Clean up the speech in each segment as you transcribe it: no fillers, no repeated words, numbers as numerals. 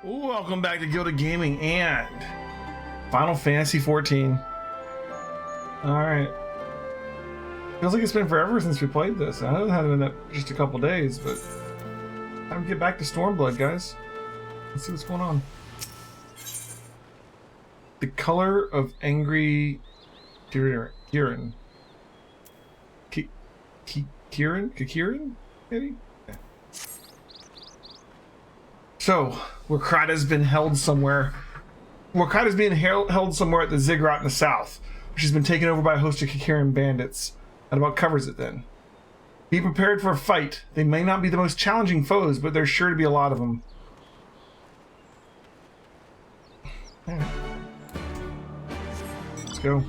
Welcome back to Gilded Gaming and Final Fantasy 14. Alright. Feels like it's been forever since we played this. I know it hasn't been just a couple days, but time to get back to Stormblood, guys. Let's see what's going on. The color of angry Kirin. Kirin? Maybe? Yeah. So, Wakata's been held somewhere. Wakata's being held somewhere at the Ziggurat in the south. She's been taken over by a host of Kirin bandits. That about covers it then. Be prepared for a fight. They may not be the most challenging foes, but there's sure to be a lot of them. Alright. Let's go.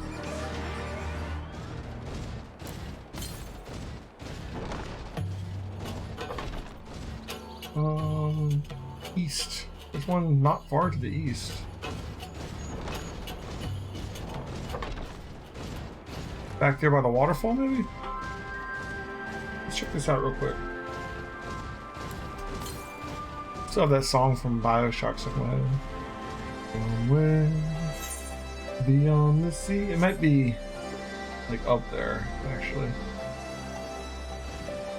East. There's one not far to the east. Back there by the waterfall, maybe? Let's check this out real quick. Still have that song from BioShock stuck in my head. Somewhere beyond the sea. It might be like up there, actually.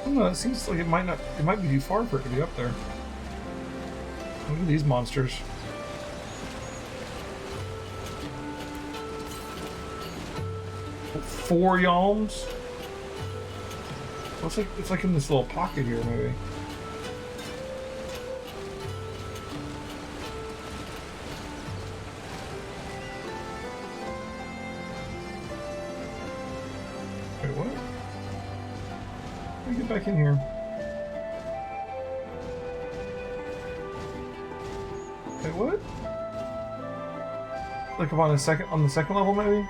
I don't know, it seems like it might be too far for it to be up there. Look at these monsters. 4 yalms? Well, it's like in this little pocket here, maybe. Wait, what? Let me get back in here. Wait, what? Like on the second level, maybe?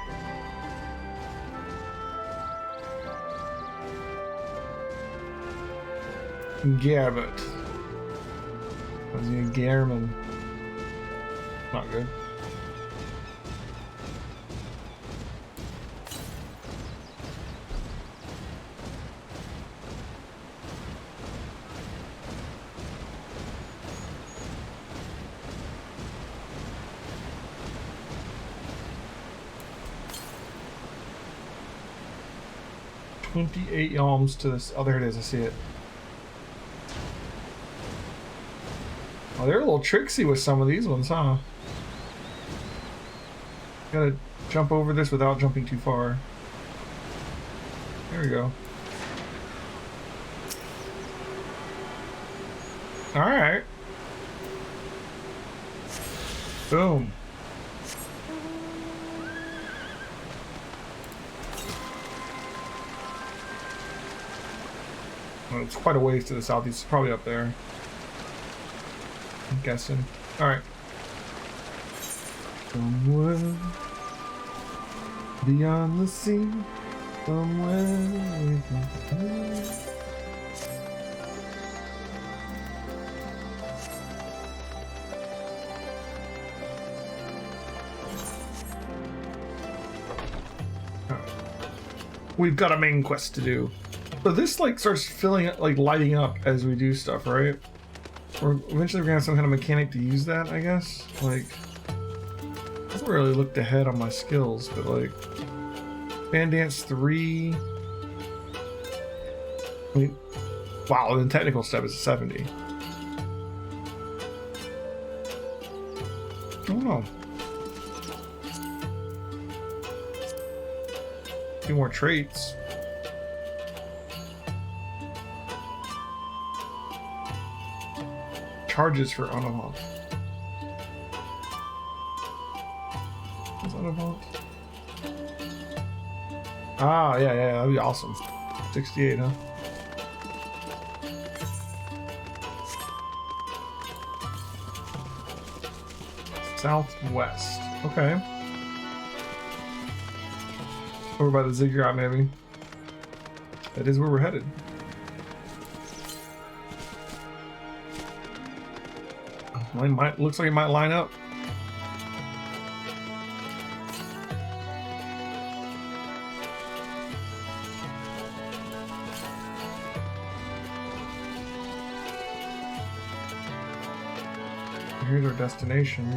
Garbut. I was in Garmin. Not good. $28 yalms to this. Oh, there it is. I see it. Oh, they're a little tricksy with some of these ones, huh? Gotta jump over this without jumping too far. There we go. Alright. Boom. Well, it's quite a ways to the southeast. It's probably up there. I'm guessing. Alright. Somewhere beyond the sea, somewhere we can. We've got a main quest to do. So this like starts filling it, like lighting up as we do stuff, right? Or eventually we're gonna have some kind of mechanic to use that, I guess. Like, I haven't really looked ahead on my skills, but like, Fan Dance 3. I mean, wow, the technical step is 70. I don't know. A few more traits. Charges for Unavant. What's Unavant? Ah, yeah, that'd be awesome. 68, huh? Southwest. Okay. Over by the Ziggurat, maybe. That is where we're headed. Looks like it might line up. Here's our destination.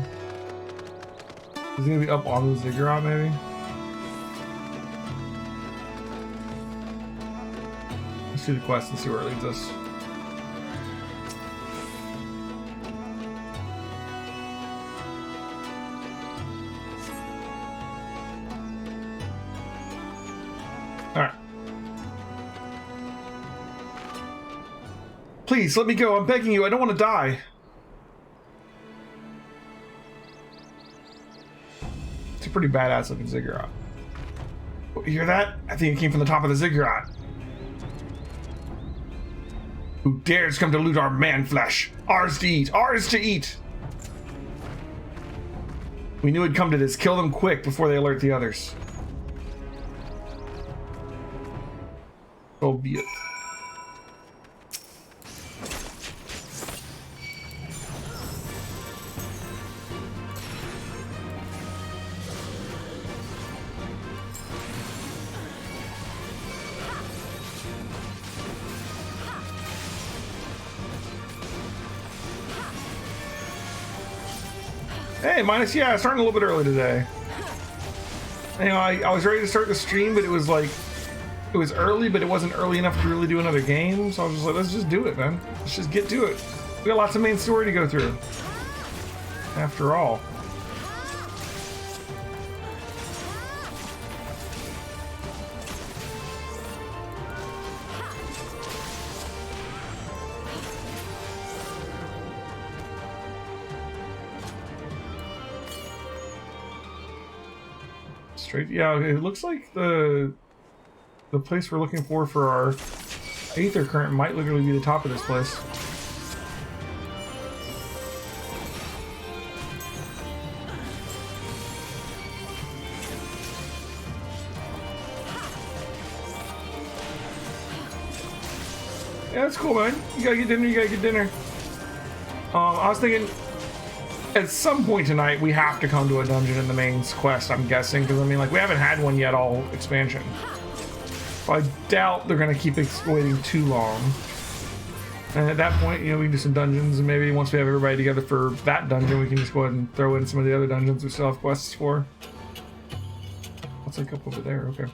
Is it gonna be up on the ziggurat, maybe? Let's do the quest and see where it leads us. Alright. Please, let me go. I'm begging you. I don't want to die. It's a pretty badass looking ziggurat. Oh, you hear that? I think it came from the top of the ziggurat. Who dares come to loot our man flesh? Ours to eat. Ours to eat. We knew it'd come to this. Kill them quick before they alert the others. So be it. Hey, Minus, yeah, starting a little bit early today. You know, I was ready to start the stream, but it was like, it was early, but it wasn't early enough to really do another game. So I was just like, let's just do it, man. Let's just get to it. We got lots of main story to go through. After all. Straight, yeah, it looks like the place we're looking for our Aether current might literally be the top of this place. Yeah, that's cool, man. You gotta get dinner, you gotta get dinner. I was thinking, at some point tonight, we have to come to a dungeon in the main quest, I'm guessing, because I mean, like, we haven't had one yet all expansion. So I doubt they're gonna keep waiting too long. And at that point, you know, we can do some dungeons, and maybe once we have everybody together for that dungeon, we can just go ahead and throw in some of the other dungeons we still have quests for. What's like up over there? Okay.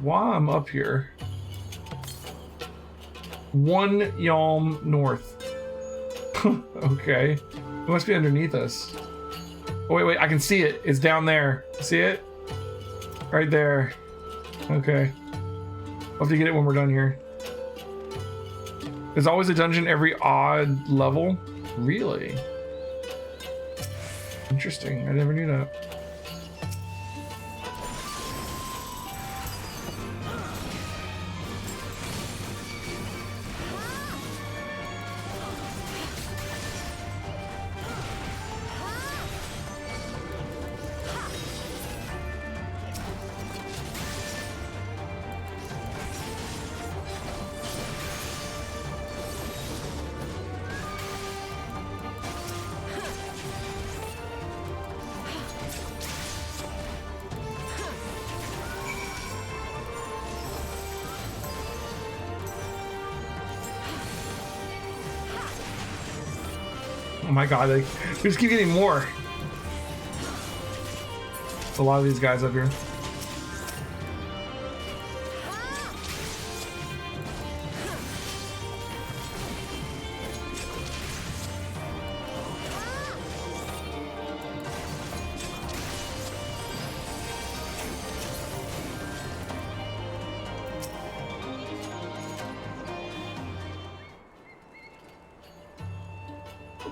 While I'm up here, 1 Yalm north. Okay. It must be underneath us. Oh, wait, I can see it. It's down there. See it? Right there. Okay. I'll have to get it when we're done here. There's always a dungeon every odd level? Really? Interesting. I never knew that. Oh my god, they just keep getting more. A lot of these guys up here.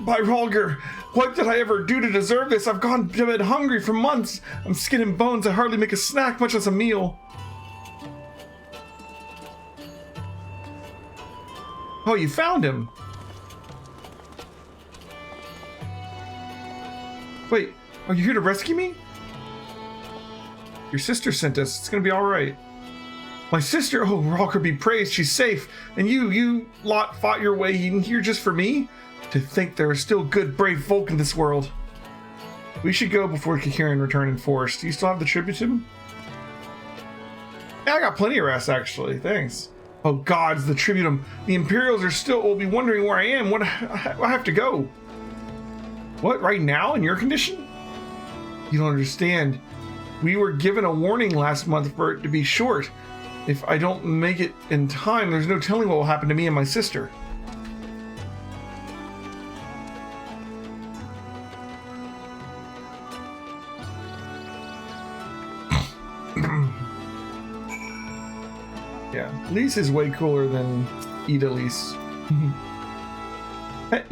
By Rolger, what did I ever do to deserve this? I've gone to bed hungry for months. I'm skin and bones. I hardly make a snack, much less a meal. Oh, you found him. Wait, are you here to rescue me? Your sister sent us. It's gonna be all right. My sister? Oh, Rolger be praised. She's safe. And you lot fought your way in here just for me? To think there are still good, brave folk in this world. We should go before Kakirin return in force. Do you still have the tributum? Yeah, I got plenty of rest, actually. Thanks. Oh gods, the Tributum. The Imperials will be wondering where I am. I have to go. What, right now in your condition? You don't understand. We were given a warning last month for it to be short. If I don't make it in time, there's no telling what will happen to me and my sister. Yeah, Lise is way cooler than Idalise.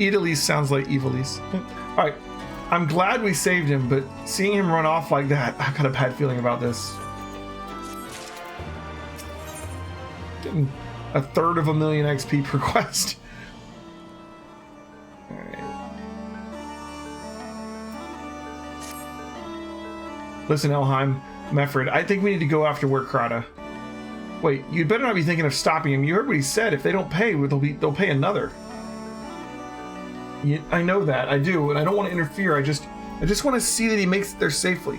Idalise sounds like Evilise. Alright, I'm glad we saved him, but seeing him run off like that, I've got a bad feeling about this. Getting a third of a million XP per quest. Alright. Listen, Elheim, Meffred, I think we need to go after Werkrata. Wait, you'd better not be thinking of stopping him. You heard what he said. If they don't pay, they'll pay another. I know that, I do, and I don't want to interfere. I just want to see that he makes it there safely.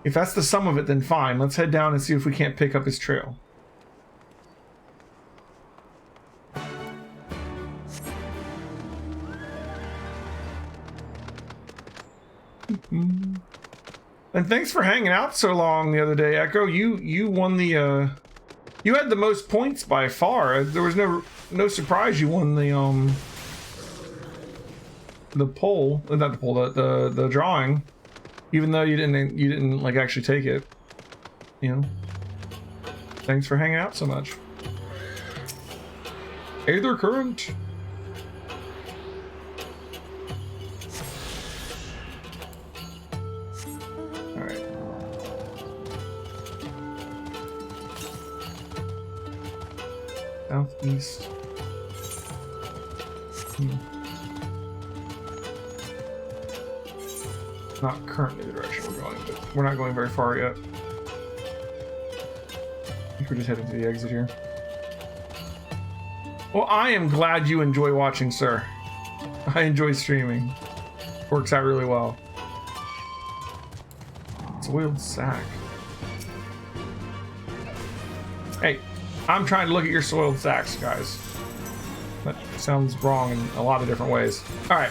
If that's the sum of it, then fine. Let's head down and see if we can't pick up his trail. And thanks for hanging out so long the other day, Echo. You won the you had the most points by far. There was no surprise you won the poll, not the poll, the drawing, even though you didn't like actually take it. You know. Thanks for hanging out so much. Aether Current. Southeast. Not currently the direction we're going, but we're not going very far yet. I think we're just heading to the exit here. Well, I am glad you enjoy watching, sir. I enjoy streaming. Works out really well. Soiled sack. Hey. I'm trying to look at your soiled sacks, guys. That sounds wrong in a lot of different ways. All right.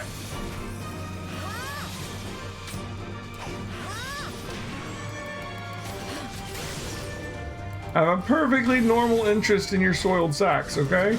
I have a perfectly normal interest in your soiled sacks, okay?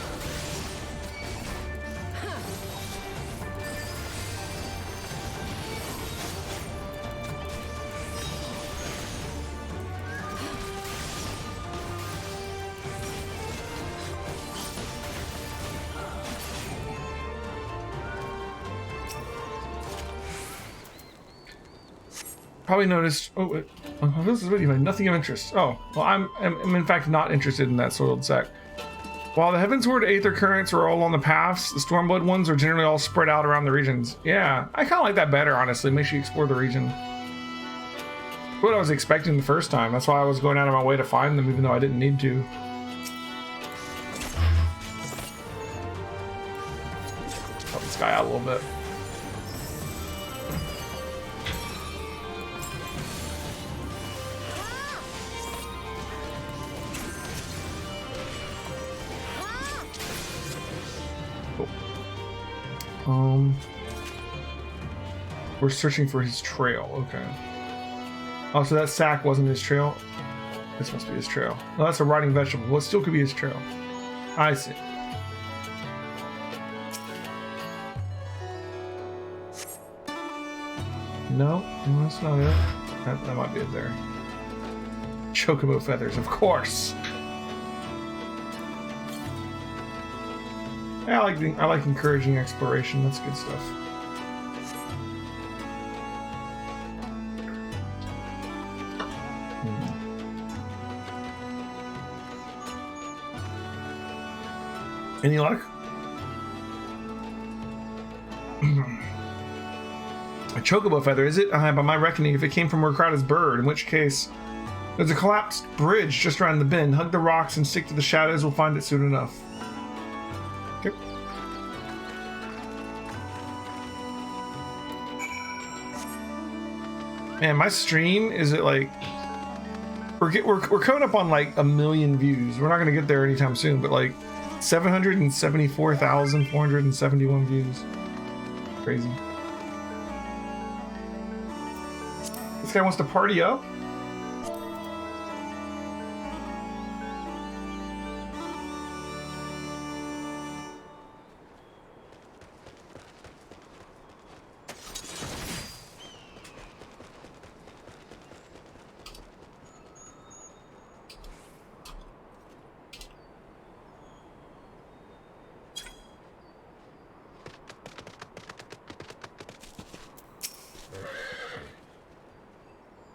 Probably noticed. Oh, wait. This is video. Nothing of interest. Oh, well, I'm in fact not interested in that soiled sack. While the Heavensward Aether Currents are all on the paths, the Stormblood ones are generally all spread out around the regions. Yeah, I kind of like that better, honestly. Makes you explore the region. What I was expecting the first time. That's why I was going out of my way to find them, even though I didn't need to. Help this guy out a little bit. We're searching for his trail. Okay. Oh, so that sack wasn't his trail? This must be his trail. No, that's a rotting vegetable. Well, it still could be his trail. I see. No, that's not it. That might be it there. Chocobo feathers, of course. Yeah, I like encouraging exploration. That's good stuff. Any luck? A chocobo feather, is it? By my reckoning, if it came from Werkrata's bird, in which case, there's a collapsed bridge just around the bend. Hug the rocks and stick to the shadows. We'll find it soon enough. Okay. Man, my stream is at like We're coming up on like 1 million views. We're not gonna get there anytime soon, but like 774,471 views. Crazy. This guy wants to party up?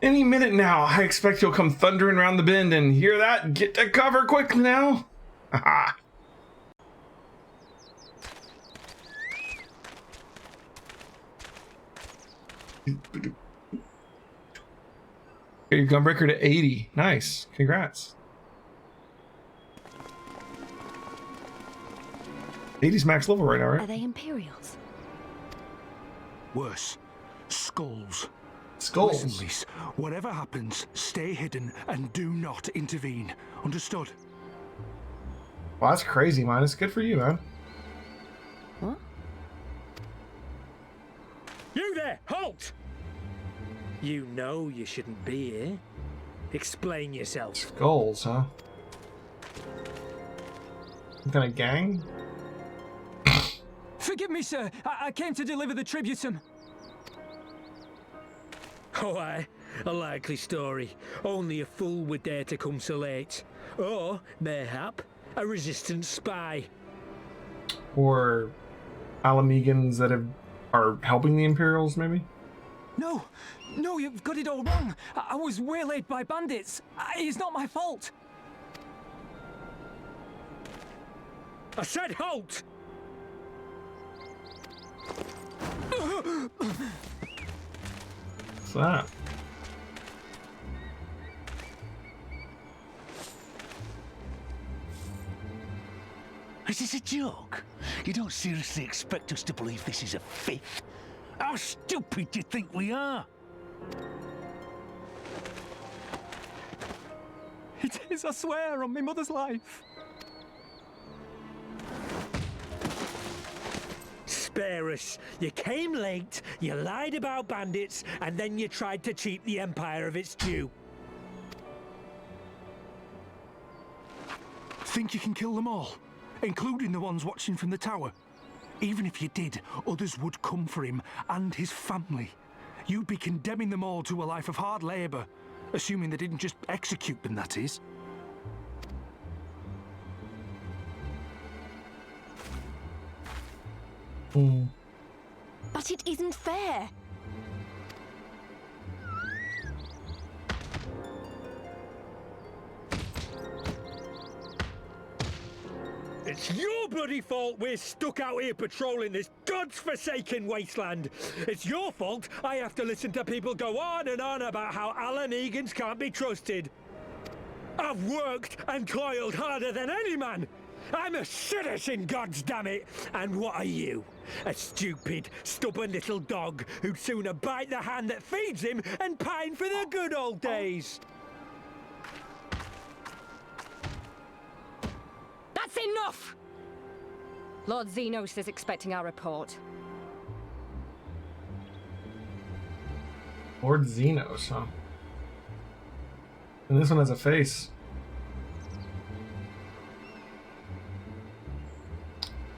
Any minute now, I expect you'll come thundering around the bend and hear that? Get to cover quickly now! Haha. Okay, your gunbreaker to 80. Nice. Congrats. 80's max level right now, right? Are they Imperials? Worse. Skulls. Skulls. Listen, Lise, whatever happens, stay hidden and do not intervene. Understood? Well, that's crazy, man. It's good for you, man. What? You there! Halt! You know you shouldn't be here. Explain yourself. Skulls, huh? Some kind of gang? Forgive me, sir. I came to deliver the tributum. Oh, aye. A likely story. Only a fool would dare to come so late. Or, mayhap, a resistance spy. Or Alamegans that are helping the Imperials, maybe? No, you've got it all wrong. I was waylaid by bandits. It's not my fault. I said halt! What's that? Is this a joke? You don't seriously expect us to believe this is a fifth? How stupid do you think we are? It is, I swear, on my mother's life. Spare us. You came late, you lied about bandits, and then you tried to cheat the Empire of its due. Think you can kill them all? Including the ones watching from the tower? Even if you did, others would come for him and his family. You'd be condemning them all to a life of hard labor. Assuming they didn't just execute them, that is. But it isn't fair. It's your bloody fault we're stuck out here patrolling this god's-forsaken wasteland. It's your fault I have to listen to people go on and on about how Alamegans can't be trusted. I've worked and toiled harder than any man. I'm a citizen, goddammit! And what are you? A stupid, stubborn little dog who'd sooner bite the hand that feeds him and pine for the good old days. That's enough! Lord Xenos is expecting our report. Lord Xenos, huh? And this one has a face.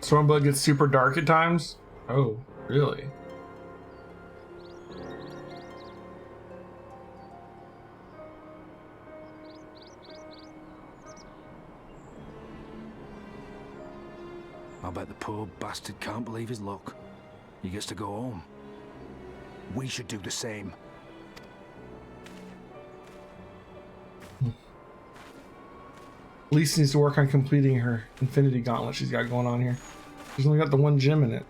Stormblood gets super dark at times? Oh, really? I bet the poor bastard can't believe his luck. He gets to go home. We should do the same. Lisa needs to work on completing her Infinity Gauntlet she's got going on here. She's only got the one gem in it.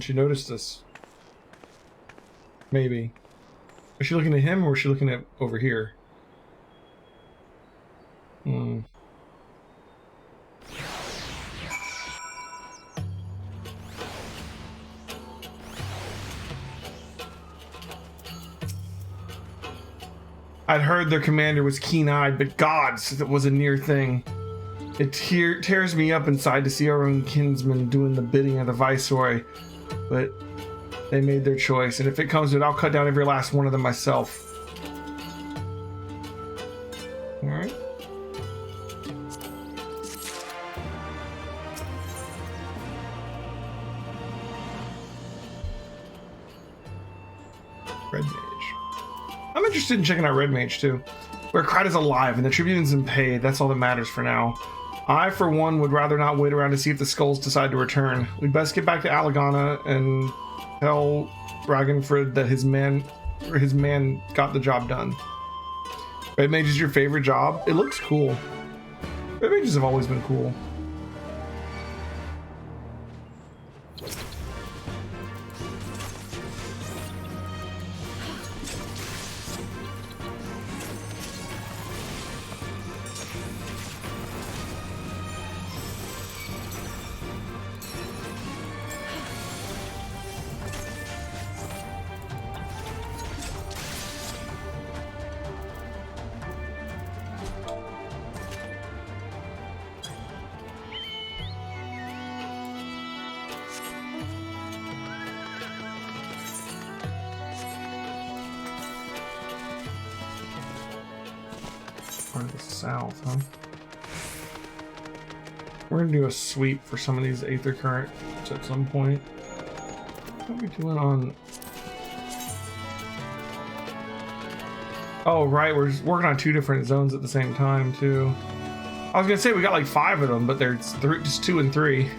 She noticed this. Maybe. Is she looking at him or is she looking at over here? I'd heard their commander was keen-eyed, but gods, it was a near thing. It tears me up inside to see our own kinsmen doing the bidding of the Viceroy, but they made their choice, and if it comes to it, I'll cut down every last one of them myself. Alright. Red Mage. I'm interested in checking out Red Mage too. Where Cried is alive and the tribune's been paid, that's all that matters for now. I, for one, would rather not wait around to see if the skulls decide to return. We'd best get back to Alagana and tell Ragnfrid that his man got the job done. Red Mage is your favorite job? It looks cool. Red Mages have always been cool. The south, huh? We're gonna do a sweep for some of these Aether Currents at some point. What are we doing on? Oh, right, we're working on 2 different zones at the same time, too. I was gonna say we got like 5 of them, but there's just 2 and 3.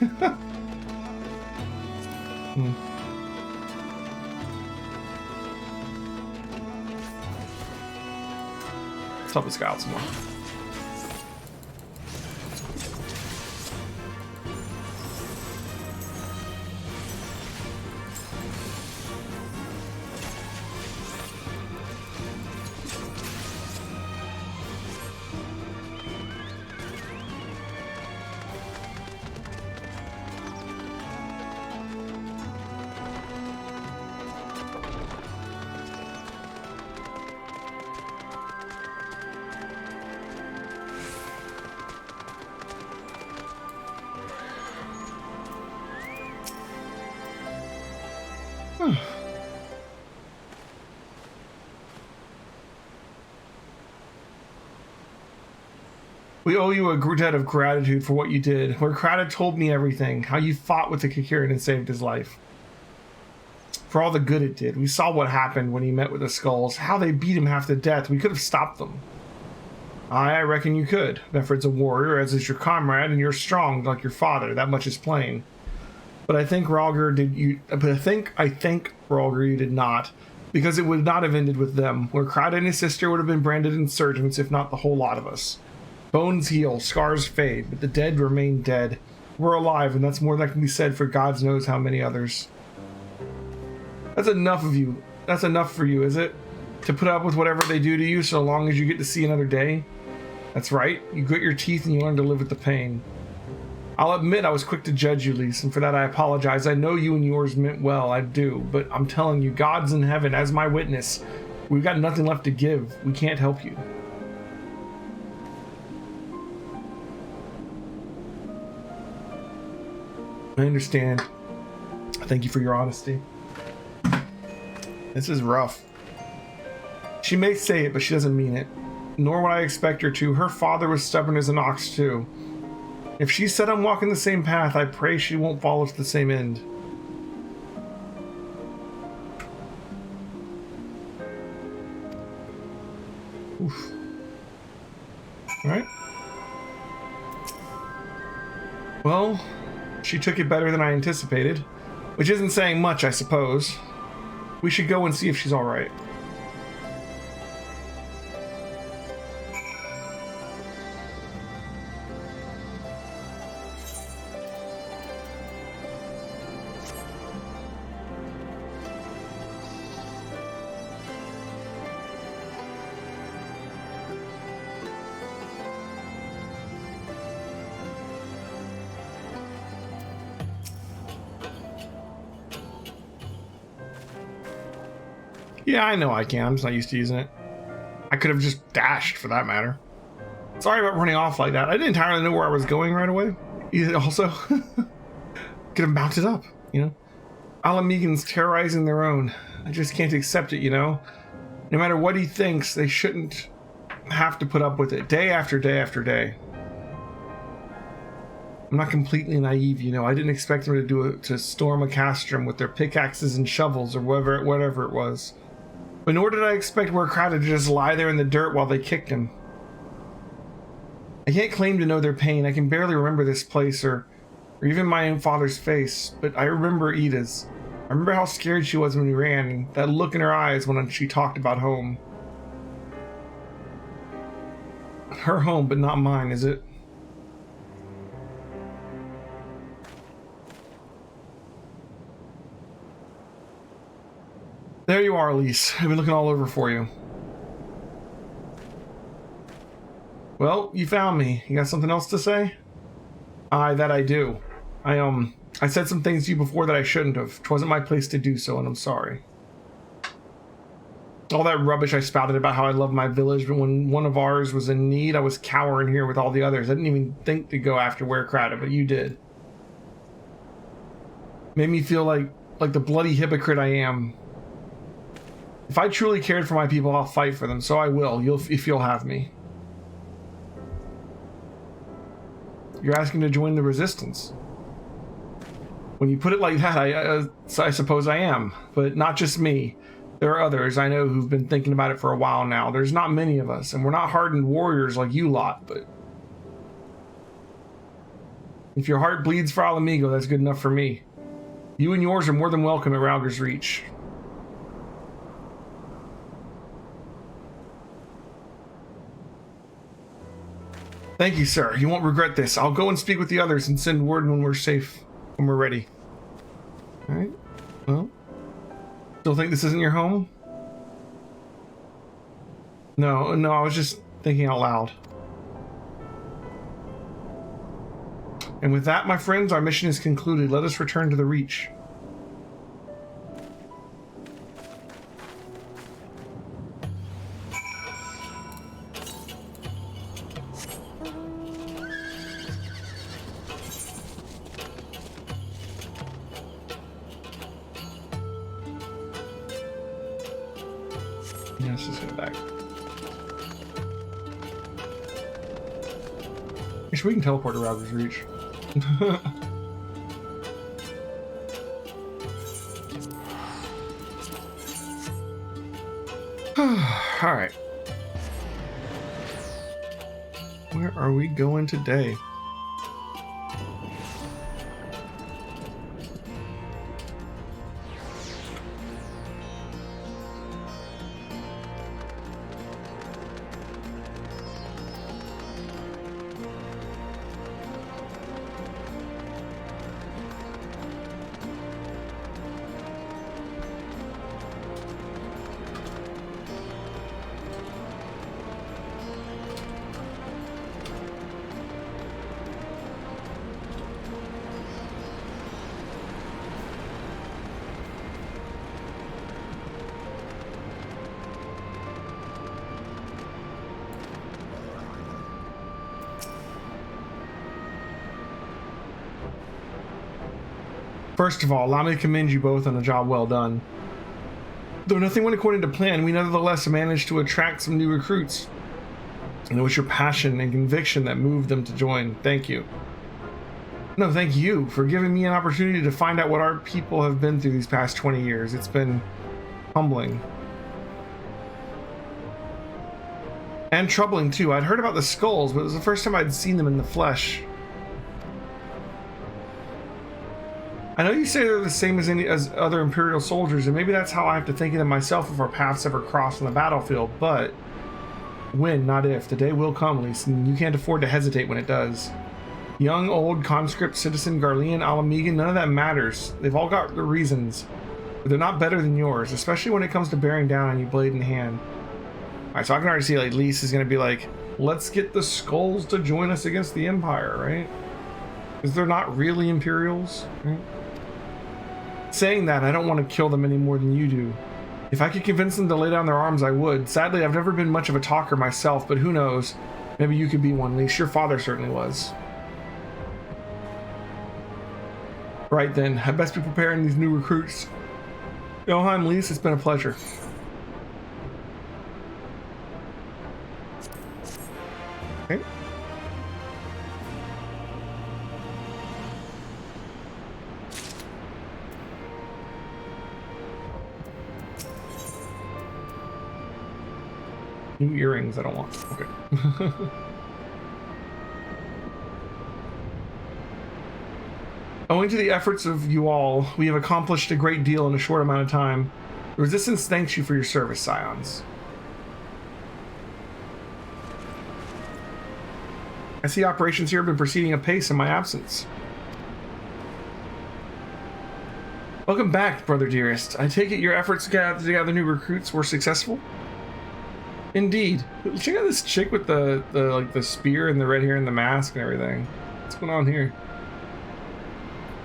Let's help this guy out some more. We owe you a debt of gratitude for what you did. Where Crowded told me everything, how you fought with the Kikirin and saved his life. For all the good it did. We saw what happened when he met with the Skulls, how they beat him half to death. We could have stopped them. I reckon you could. Nefrid's a warrior, as is your comrade, and you're strong like your father. That much is plain. But I think Rhalgr did you. But I think Rhalgr you did not, because it would not have ended with them. Where Crowded and his sister would have been branded insurgents, if not the whole lot of us. Bones heal, scars fade, but the dead remain dead. We're alive, and that's more than can be said for God knows how many others. That's enough of you. That's enough for you, is it? To put up with whatever they do to you so long as you get to see another day? That's right. You grit your teeth and you learn to live with the pain. I'll admit I was quick to judge you, Lise, and for that I apologize. I know you and yours meant well, I do, but I'm telling you, God's in heaven as my witness. We've got nothing left to give. We can't help you. I understand. Thank you for your honesty. This is rough. She may say it, but she doesn't mean it. Nor would I expect her to. Her father was stubborn as an ox, too. If she said I'm walking the same path, I pray she won't follow to the same end. Oof. Alright. Well, she took it better than I anticipated, which isn't saying much, I suppose. We should go and see if she's alright. Yeah, I know I can. I'm just not used to using it. I could have just dashed, for that matter. Sorry about running off like that. I didn't entirely know where I was going right away. Also, could have mounted up, you know? Alamegans terrorizing their own. I just can't accept it, you know? No matter what he thinks, they shouldn't have to put up with it day after day after day. I'm not completely naive, you know. I didn't expect them to storm a castrum with their pickaxes and shovels or whatever it was. But nor did I expect Werkrata to just lie there in the dirt while they kicked him. I can't claim to know their pain. I can barely remember this place or even my own father's face, but I remember Ida's. I remember how scared she was when we ran, and that look in her eyes when she talked about home. Her home, but not mine, is it? There you are, Elise. I've been looking all over for you. Well, you found me. You got something else to say? That I do. I said some things to you before that I shouldn't have. 'Twasn't my place to do so, and I'm sorry. All that rubbish I spouted about how I love my village, but when one of ours was in need, I was cowering here with all the others. I didn't even think to go after Werkrata, but you did. Made me feel like the bloody hypocrite I am. If I truly cared for my people, I'll fight for them, so I will, if you'll have me. You're asking to join the resistance. When you put it like that, I suppose I am, but not just me. There are others I know who've been thinking about it for a while now. There's not many of us, and we're not hardened warriors like you lot, but if your heart bleeds for Alamigo, that's good enough for me. You and yours are more than welcome at Rauger's Reach. Thank you, sir. You won't regret this. I'll go and speak with the others and send word when we're safe, when we're ready. All right. Well, still think this isn't your home? No, I was just thinking out loud. And with that, my friends, our mission is concluded. Let us return to the Reach. Yeah, let's just go back. Actually, we can teleport to Rauger's Reach. Alright. Where are we going today? First of all, allow me to commend you both on a job well done. Though nothing went according to plan, we nevertheless managed to attract some new recruits. And it was your passion and conviction that moved them to join. Thank you. No, thank you for giving me an opportunity to find out what our people have been through these past 20 years. It's been humbling. And troubling too. I'd heard about the skulls, but it was the first time I'd seen them in the flesh. I know you say they're the same as other Imperial soldiers, and maybe that's how I have to think of them myself if our paths ever cross on the battlefield, but when, not if. The day will come, Lisa, and you can't afford to hesitate when it does. Young, old, conscript, citizen, Garlean, Alamegan, none of that matters. They've all got their reasons, but they're not better than yours, especially when it comes to bearing down on you blade in hand. Alright, so I can already see like Lise is going to be like, let's get the skulls to join us against the Empire, right? Because they're not really Imperials, right? Saying that, I don't want to kill them any more than you do. If I could convince them to lay down their arms, I would. Sadly, I've never been much of a talker myself, but who knows? Maybe you could be one, Lise. Your father certainly was. Right then, I'd best be preparing these new recruits. Johann, Lise, it's been a pleasure. Okay. New earrings I don't want. Okay. Owing to the efforts of you all, we have accomplished a great deal in a short amount of time. The Resistance thanks you for your service, Scions. I see operations here have been proceeding apace in my absence. Welcome back, brother dearest. I take it your efforts to gather new recruits were successful? Indeed. Check out this chick with the spear and the red hair and the mask and everything. What's going on here?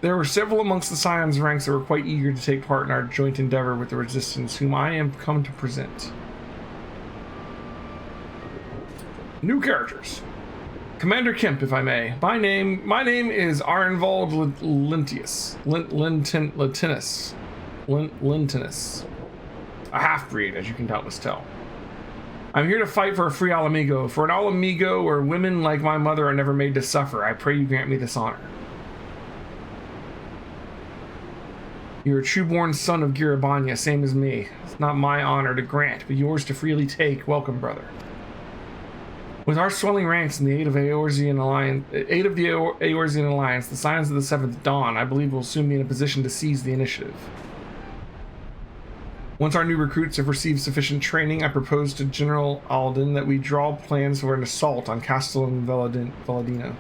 There were several amongst the Scions ranks that were quite eager to take part in our joint endeavor with the Resistance, whom I am come to present. New characters. Commander Kemp, if I may. My name is Arnvald Lintius. Lintinus. A half-breed, as you can doubtless tell. I'm here to fight for a free Alamigo. For an Alamigo where women like my mother are never made to suffer, I pray you grant me this honor. You're a true-born son of Girabanya, same as me. It's not my honor to grant, but yours to freely take. Welcome, brother. With our swelling ranks and the aid of the Eorzean Alliance, the Scions of the Seventh Dawn, I believe we'll soon be in a position to seize the initiative. Once our new recruits have received sufficient training, I propose to General Alden that we draw plans for an assault on Castellum Velladino.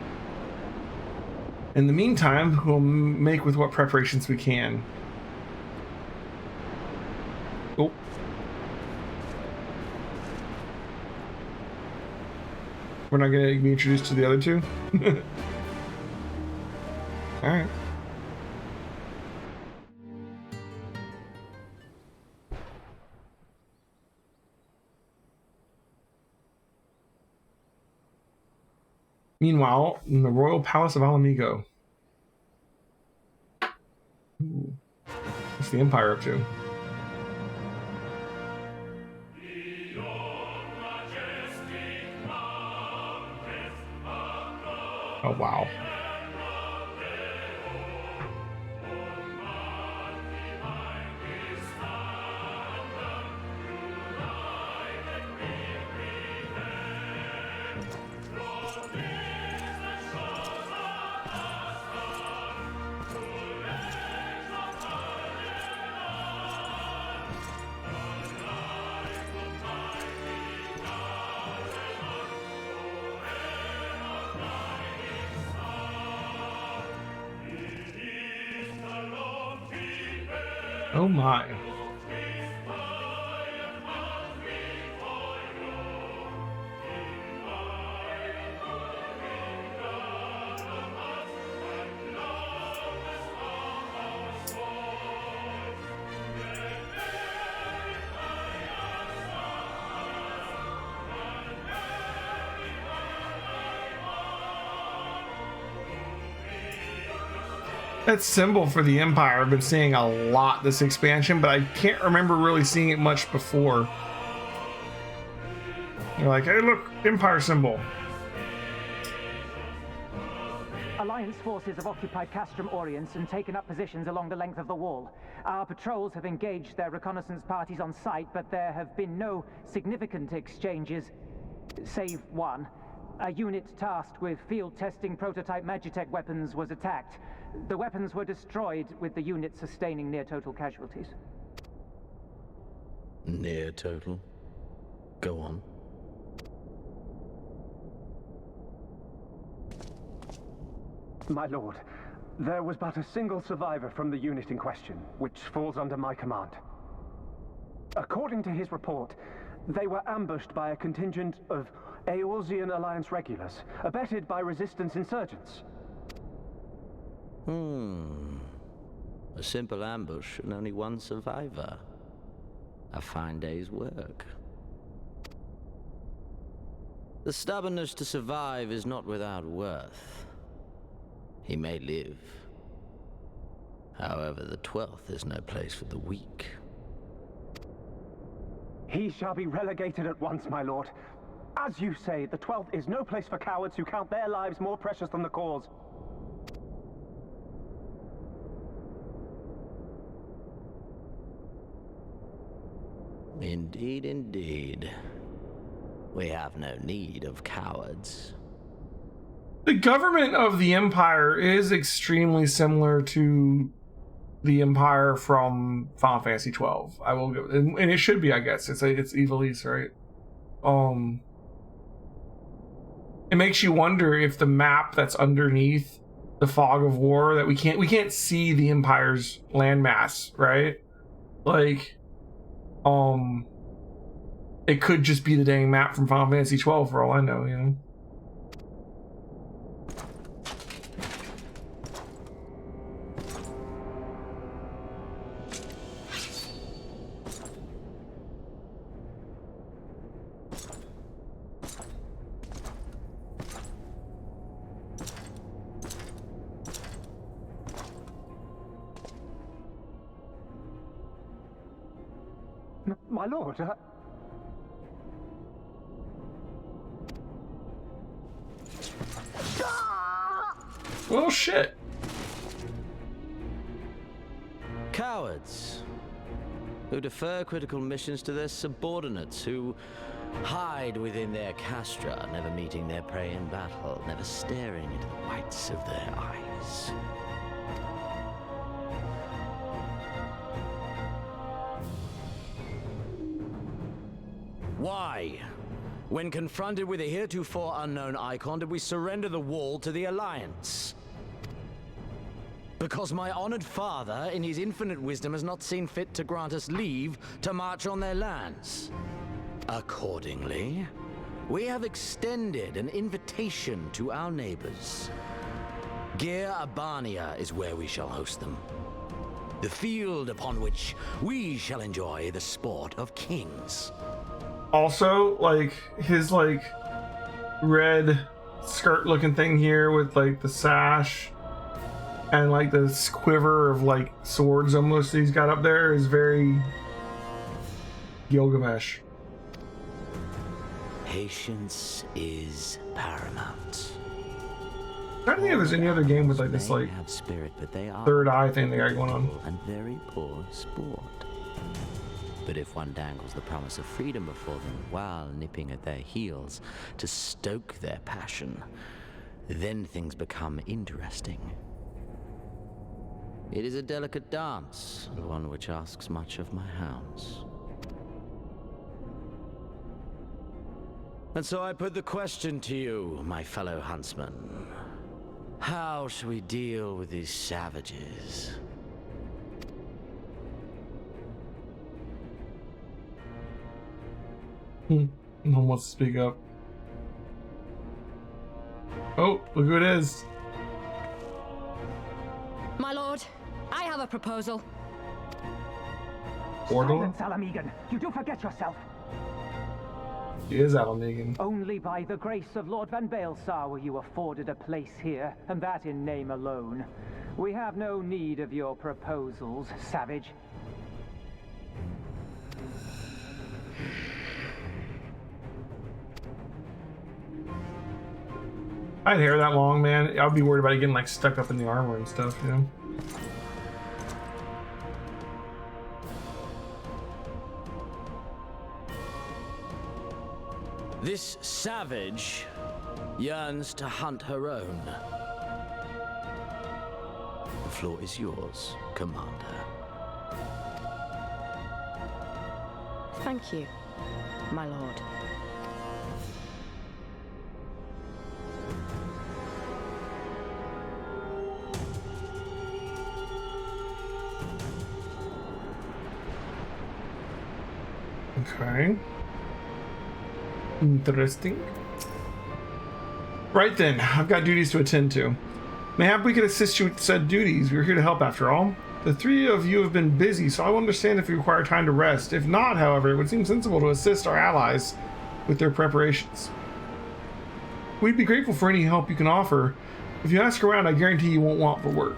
In the meantime, we'll make with what preparations we can. Oh. We're not going to be introduced to the other two? Alright. Meanwhile, in the Royal Palace of Alamigo. Ooh. What's the Empire up to? Oh, wow. Oh my. That symbol for the Empire I've been seeing a lot this expansion, but I can't remember really seeing it much before. You're like, hey look, Empire symbol. Alliance forces have occupied Castrum Orients and taken up positions along the length of the wall. Our patrols have engaged their reconnaissance parties on site, but there have been no significant exchanges, save one. A unit tasked with field testing prototype Magitech weapons was attacked. The weapons were destroyed, with the unit sustaining near-total casualties. Near total? Go on. My lord, there was but a single survivor from the unit in question, which falls under my command. According to his report, they were ambushed by a contingent of Eorzean Alliance regulars, abetted by Resistance insurgents. A simple ambush and only one survivor. a fine day's work. The stubbornness to survive is not without worth. He may live. However, the 12th is no place for the weak. He shall be relegated at once, my lord. As you say, the 12th is no place for cowards who count their lives more precious than the cause. Indeed, indeed. We have no need of cowards. The government of the Empire is extremely similar to the Empire from Final Fantasy XII. I will go, and it should be, I guess. It's Evilise, right? It makes you wonder if the map that's underneath the fog of war, that we can't see the Empire's landmass, right? Like, it could just be the dang map from Final Fantasy XII for all I know, you know? My lord, Well, shit. Cowards who defer critical missions to their subordinates, who hide within their castra, never meeting their prey in battle, never staring into the whites of their eyes. Why, when confronted with a heretofore unknown icon, did we surrender the wall to the Alliance? Because my honored father, in his infinite wisdom, has not seen fit to grant us leave to march on their lands. Accordingly, we have extended an invitation to our neighbors. Gir Abania is where we shall host them. The field upon which we shall enjoy the sport of kings. Also, like, his, like, red skirt looking thing here with, like, the sash and, like, this quiver of, like, swords almost he's got up there is very Gilgamesh. Patience is paramount. I don't think there's any other game with, like, this, like, spirit, but they are third eye thing they got going on. And very poor sport. But if one dangles the promise of freedom before them while nipping at their heels to stoke their passion, then things become interesting. It is a delicate dance, and one which asks much of my hounds. And so I put the question to you, my fellow huntsman. How shall we deal with these savages? No one wants to speak up. Oh, look who it is. My lord, I have a proposal. Portal? Silence, Alamegan. You do forget yourself. He is Alamegan. Only by the grace of Lord Van Baelsar were you afforded a place here, and that in name alone. We have no need of your proposals, savage. I had hair that long, man. I'd be worried about it getting, like, stuck up in the armor and stuff, you know? This savage yearns to hunt her own. The floor is yours, Commander. Thank you, my lord. Okay. Interesting. Right then, I've got duties to attend to. Mayhap we could assist you with said duties. We're here to help after all. The three of you have been busy, so I will understand if you require time to rest. If not, however, it would seem sensible to assist our allies with their preparations. We'd be grateful for any help you can offer. If you ask around, I guarantee you won't want for work.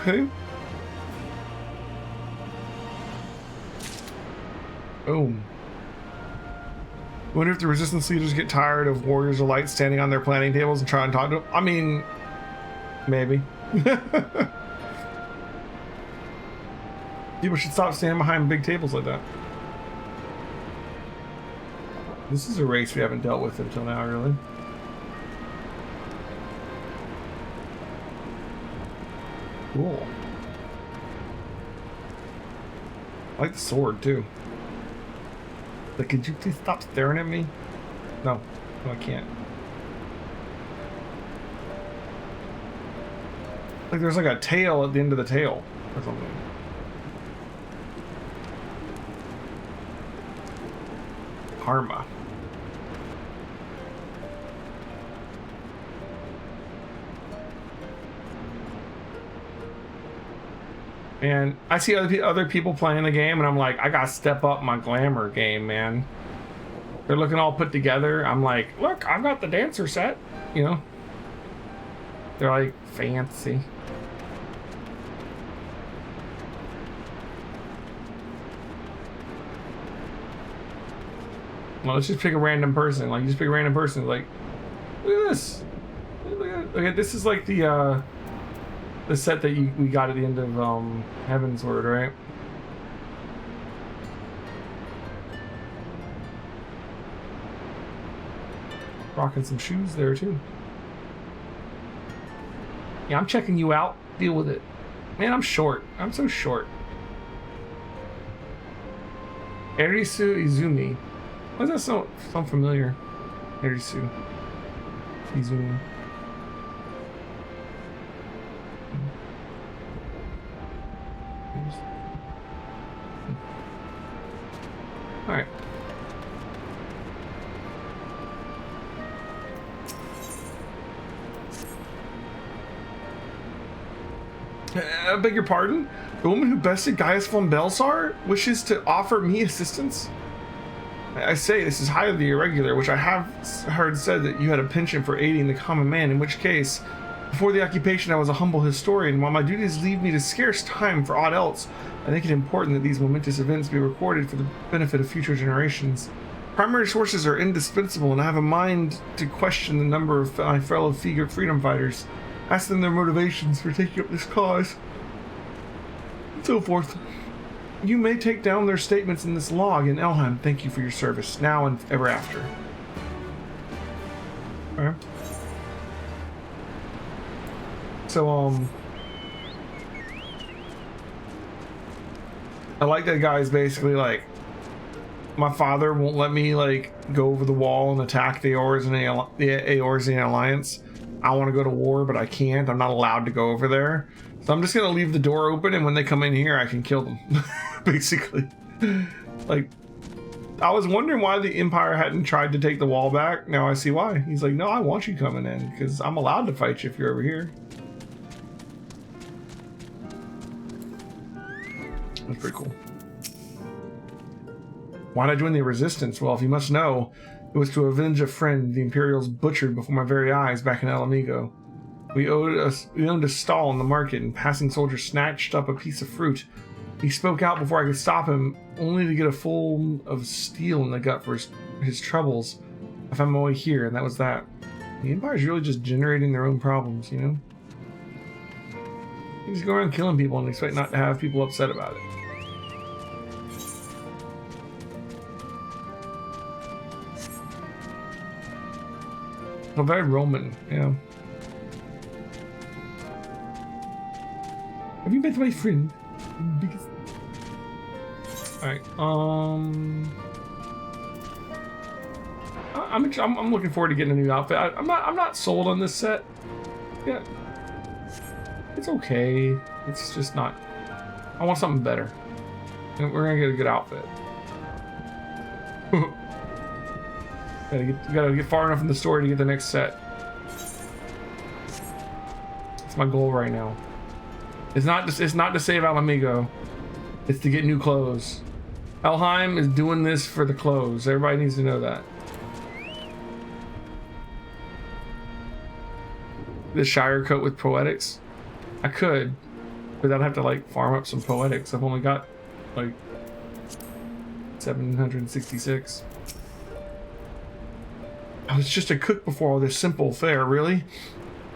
Okay. Boom. Wonder if the resistance leaders get tired of warriors of light standing on their planning tables and trying to talk to them. I mean, maybe. People should stop standing behind big tables like that. This is a race we haven't dealt with until now, really. Cool. I like the sword, too. Like, could you please stop staring at me? No. No, I can't. Like, there's like a tail at the end of the tail or something. Karma. And I see other people playing the game, and I'm like, I gotta step up my glamour game, man. They're looking all put together. I'm like, look, I've got the dancer set, you know. They're like, fancy. Well, let's just pick a random person. Like, you just pick a random person. Like, look at this. Look at this is like the set that we got at the end of Heaven's Word, right? Rocking some shoes there too. Yeah, I'm checking you out. Deal with it. Man, I'm short. I'm so short. Erisu Izumi. Why does that sound familiar? Erisu Izumi. Alright. I beg your pardon? The woman who bested Gaius von Belsar wishes to offer me assistance? I say this is highly irregular, which I have heard said that you had a penchant for aiding the common man, in which case, before the occupation I was a humble historian. While my duties leave me to scarce time for aught else, I think it important that these momentous events be recorded for the benefit of future generations. Primary sources are indispensable, and I have a mind to question the number of my fellow freedom fighters, ask them their motivations for taking up this cause, and so forth. You may take down their statements in this log in Elheim. Thank you for your service, now and ever after. Okay. So, I like that guy's basically like, my father won't let me like go over the wall and attack the Eorzean Alliance. I want to go to war, but I can't. I'm not allowed to go over there. So I'm just gonna leave the door open, and when they come in here, I can kill them. Basically. Like, I was wondering why the Empire hadn't tried to take the wall back. Now I see why. He's like, no, I want you coming in, because I'm allowed to fight you if you're over here. That's pretty cool. Why'd I join the Resistance? Well, if you must know, it was to avenge a friend the Imperials butchered before my very eyes back in El Amigo. We owned a stall in the market, and passing soldier snatched up a piece of fruit. He spoke out before I could stop him, only to get a full of steel in the gut for his troubles. I found my way here, and that was that. The Empire's really just generating their own problems, you know? You just go around killing people and expect not to have people upset about it. A very Roman, yeah. Have you met my friend? Alright, I'm looking forward to getting a new outfit. I'm not sold on this set. Yeah. It's okay. It's just not. I want something better. And we're gonna get a good outfit. Gotta get far enough in the story to get the next set. It's my goal right now. It's not to save Alamigo. It's to get new clothes. Elheim is doing this for the clothes. Everybody needs to know that. The Shire coat with poetics. I could, but I'd have to like farm up some poetics. I've only got like 766. I was just a cook before all this simple fare, really.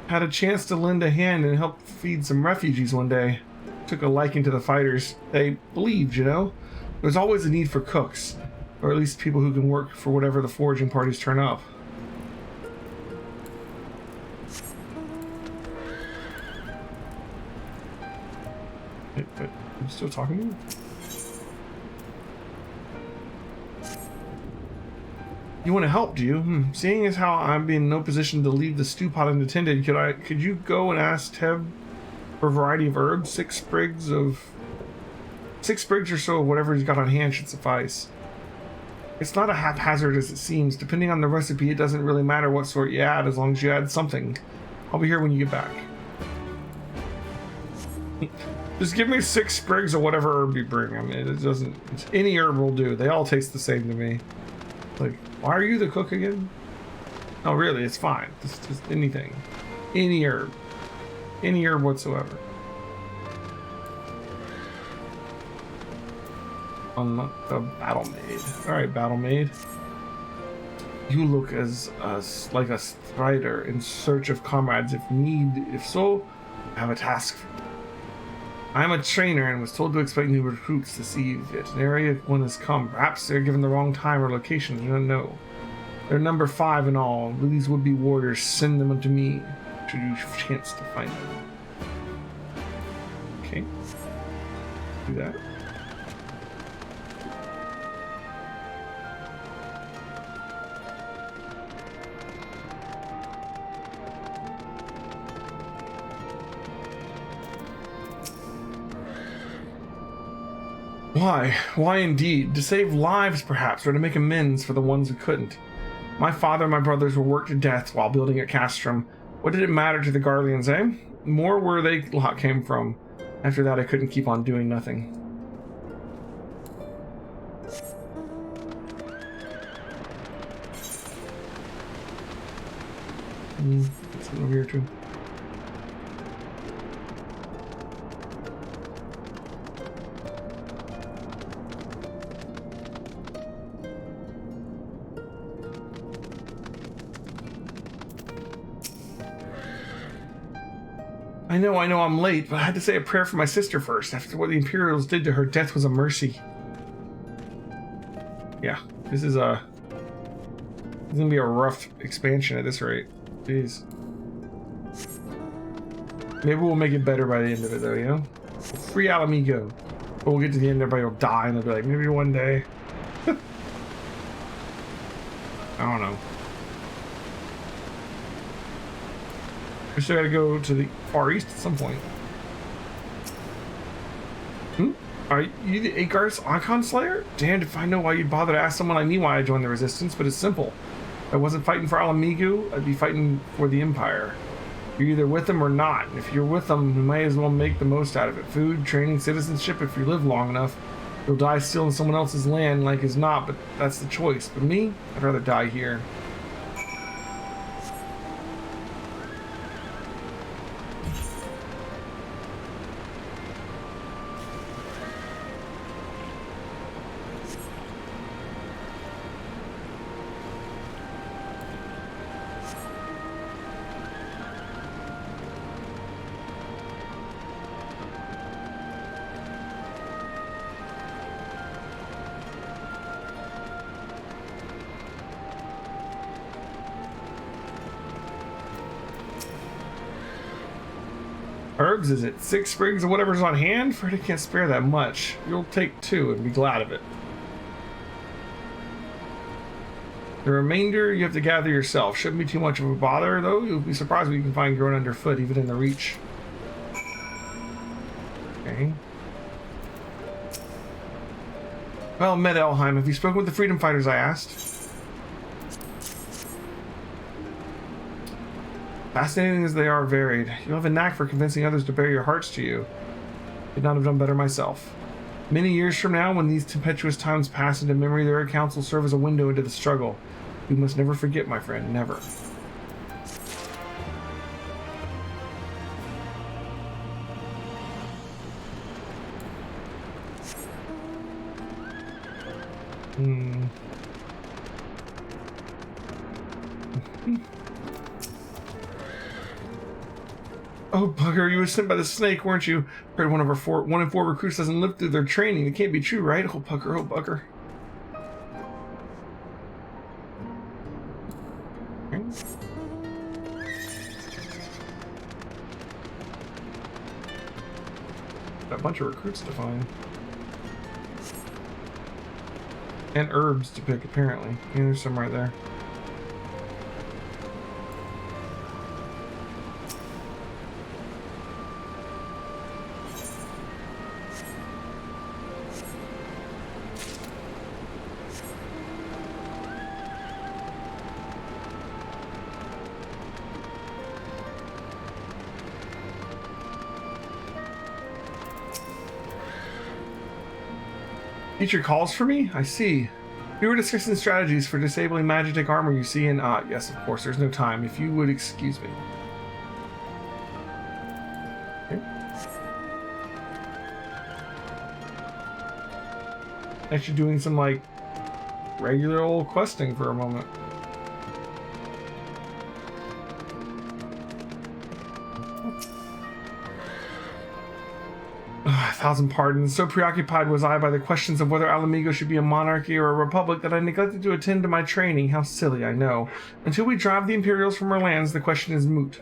Had a chance to lend a hand and help feed some refugees one day. Took a liking to the fighters. They believed, you know? There's always a need for cooks, or at least people who can work for whatever the foraging parties turn up. Wait, are you still talking to me? You want to help, do you? Seeing as how I'm in no position to leave the stew pot unattended, could you go and ask Teb for a variety of herbs? 6 sprigs or so of whatever he's got on hand should suffice. It's not a haphazard as it seems. Depending on the recipe, it doesn't really matter what sort you add as long as you add something. I'll be here when you get back. Just give me 6 sprigs of whatever herb you bring. I mean, it doesn't... Any herb will do. They all taste the same to me. Like, why are you the cook again? No, really, it's fine. Just anything. Any herb. Any herb whatsoever. Unlock the battle maid. Alright, battle maid. You look like a strider in search of comrades if need. If so, I have a task for you. I'm a trainer and was told to expect new recruits to see if an area one has come. Perhaps they're given the wrong time or location. I don't know. They're number 5 in all. These would-be warriors. Send them to me should you have a chance to find them. Okay. Do that. Why? Why indeed? To save lives, perhaps, or to make amends for the ones who couldn't. My father and my brothers were worked to death while building at Castrum. What did it matter to the Garleans, eh? More where they came from. After that, I couldn't keep on doing nothing. That's over here too. I know I'm late, but I had to say a prayer for my sister first. After what the Imperials did to her, death was a mercy. Yeah, this is gonna be a rough expansion at this rate. Jeez. Maybe we'll make it better by the end of it though, you know? Free Alamigo. But we'll get to the end, everybody will die and they'll be like, maybe one day. I don't know. We still gotta go to the Far East at some point. Are you the Agarth's Icon Slayer? Damned if I know why you'd bother to ask someone like me why I joined the Resistance, but it's simple. If I wasn't fighting for Alamigo, I'd be fighting for the Empire. You're either with them or not. If you're with them, you might as well make the most out of it. Food, training, citizenship, if you live long enough. You'll die still in someone else's land like as not, but that's the choice. But me, I'd rather die here. Herbs, is it 6 sprigs or whatever's on hand? Freddy can't spare that much. You'll take 2 and be glad of it. The remainder you have to gather yourself. Shouldn't be too much of a bother though. You'll be surprised what you can find growing underfoot, even in the Reach. Okay. Well, met Elheim. Have you spoken with the freedom fighters I asked? Fascinating as they are varied, you have a knack for convincing others to bear your hearts to you. Could not have done better myself. Many years from now, when these tempestuous times pass into memory, their accounts will serve as a window into the struggle. You must never forget, my friend, never. Oh, bugger, you were sent by the snake, weren't you? Heard one in four recruits doesn't live through their training. It can't be true, right? Oh, bugger, oh, bugger. Got a bunch of recruits to find. And herbs to pick, apparently. Yeah, there's some right there. Teacher calls for me? I see. We were discussing strategies for disabling Magitek armor, you see, and yes, of course, there's no time. If you would excuse me. Okay. Actually doing some, like, regular old questing for a moment. A thousand pardons. So preoccupied was I by the questions of whether Alamigo should be a monarchy or a republic that I neglected to attend to my training. How silly, I know. Until we drive the Imperials from our lands, the question is moot.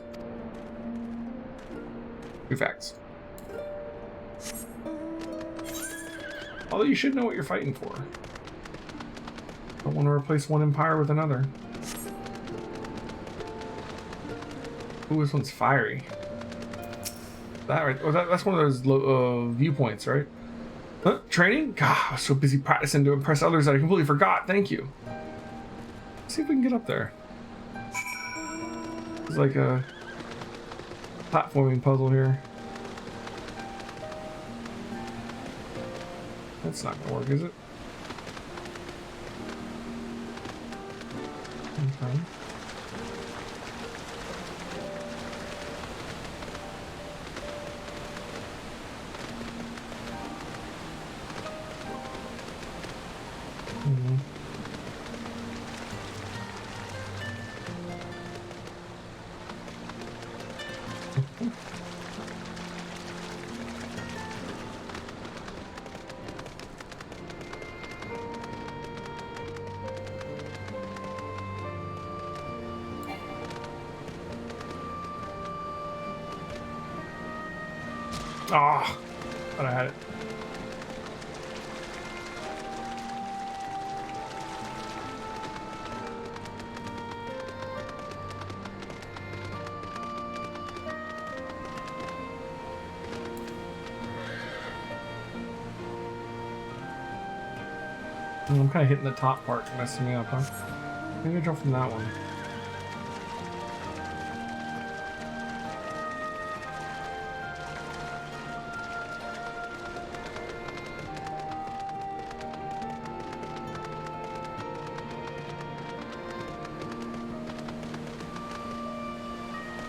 True facts. Although you should know what you're fighting for. Don't want to replace one empire with another. Ooh, this one's fiery. That right? Oh, that's one of those viewpoints, right? Huh? Training? God, I was so busy practicing to impress others that I completely forgot. Thank you. Let's see if we can get up there. It's like a platforming puzzle here. That's not gonna work, is it? Okay. Ah, but I had it. I'm kind of hitting the top part, messing me up, huh? Maybe I jump from that one.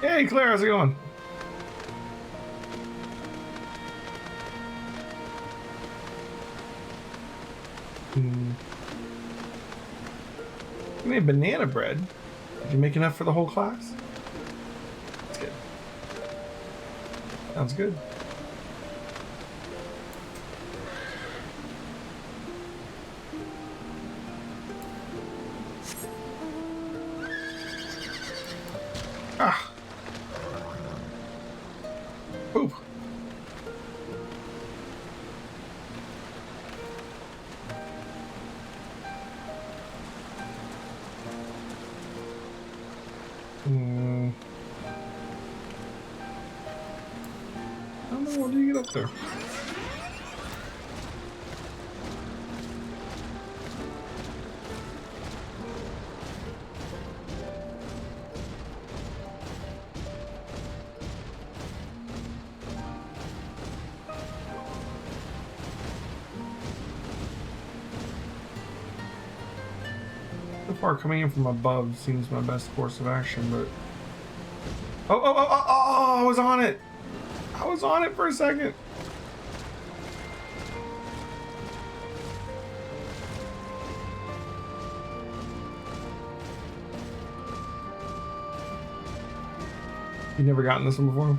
Hey Claire, how's it going? You made banana bread. Did you make enough for the whole class? That's good. Sounds good. Ah. Poop. How in the world do you get up there? So far, coming in from above seems my best course of action, but... Oh, I was on it! I was on it for a second! You never gotten this one before?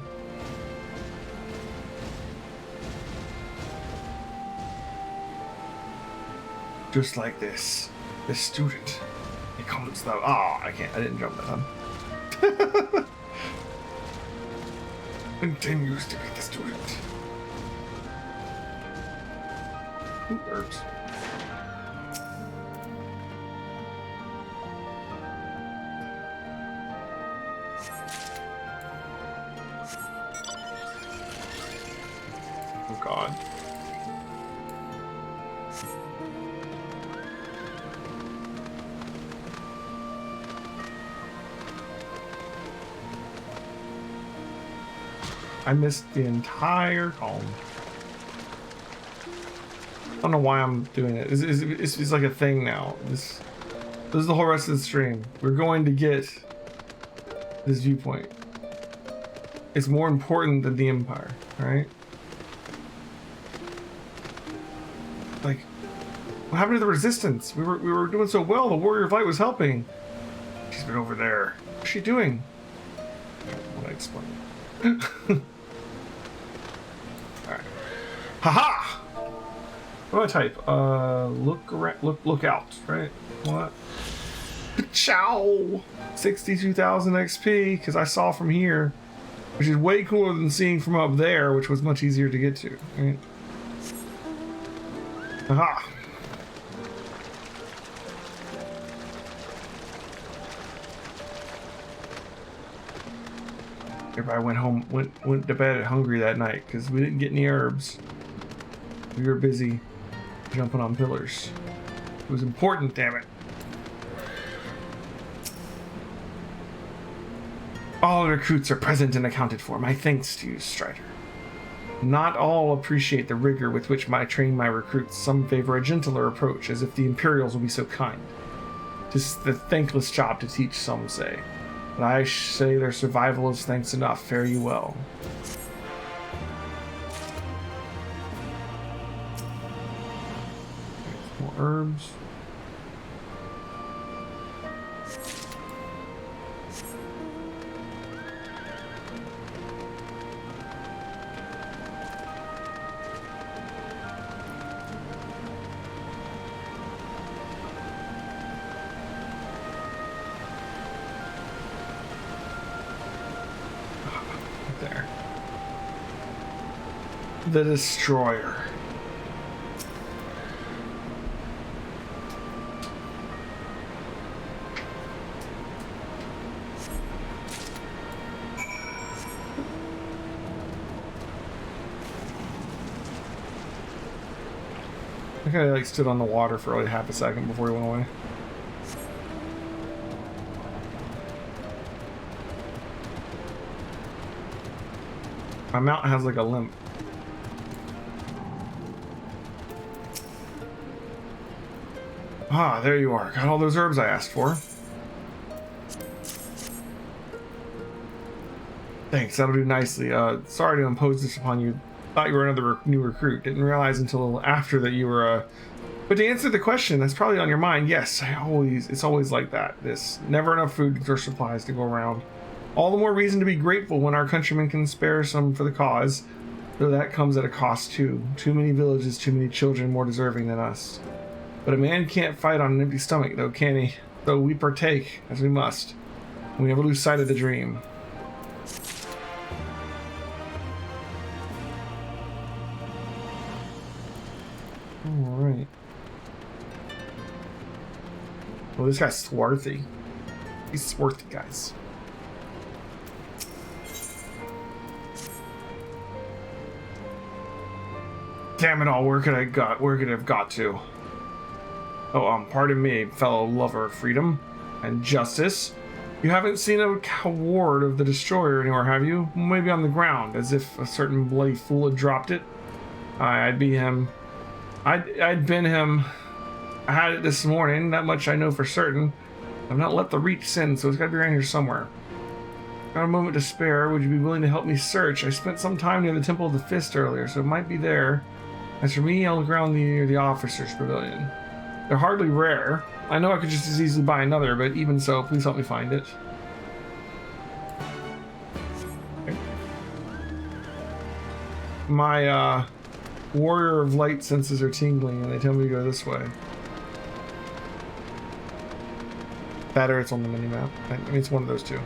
Just like this. The student becomes the... Oh, I didn't jump that time. Continues to be the student. Who hurts? Oh God. I missed the entire column. I don't know why I'm doing it. It's like a thing now. This is the whole rest of the stream. We're going to get this viewpoint. It's more important than the Empire, right? Like, what happened to the Resistance? We were doing so well. The Warrior of Light was helping. She's been over there. What's she doing? I don't want to explain. Alright. Haha! What do I type? Look around, look out, right? What? Ciao! 62,000 XP, because I saw from here, which is way cooler than seeing from up there, which was much easier to get to, right? Aha! Everybody went to bed hungry that night because we didn't get any herbs. We were busy jumping on pillars. It was important, damn it. All recruits are present and accounted for. My thanks to you, Strider. Not all appreciate the rigor with which I train my recruits. Some favor a gentler approach, as if the Imperials will be so kind. 'Tis the thankless job to teach, some say. But I say their survival is thanks enough. Fare you well. More herbs. There. The Destroyer. I think I like stood on the water for like half a second before he went away. My mount has like a limp. Ah, there you are. Got all those herbs I asked for. Thanks, that'll do nicely. Sorry to impose this upon you. Thought you were another new recruit. Didn't realize until after that you were But to answer the question, that's probably on your mind. Yes, it's always like that. This never enough food or supplies to go around. All the more reason to be grateful when our countrymen can spare some for the cause, though that comes at a cost too. Too many villages, too many children more deserving than us. But a man can't fight on an empty stomach, though, can he? Though we partake, as we must. We never lose sight of the dream. Alright. Well, this guy's swarthy. He's swarthy, guys. Damn it all, where could I have got to? Oh, pardon me, fellow lover of freedom and justice. You haven't seen a ward of the Destroyer anywhere, have you? Maybe on the ground, as if a certain bloody fool had dropped it. I'd be him. I'd been him I had it this morning, that much I know for certain. I've not left the Reach since, so it's gotta be around here somewhere. Got a moment to spare. Would you be willing to help me search? I spent some time near the Temple of the Fist earlier, so it might be there. As for me, I'll look around near the Officers' Pavilion. They're hardly rare. I know I could just as easily buy another, but even so, please help me find it. Okay. My, Warrior of Light senses are tingling, and they tell me to go this way. That or it's on the mini-map. I mean, it's one of those two.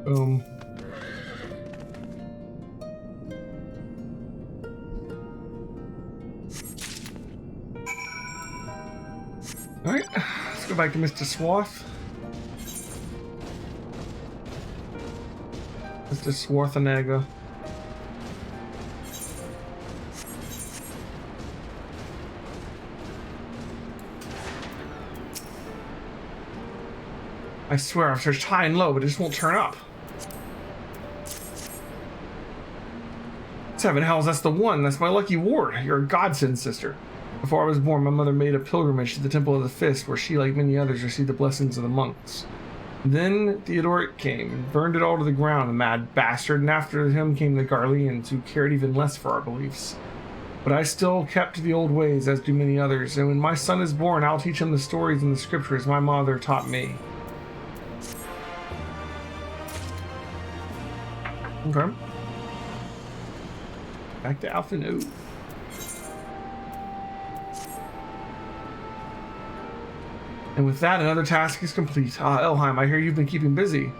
Boom. Alright, let's go back to Mr. Swarth. Mr. Swarthenegger. I swear I've searched high and low, but it just won't turn up. Seven hells, that's the one. That's my lucky ward. You're a godsend, sister. Before I was born, my mother made a pilgrimage to the Temple of the Fist, where she, like many others, received the blessings of the monks. Then Theodoric came and burned it all to the ground, the mad bastard, and after him came the Garleans, who cared even less for our beliefs. But I still kept to the old ways, as do many others, and when my son is born, I'll teach him the stories and the scriptures my mother taught me. Okay. Back to Alpha Node. And with that, another task is complete. Ah, Elheim, I hear you've been keeping busy.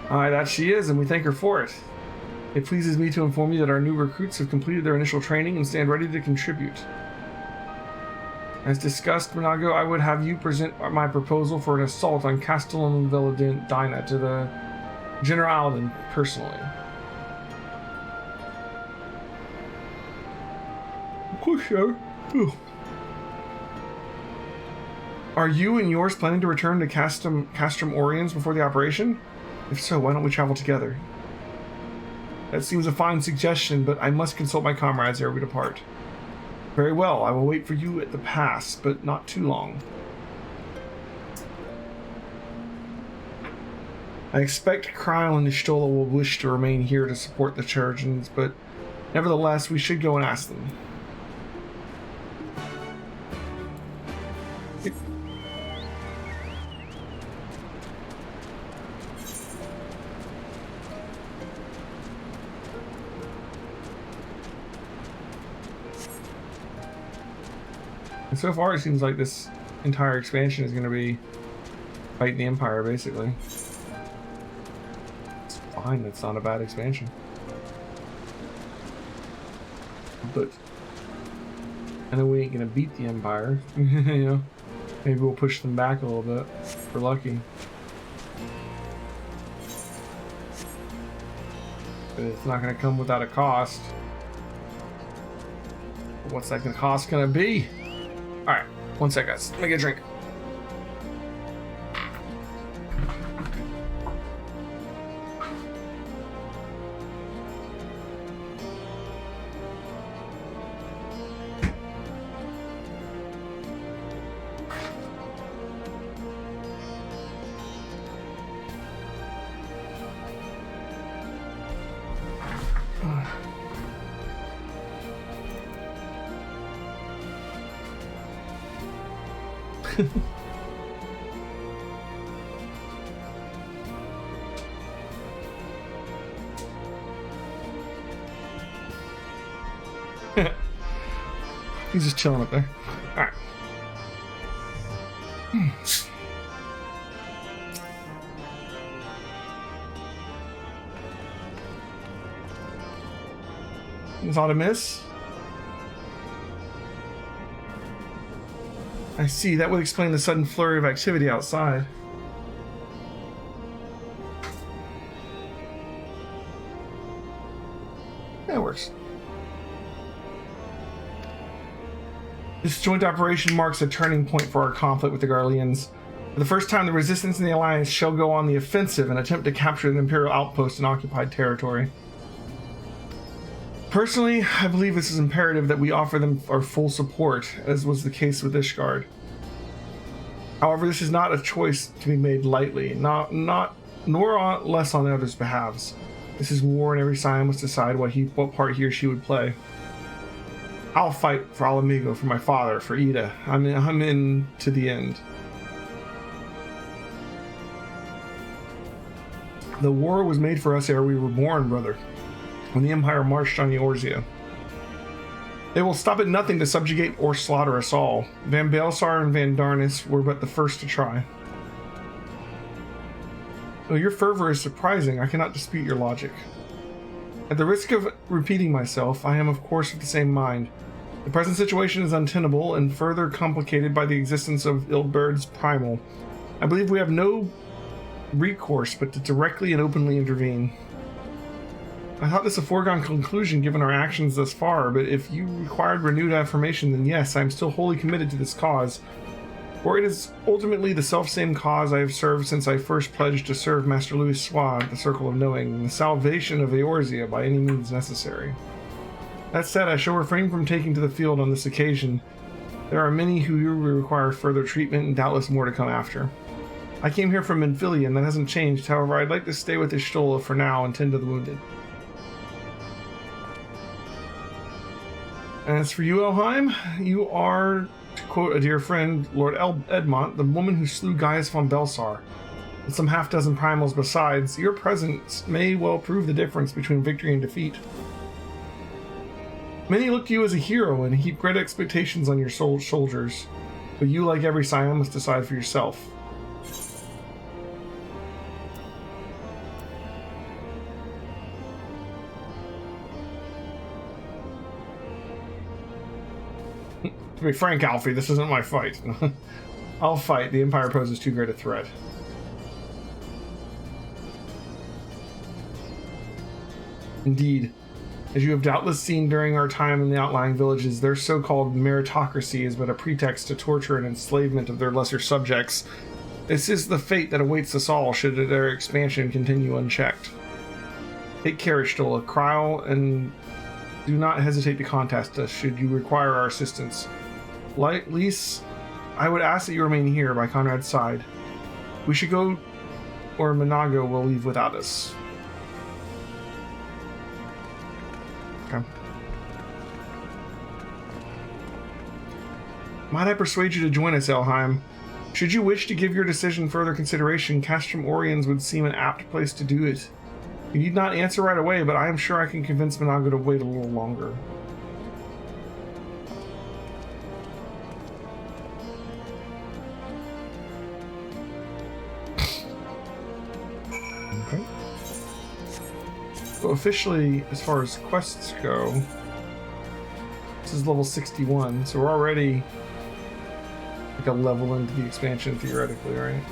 That she is, and we thank her for it. It pleases me to inform you that our new recruits have completed their initial training and stand ready to contribute. As discussed, Monago, I would have you present my proposal for an assault on Castellum Velodina to the General personally. Sure. Are you and yours planning to return to Castrum Oriens before the operation? If so, why don't we travel together? That seems a fine suggestion, but I must consult my comrades ere we depart. Very well, I will wait for you at the pass, but not too long. I expect Kryl and Y'shtola will wish to remain here to support the Churgeons, but nevertheless, we should go and ask them. And so far, it seems like this entire expansion is going to be fighting the Empire, basically. It's fine, it's not a bad expansion. But I know we ain't going to beat the Empire. You know, maybe we'll push them back a little bit if we're lucky. But it's not going to come without a cost. What's that cost going to be? Alright, one sec, guys. Let me get a drink. He's just chilling up there. Alright. It's all to miss. I see, that would explain the sudden flurry of activity outside. This joint operation marks a turning point for our conflict with the Garleans. For the first time, the Resistance and the Alliance shall go on the offensive and attempt to capture an Imperial outpost in occupied territory. Personally, I believe this is imperative that we offer them our full support, as was the case with Ishgard. However, this is not a choice to be made lightly, nor less on the others' behalves. This is war, and every Scion must decide what part he or she would play. I'll fight for Alamigo, for my father, for Ida. I'm in to the end. The war was made for us ere we were born, brother, when the Empire marched on Eorzea. They will stop at nothing to subjugate or slaughter us all. Van Baelsar and Van Darnus were but the first to try. Though your fervor is surprising, I cannot dispute your logic. At the risk of repeating myself, I am of course of the same mind. The present situation is untenable and further complicated by the existence of Ildbird's primal. I believe we have no recourse but to directly and openly intervene. I thought this a foregone conclusion given our actions thus far, but if you required renewed affirmation, then yes, I am still wholly committed to this cause. For it is ultimately the self-same cause I have served since I first pledged to serve Master Louis Soir at the Circle of Knowing, the salvation of Eorzea by any means necessary. That said, I shall refrain from taking to the field on this occasion. There are many who will require further treatment and doubtless more to come after. I came here from Menphilly, and that hasn't changed. However, I'd like to stay with Ishtola for now and tend to the wounded. As for you, Elheim, you are, to quote a dear friend, Lord Edmont, the woman who slew Gaius von Belsar. With some half-dozen primals besides, your presence may well prove the difference between victory and defeat. Many look to you as a hero and heap great expectations on your soldiers, but you, like every Scion, must decide for yourself. To be frank, Alfie, this isn't my fight. I'll fight. The Empire poses too great a threat. Indeed. As you have doubtless seen during our time in the outlying villages, their so-called meritocracy is but a pretext to torture and enslavement of their lesser subjects. This is the fate that awaits us all should their expansion continue unchecked. Take care, Ishtola. Cryle, and do not hesitate to contact us should you require our assistance. Lise, I would ask that you remain here by Conrad's side. We should go, or Minago will leave without us. Okay. Might I persuade you to join us, Elheim? Should you wish to give your decision further consideration, Castrum Oriens would seem an apt place to do it. You need not answer right away, but I am sure I can convince Minago to wait a little longer. Okay. So officially, as far as quests go, this is level 61, so we're already like a level into the expansion theoretically, right?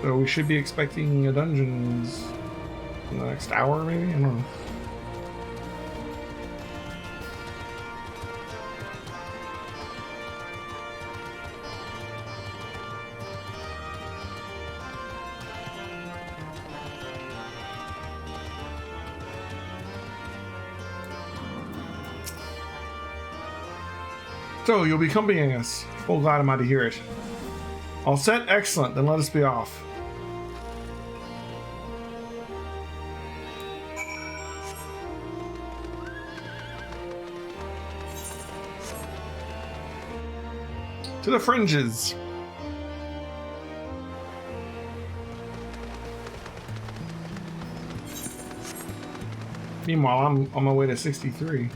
So we should be expecting a dungeons in the next hour, maybe? I don't know. So, you'll be accompanying us. Full glad am I to hear it. All set? Excellent. Then let us be off. To the fringes. Meanwhile, I'm on my way to 63.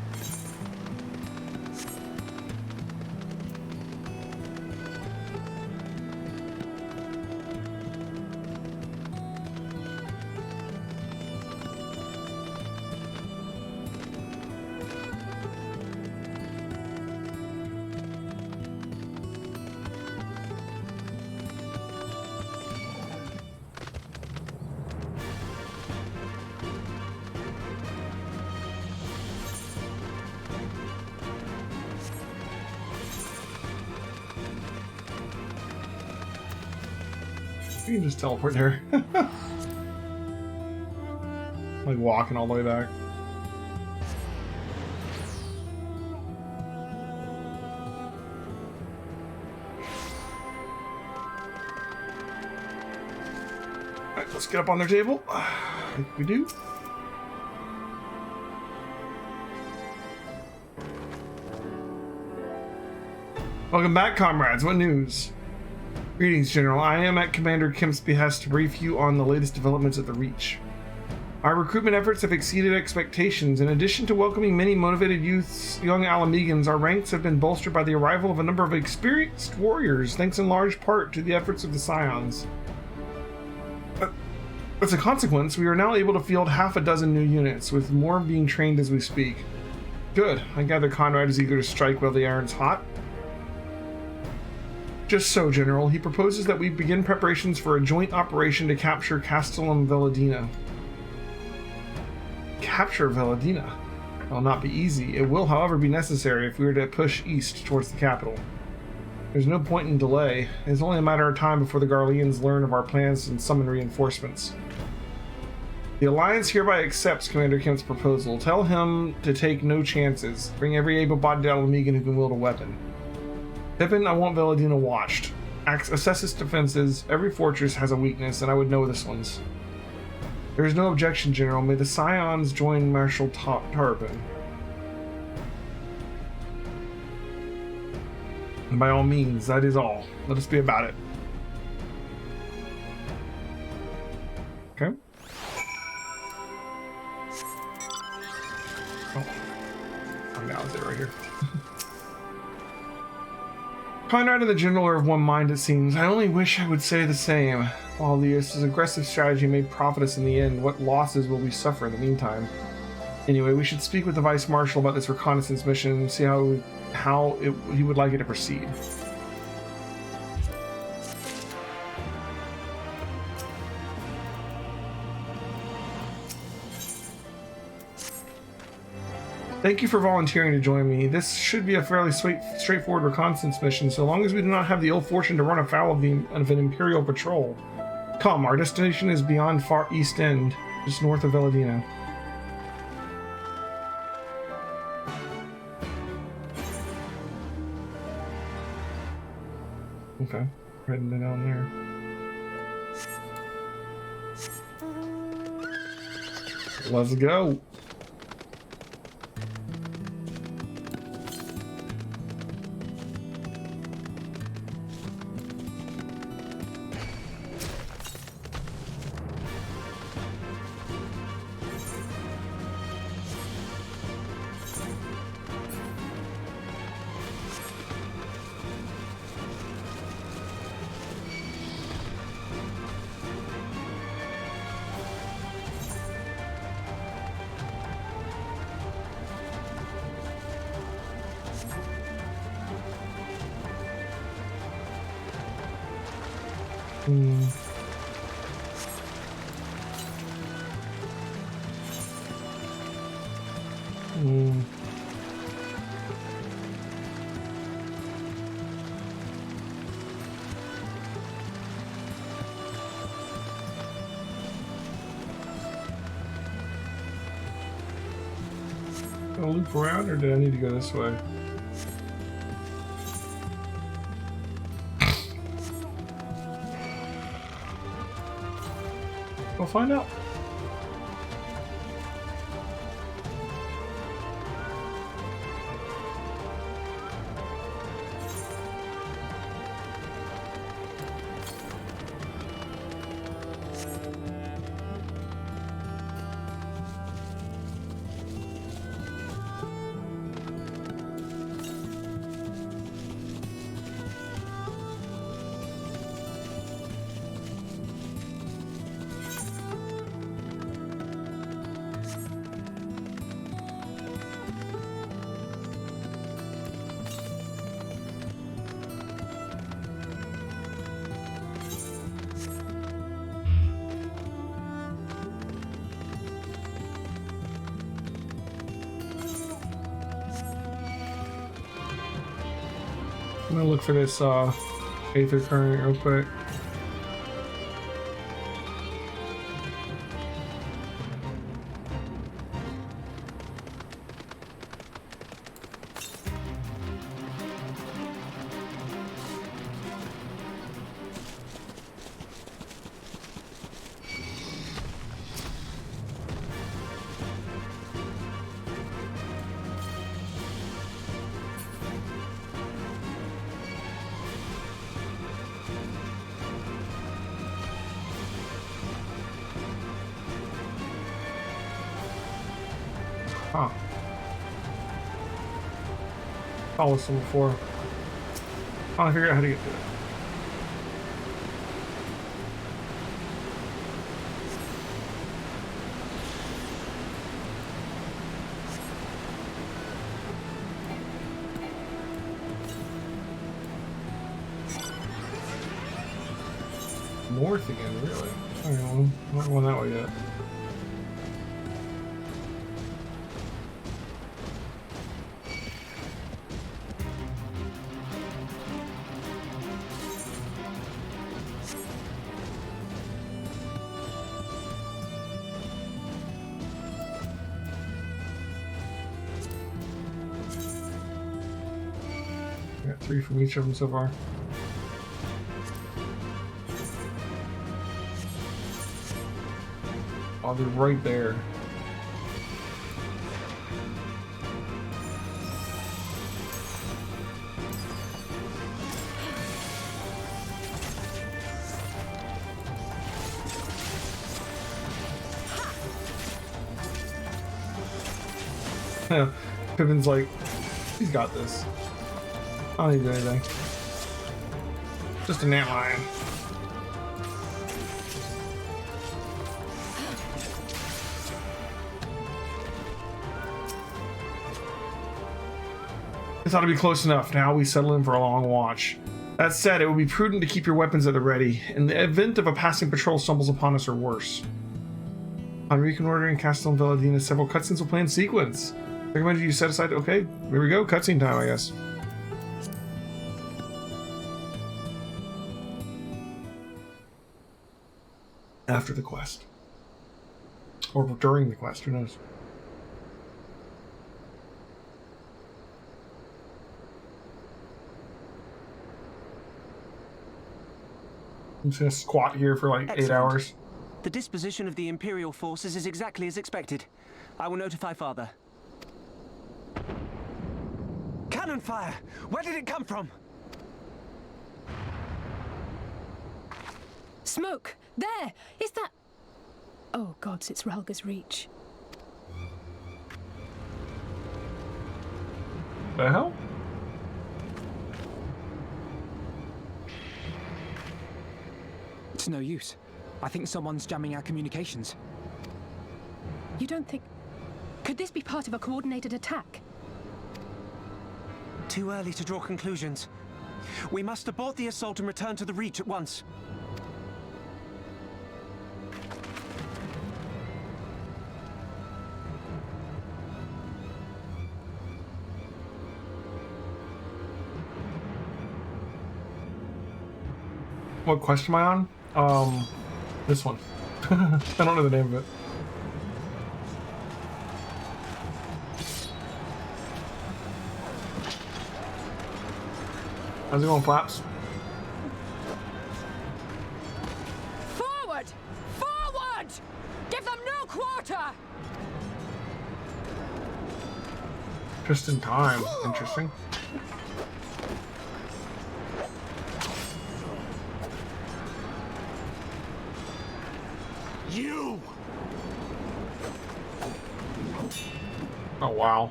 We can just teleport there. Like walking all the way back. Alright, let's get up on their table. I think we do. Welcome back, comrades. What news? Greetings, General. I am at Commander Kemp's behest to brief you on the latest developments at the Reach. Our recruitment efforts have exceeded expectations. In addition to welcoming many motivated youths, young Alamegans, our ranks have been bolstered by the arrival of a number of experienced warriors, thanks in large part to the efforts of the Scions. As a consequence, we are now able to field half a dozen new units, with more being trained as we speak. Good. I gather Conrad is eager to strike while the iron's hot. Just so, General. He proposes that we begin preparations for a joint operation to capture Castellum Veladina. Capture Veladina? It will not be easy. It will, however, be necessary if we are to push east towards the capital. There's no point in delay. It is only a matter of time before the Garleans learn of our plans and summon reinforcements. The Alliance hereby accepts Commander Kemp's proposal. Tell him to take no chances. Bring every able-bodied Alamegan who can wield a weapon. Pippin, I want Veladina watched. Assess its defenses. Every fortress has a weakness, and I would know this one's. There is no objection, General. May the Scions join Marshal Tarpin. And by all means, that is all. Let us be about it. Okay. Oh, now is it right here? Conrad and the General are of one mind, it seems. I only wish I would say the same. While this aggressive strategy may profit us in the end, what losses will we suffer in the meantime? Anyway, we should speak with the Vice Marshal about this reconnaissance mission and see how he would like it to proceed. Thank you for volunteering to join me. This should be a fairly straightforward reconnaissance mission, so long as we do not have the ill fortune to run afoul of an Imperial patrol. Come, our destination is beyond far east end, just north of Veladina. Okay, heading down there. Let's go. Gonna loop around, or did I need to go this way? We'll find out. I'm gonna look for this Aether current real quick. Huh. Saw this one before. Trying to figure out how to get to it. North again, really? I don't know. I'm not going that way yet. Got 3 from each of them so far. Oh, they're right there. Pippin's like, he's got this. I don't need to do anything. Just a antlion. This ought to be close enough. Now we settle in for a long watch. That said, it would be prudent to keep your weapons at the ready, in the event of a passing patrol stumbles upon us or worse. On reconnoitering Castle Velladina, several cutscenes will play in sequence. Recommend you set aside. Okay, here we go. Cutscene time, I guess. After the quest. Or during the quest, who knows? I'm just gonna squat here for like Excellent. 8 hours. The disposition of the Imperial forces is exactly as expected. I will notify Father. Cannon fire! Where did it come from? Smoke! There! Is that... Oh gods, it's Ralga's Reach. The hell? It's no use. I think someone's jamming our communications. You don't think... Could this be part of a coordinated attack? Too early to draw conclusions. We must abort the assault and return to the Reach at once. What quest am I on? This one. I don't know the name of it. How's it going, Flaps? Forward! Forward! Give them no quarter! Just in time. Interesting. You! Oh, wow.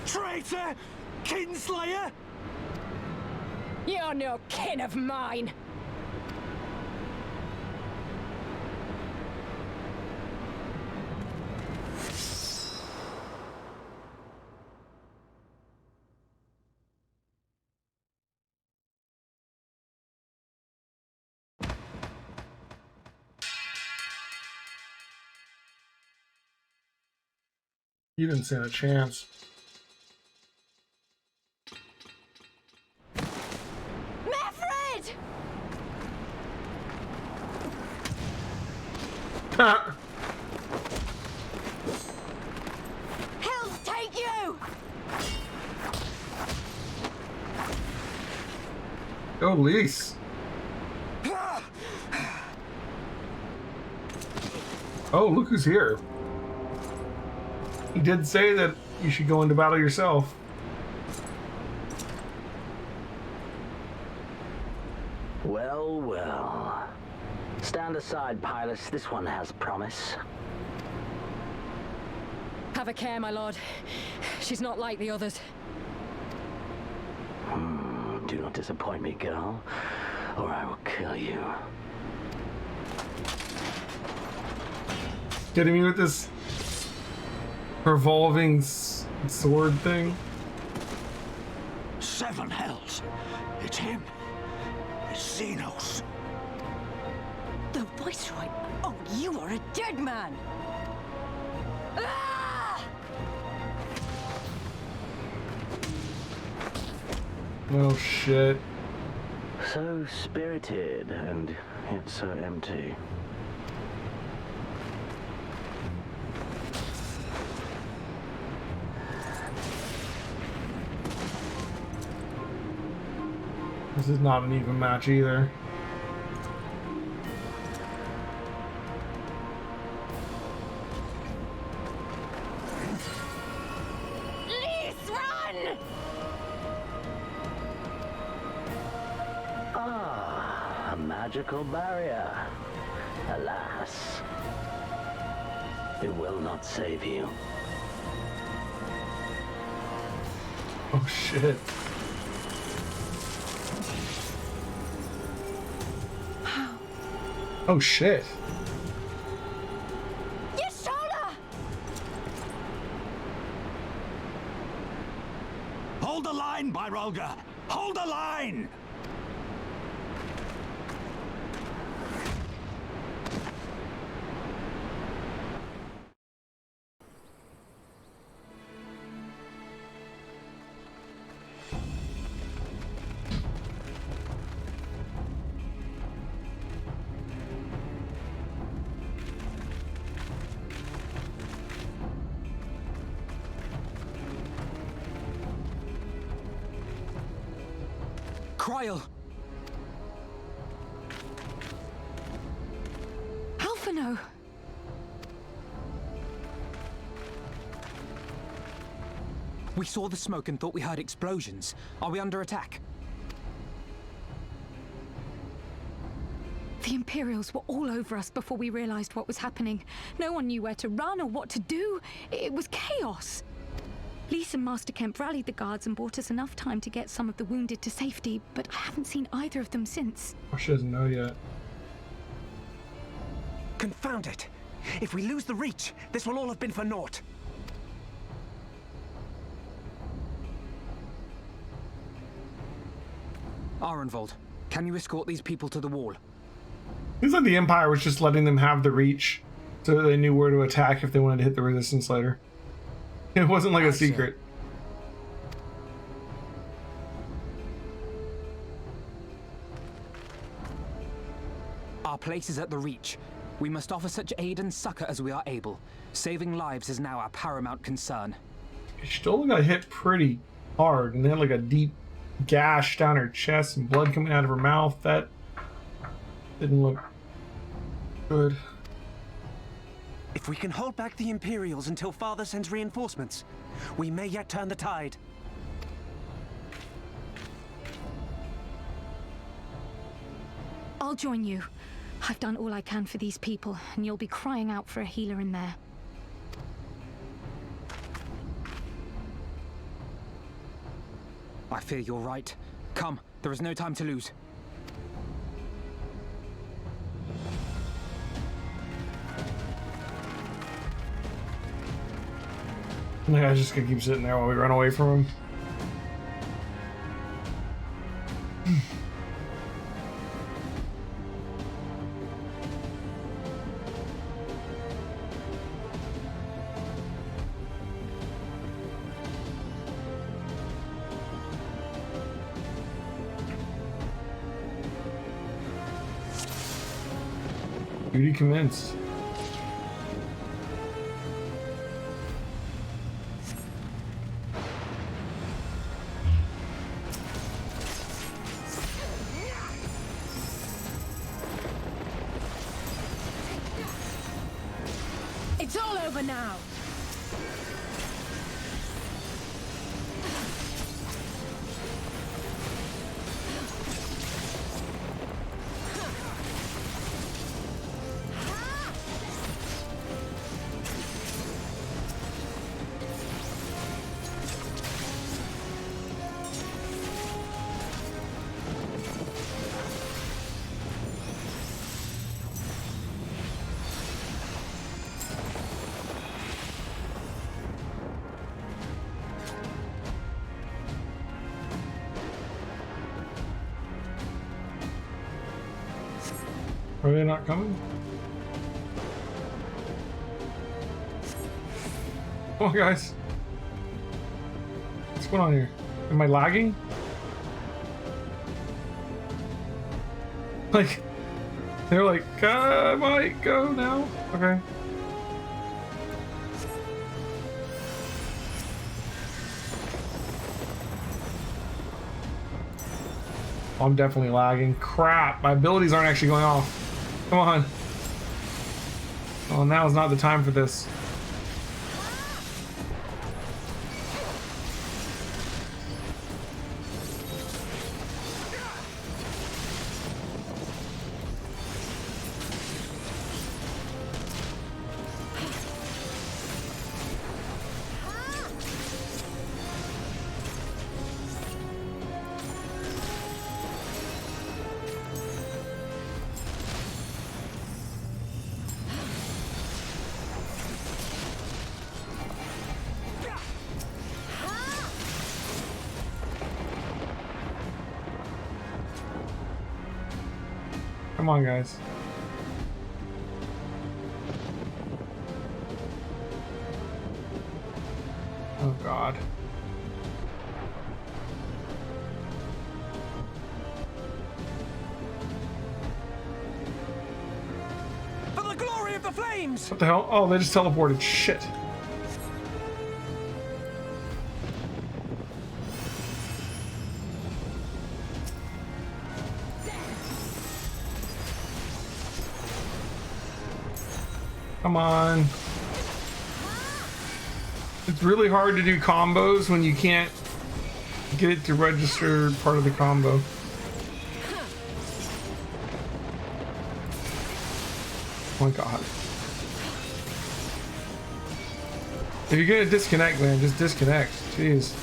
Traitor! Kinslayer! You're no kin of mine! You didn't stand a chance. Mavrid! Hell take you! Go, Lise. Oh, look who's here. He did say that you should go into battle yourself. Well, well. Stand aside, Pylus. This one has promise. Have a care, my lord. She's not like the others. Do not disappoint me, girl, or I will kill you. Getting me with this revolving sword thing. 7 hells. It's him. It's Xenos. The Viceroy? Oh, you are a dead man! Ah! Oh shit. So spirited, and yet so empty. This is not an even match either. Please run! Ah, a magical barrier. Alas, it will not save you. Oh shit. Oh shit. Your shoulder! Hold the line, Byrolga! Hold the line! Cryle! Alphino! We saw the smoke and thought we heard explosions. Are we under attack? The Imperials were all over us before we realized what was happening. No one knew where to run or what to do. It was chaos. Lise and Master Kemp rallied the guards and bought us enough time to get some of the wounded to safety, but I haven't seen either of them since. Oh, she doesn't know yet. Confound it! If we lose the reach, this will all have been for naught. Arenvold, can you escort these people to the wall? Seems like the Empire was just letting them have the reach so that they knew where to attack if they wanted to hit the resistance later. It wasn't like a secret. Our place is at the Reach. We must offer such aid and succor as we are able. Saving lives is now our paramount concern. She still got hit pretty hard, and then like a deep gash down her chest and blood coming out of her mouth. That didn't look good. If we can hold back the Imperials until Father sends reinforcements, we may yet turn the tide. I'll join you. I've done all I can for these people, and you'll be crying out for a healer in there. I fear you're right. Come, there is no time to lose. The guy's just gonna keep sitting there while we run away from him. Duty commenced. It's all over now! they not coming? Come on, guys. What's going on here? Am I lagging? Like, they're like, I might go now. Okay. Oh, I'm definitely lagging. Crap, my abilities aren't actually going off. Come on. Oh, now is not the time for this. Come on, guys. Oh, God. For the glory of the flames! What the hell? Oh, they just teleported. Shit. Come on. It's really hard to do combos when you can't get it to register part of the combo. Oh my God. If you're gonna disconnect, man, just disconnect. Jeez.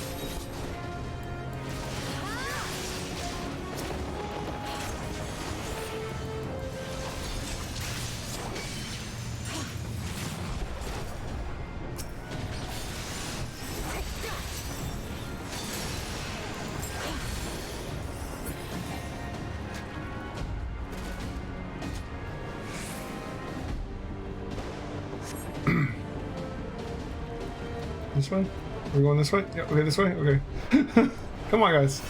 This way? Are we going this way? Yeah, okay, this way? Okay. Come on, guys.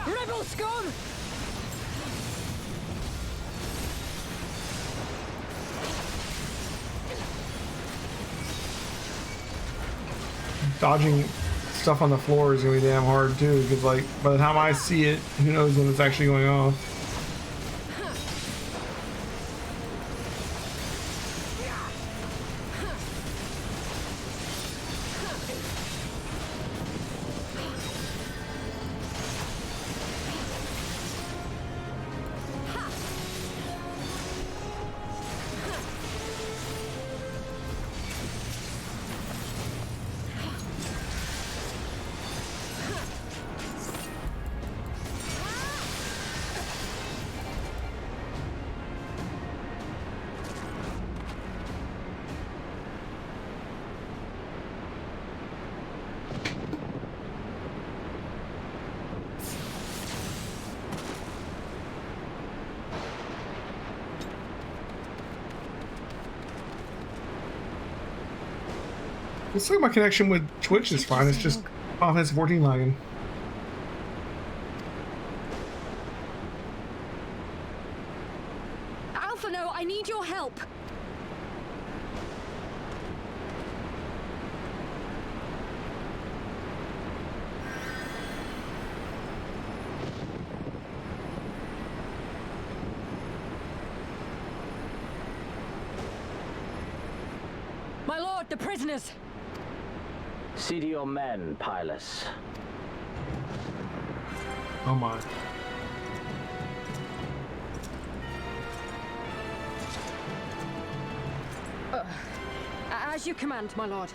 Rebel scum! Dodging stuff on the floor is gonna be damn hard too, because like by the time I see it, who knows when it's actually going off. Looks like my connection with Twitch is fine. It's just offensive 14 lagging. Alpha, no, I need your help. My lord, the prisoners! See to your men, Pylus. Oh my. As you command, my lord.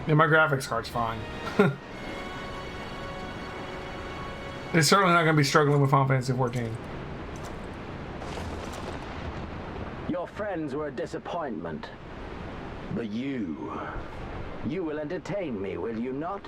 Yeah, my graphics card's fine. It's certainly not going to be struggling with Final Fantasy 14. Your friends were a disappointment. But you will entertain me, will you not?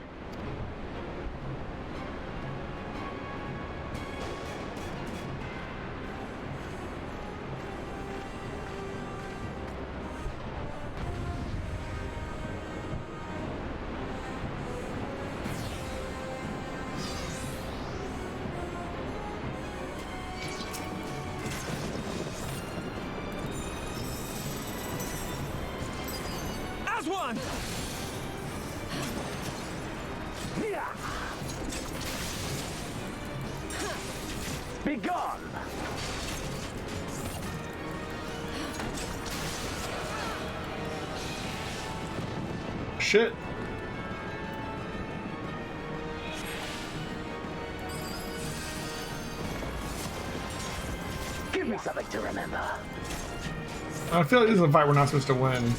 One! Be gone! Shit. Give me something to remember. I feel like this is a fight we're not supposed to win.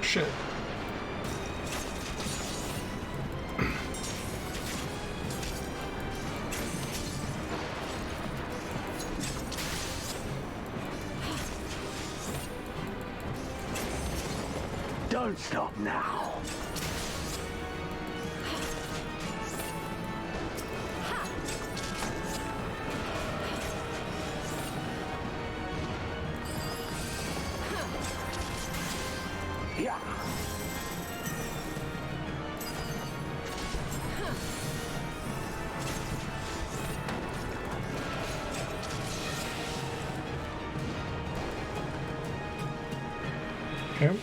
Shit. Don't stop now. Yeah. Okay.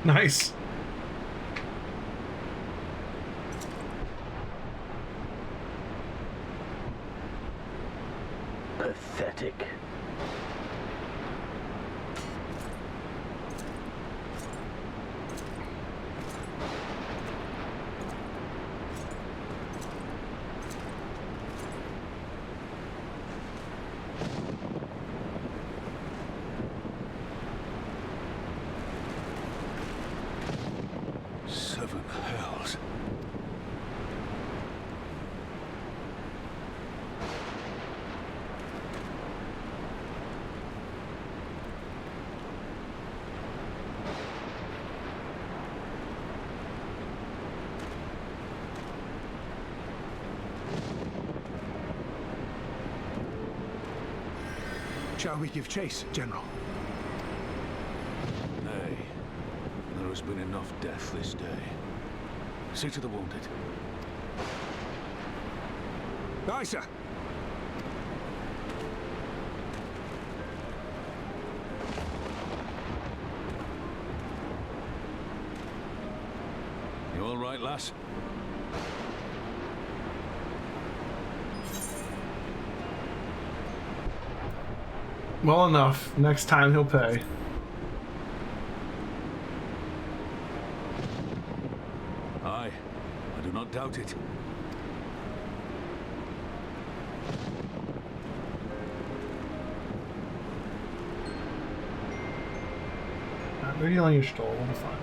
Nice. Pathetic. Seven hells. Shall we give chase, General? Nay. There has been enough death this day. See to the wounded. Aye, sir. You all right, lass? Well enough. Next time he'll pay. Aye, I do not doubt it. They're dealing your stole, we'll be fine.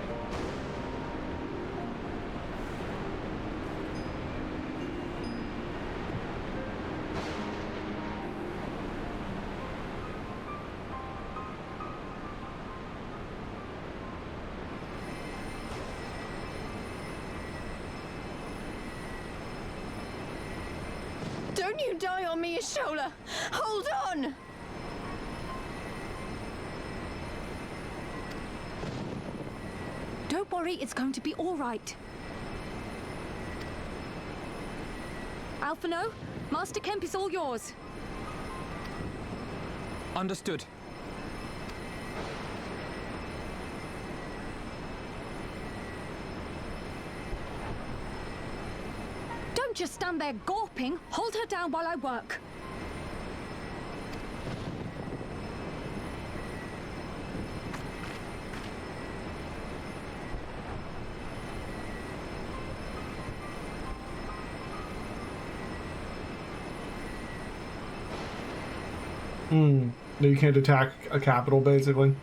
Don't you die on me, Ashola! Hold on! Don't worry, it's going to be all right. Alphino, Master Kemp is all yours. Understood. Don't just stand there gawping. Hold her down while I work. You can't attack a capital, basically.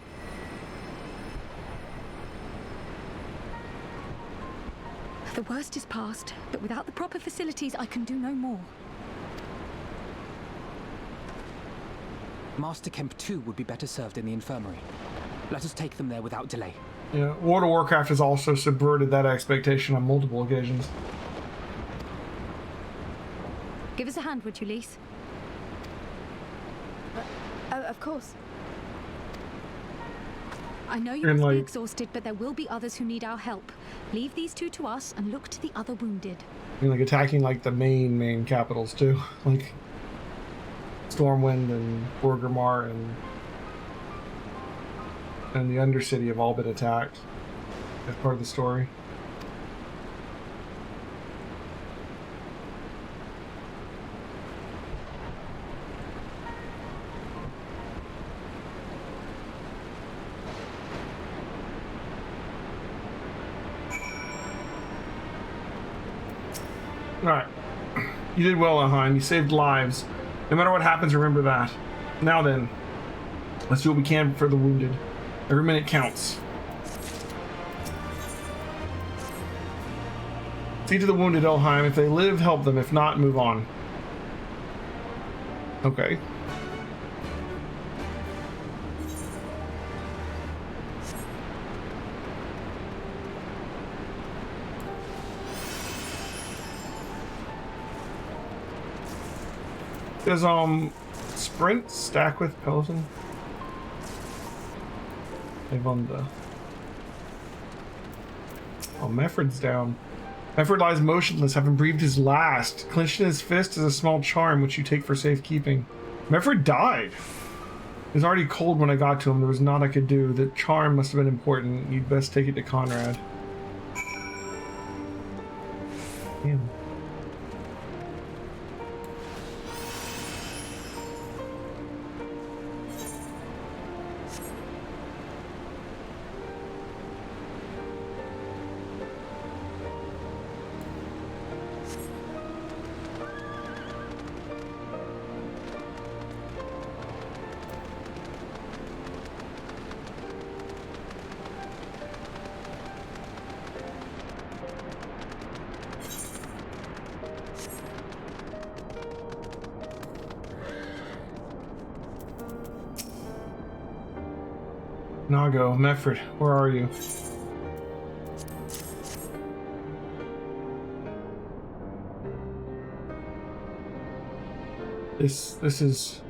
The worst is past, but without the proper facilities, I can do no more. Master Kemp too would be better served in the infirmary. Let us take them there without delay. Yeah, World of Warcraft has also subverted that expectation on multiple occasions. Give us a hand, would you, Lise? Of course. I know you must be exhausted, but there will be others who need our help. Leave these two to us and look to the other wounded. I mean, like attacking like the main capitals too, like Stormwind and Borgrimmar and the Undercity have all been attacked as part of the story. Alright. You did well, Elheim. You saved lives. No matter what happens, remember that. Now then, let's do what we can for the wounded. Every minute counts. See to the wounded, Elheim. If they live, help them. If not, move on. Okay. Does sprint stack with Peloton? Evanda. Oh, Meffred's down. Meffred lies motionless, having breathed his last. Clenched in his fist is a small charm which you take for safekeeping. Meffred died. It was already cold when I got to him. There was naught I could do. The charm must have been important. You'd best take it to Conrad. Damn. Nago, Meffred, where are you? This is...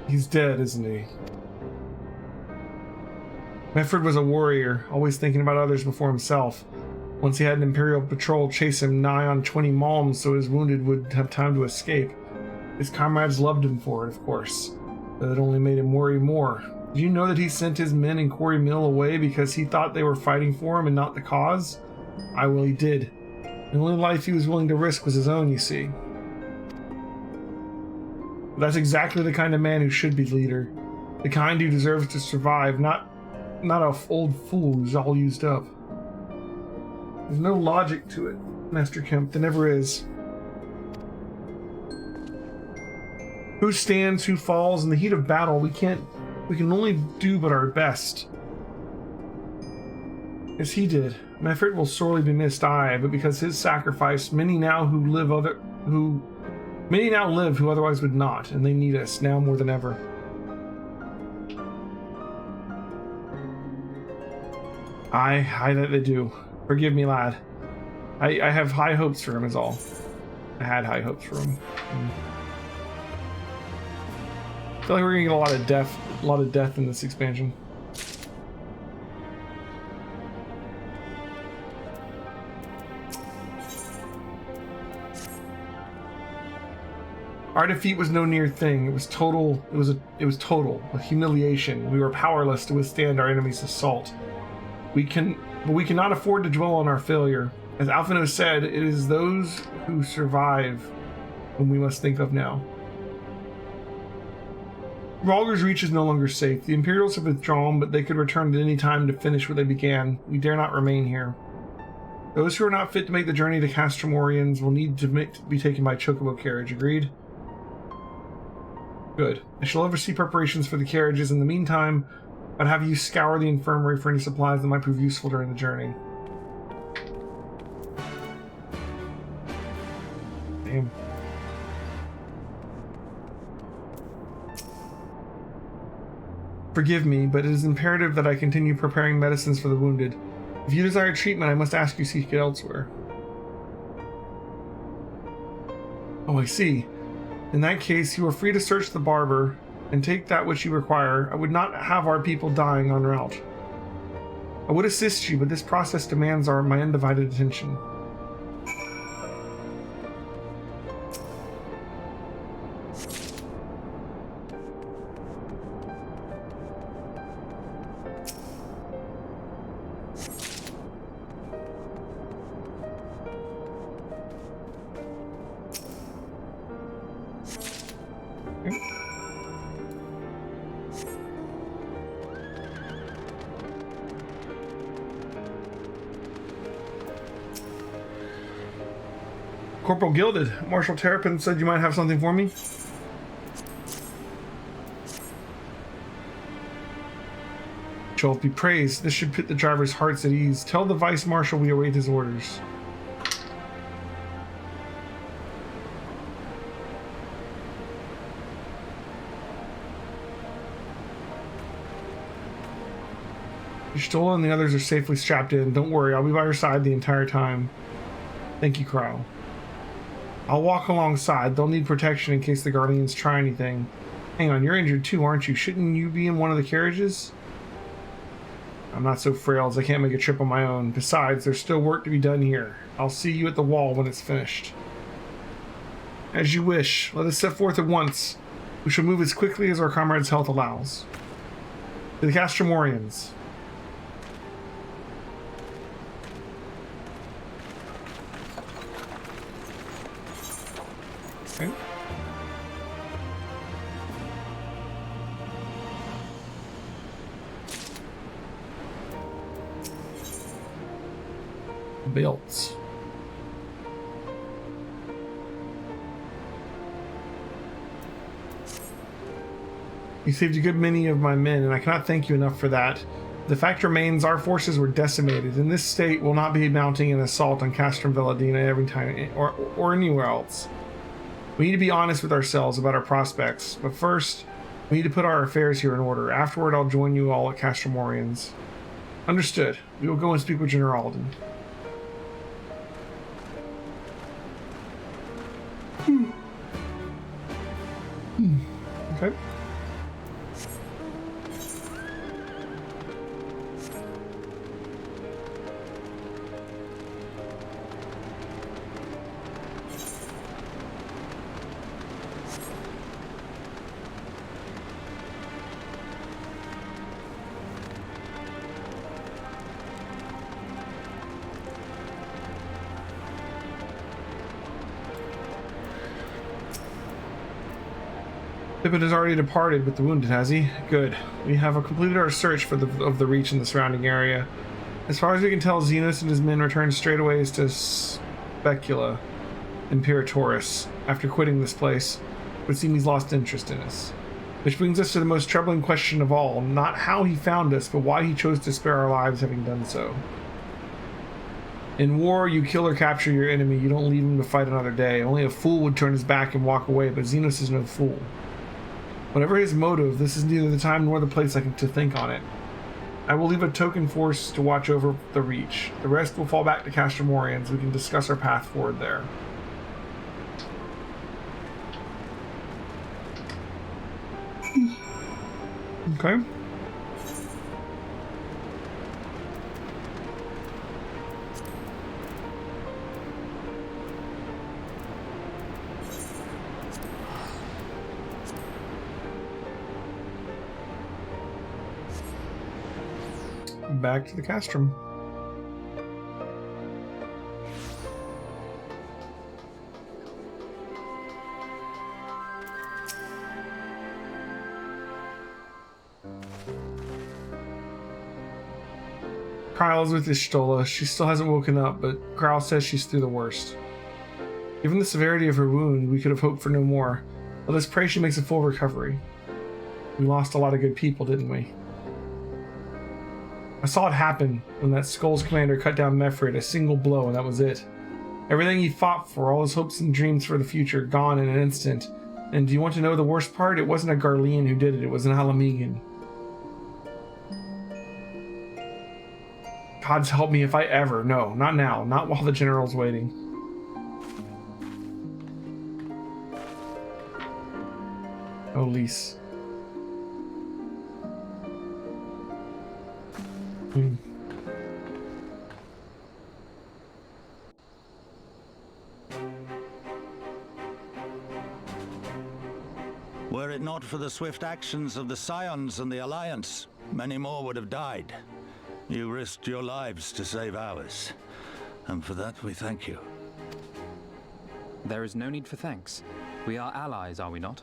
He's dead, isn't he? Meffred was a warrior, always thinking about others before himself. Once he had an Imperial patrol chase him nigh on 20 malms so his wounded would have time to escape. His comrades loved him for it, of course, but it only made him worry more. Did you know that he sent his men in Quarry Mill away because he thought they were fighting for him and not the cause? Aye, well, he did. The only life he was willing to risk was his own, you see. That's exactly the kind of man who should be leader. The kind who deserves to survive, not a old fool who's all used up. There's no logic to it, Master Kemp. There never is. Who stands, who falls in the heat of battle? We can only do but our best. As he did. Meffert will sorely be missed, aye, but because his sacrifice, many now live who otherwise would not, and they need us now more than ever. Aye, that they do. Forgive me, lad. I have high hopes for him, is all. I had high hopes for him. I feel like we're gonna get a lot of death in this expansion. Our defeat was no near thing. It was total. It was total. A humiliation. We were powerless to withstand our enemy's assault. We cannot afford to dwell on our failure. As Alphino said, it is those who survive whom we must think of now. Rhalgr's Reach is no longer safe. The Imperials have withdrawn, but they could return at any time to finish what they began. We dare not remain here. Those who are not fit to make the journey to Castromorians will need to be taken by chocobo carriage. Agreed? Good. I shall oversee preparations for the carriages. In the meantime, I'd have you scour the infirmary for any supplies that might prove useful during the journey. Damn. Forgive me, but it is imperative that I continue preparing medicines for the wounded. If you desire treatment, I must ask you to seek it elsewhere. Oh, I see. In that case, you are free to search the barber and take that which you require. I would not have our people dying en route. I would assist you, but this process demands my undivided attention. Corporal Gilded, Marshal Terrapin said you might have something for me. Jove be praised. This should put the driver's hearts at ease. Tell the Vice Marshal we await his orders. Stola and the others are safely strapped in. Don't worry, I'll be by your side the entire time. Thank you, Crow. I'll walk alongside. They'll need protection in case the Guardians try anything. Hang on, you're injured too, aren't you? Shouldn't you be in one of the carriages? I'm not so frail as I can't make a trip on my own. Besides, there's still work to be done here. I'll see you at the wall when it's finished. As you wish. Let us set forth at once. We shall move as quickly as our comrades' health allows. To the Castromorians. Okay. Belts. You saved a good many of my men, and I cannot thank you enough for that. The fact remains our forces were decimated, and this state will not be mounting an assault on Castrum Veladina every time or anywhere else. We need to be honest with ourselves about our prospects, but first, we need to put our affairs here in order. Afterward, I'll join you all at Castromorians. Understood. We will go and speak with General Alden. Okay. Pippin has already departed with the wounded, has he? Good. We have completed our search of the Reach in the surrounding area. As far as we can tell, Xenos and his men returned straightaways to Specula, Imperatoris, after quitting this place. It would seem he's lost interest in us. Which brings us to the most troubling question of all, not how he found us, but why he chose to spare our lives having done so. In war, you kill or capture your enemy, you don't leave him to fight another day. Only a fool would turn his back and walk away, but Xenos is no fool. Whatever his motive, this is neither the time nor the place to think on it. I will leave a token force to watch over the Reach. The rest will fall back to Castromorians. We can discuss our path forward there. Okay. Back to the castrum. Kyle is with Ishtola. She still hasn't woken up, but Kyle says she's through the worst. Given the severity of her wound, we could have hoped for no more. Let us pray she makes a full recovery. We lost a lot of good people, didn't we? I saw it happen when that Skull's commander cut down Mefrid, a single blow, and that was it. Everything he fought for, all his hopes and dreams for the future, gone in an instant. And do you want to know the worst part? It wasn't a Garlean who did it, it was an Alamegan. Gods help me if I ever. No, not now. Not while the general's waiting. Oh, Lise. Were it not for the swift actions of the Scions and the Alliance, many more would have died. You risked your lives to save ours, and for that we thank you. There is no need for thanks. We are allies, are we not?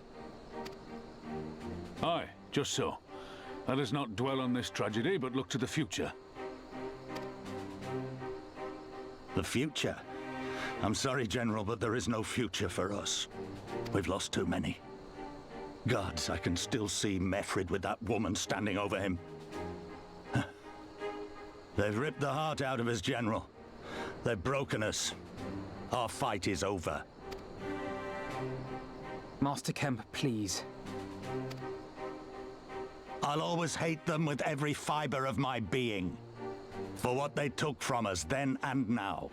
Aye, just so. Let us not dwell on this tragedy, but look to the future. The future? I'm sorry, General, but there is no future for us. We've lost too many. Gods, I can still see Mefrid with that woman standing over him. They've ripped the heart out of us, General. They've broken us. Our fight is over. Master Kemp, please. I'll always hate them with every fiber of my being. For what they took from us then and now.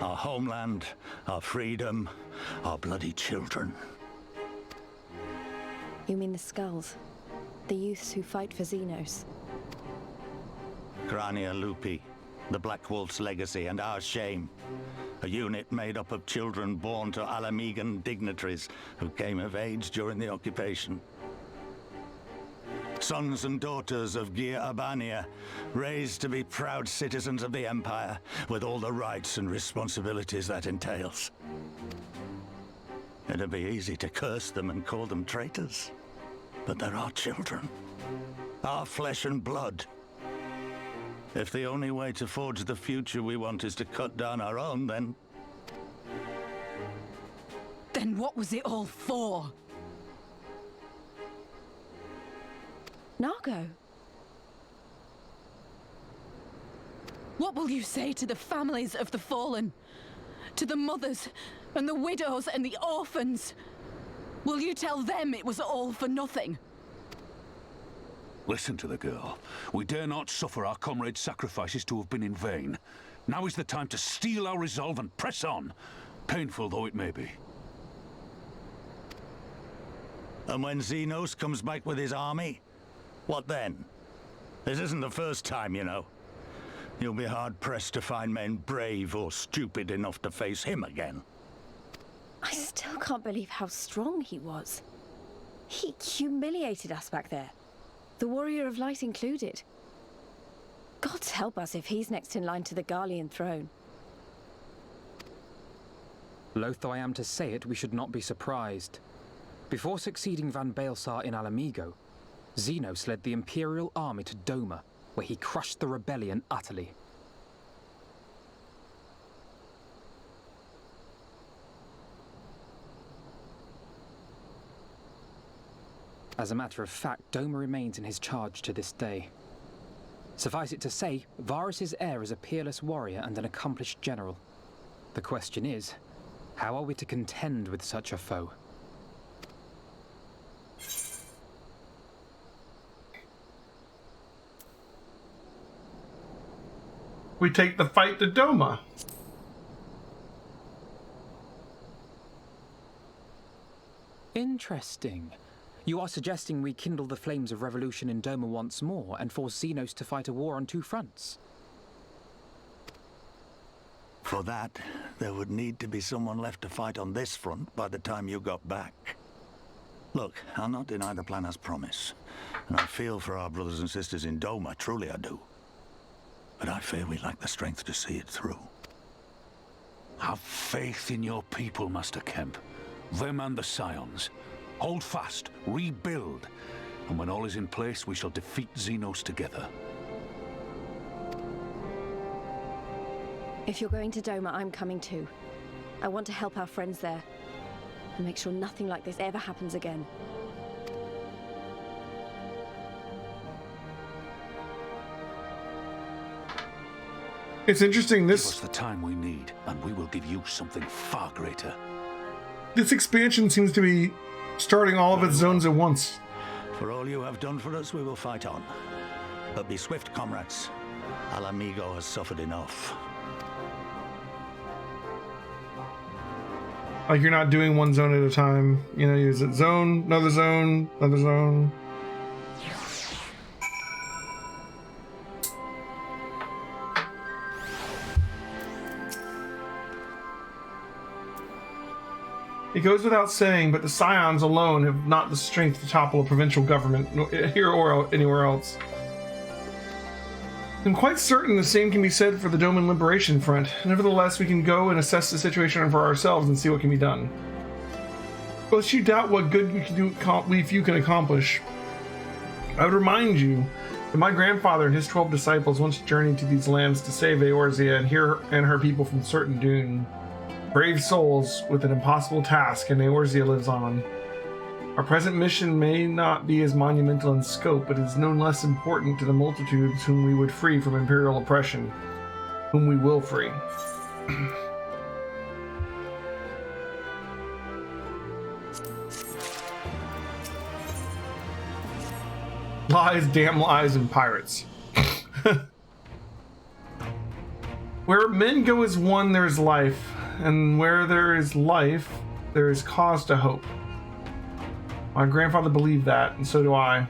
Our homeland, our freedom, our bloody children. You mean the Skulls? The youths who fight for Xenos? Grania Lupi, the Black Wolf's legacy and our shame. A unit made up of children born to Alamegan dignitaries who came of age during the occupation. Sons and daughters of Gir Abania, raised to be proud citizens of the Empire, with all the rights and responsibilities that entails. It'd be easy to curse them and call them traitors, but they're our children, our flesh and blood. If the only way to forge the future we want is to cut down our own, then... Then what was it all for? Nargo? What will you say to the families of the fallen? To the mothers, and the widows, and the orphans? Will you tell them it was all for nothing? Listen to the girl. We dare not suffer our comrades' sacrifices to have been in vain. Now is the time to steel our resolve and press on, painful though it may be. And when Xenos comes back with his army, what then? This isn't the first time, you know. You'll be hard-pressed to find men brave or stupid enough to face him again. I still can't believe how strong he was. He humiliated us back there. The Warrior of Light included. Gods help us if he's next in line to the Garlean throne. Loath though I am to say it, we should not be surprised. Before succeeding Van Baelsar in Alamigo, Xenos led the Imperial army to Doma, where he crushed the rebellion utterly. As a matter of fact, Doma remains in his charge to this day. Suffice it to say, Varus's heir is a peerless warrior and an accomplished general. The question is, how are we to contend with such a foe? We take the fight to Doma. Interesting. You are suggesting we kindle the flames of revolution in Doma once more and force Xenos to fight a war on two fronts? For that, there would need to be someone left to fight on this front by the time you got back. Look, I'll not deny the plan as promised, and I feel for our brothers and sisters in Doma, truly I do. But I fear we lack the strength to see it through. Have faith in your people, Master Kemp. Them and the Scions. Hold fast, rebuild, and when all is in place, we shall defeat Xenos together. If you're going to Doma, I'm coming too. I want to help our friends there, and make sure nothing like this ever happens again. It's interesting, Give us the time we need, and we will give you something far greater. This expansion seems to be starting all of its zones at once. For all you have done for us, we will fight on. But be swift, comrades. Alamigo has suffered enough. Like, you're not doing one zone at a time. You know, use it zone, another zone, another zone. It goes without saying, but the Scions alone have not the strength to topple a provincial government, here or anywhere else. I'm quite certain the same can be said for the Doman Liberation Front. Nevertheless, we can go and assess the situation for ourselves and see what can be done. But lest you doubt what good we can do, if you can accomplish, I would remind you that my grandfather and his 12 disciples once journeyed to these lands to save Eorzea and her people from certain doom. Brave souls with an impossible task, and Eorzea lives on. Our present mission may not be as monumental in scope, but is no less important to the multitudes whom we would free from Imperial oppression, whom we will free. Lies, damn lies, and pirates. Where men go as one, there is life. And where there is life, there is cause to hope. My grandfather believed that, and so do I.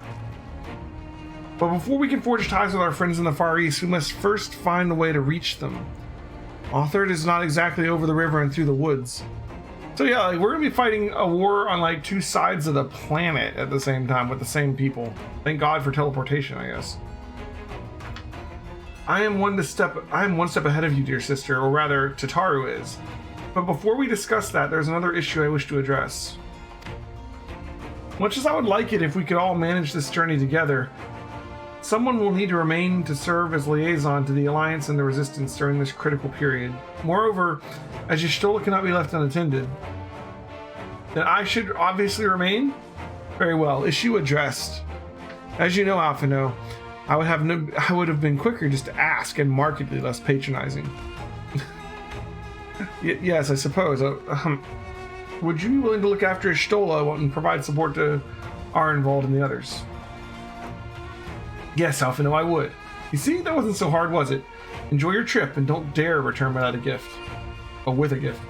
But before we can forge ties with our friends in the Far East, we must first find a way to reach them. Authority is not exactly over the river and through the woods. So yeah, like, we're gonna be fighting a war on like two sides of the planet at the same time with the same people. Thank God for teleportation, I guess. I am one step ahead of you, dear sister, or rather, Tataru is. But before we discuss that, there's another issue I wish to address. Much as I would like it if we could all manage this journey together, someone will need to remain to serve as liaison to the Alliance and the Resistance during this critical period. Moreover, as Y'shtola cannot be left unattended, then I should obviously remain? Very well, issue addressed. As you know, Alphino, I would have been quicker just to ask and markedly less patronizing. Yes, I suppose. Would you be willing to look after Y'shtola and provide support to Arenvald and the others? Yes, Alphino, I would. You see, that wasn't so hard, was it? Enjoy your trip and don't dare return without a gift. Oh, with a gift.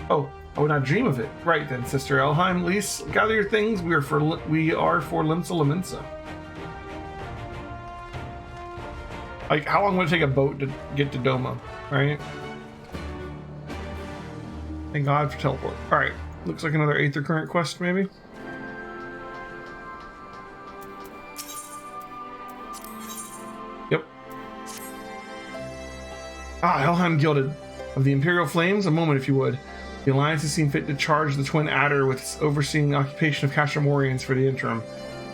Oh, I would not dream of it. Right then, Sister Elheim. Lise, gather your things. We are for Limsa Laminsa. Like, how long would it take a boat to get to Doma, right? Thank God for teleport. Alright, looks like another Aether Current quest, maybe? Yep. Ah, Helheim Gilded. Of the Imperial Flames, a moment if you would. The Alliance has seen fit to charge the Twin Adder with overseeing the occupation of Castramorians for the interim.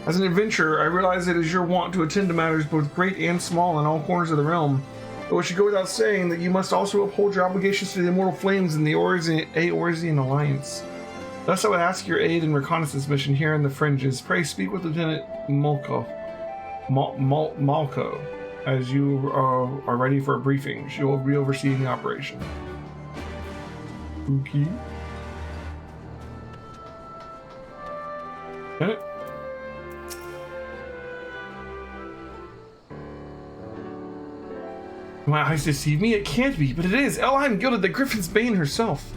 As an adventurer, I realize it is your wont to attend to matters both great and small in all corners of the realm. But it should go without saying that you must also uphold your obligations to the Immortal Flames and the Eorzean Alliance. Thus, I would ask your aid in reconnaissance mission here in the fringes. Pray speak with Lieutenant Malco as you are ready for a briefing. She will be overseeing the operation. Okay. Got it. My eyes deceive me? It can't be, but it is. Elheim Gilded, the Griffin's Bane herself.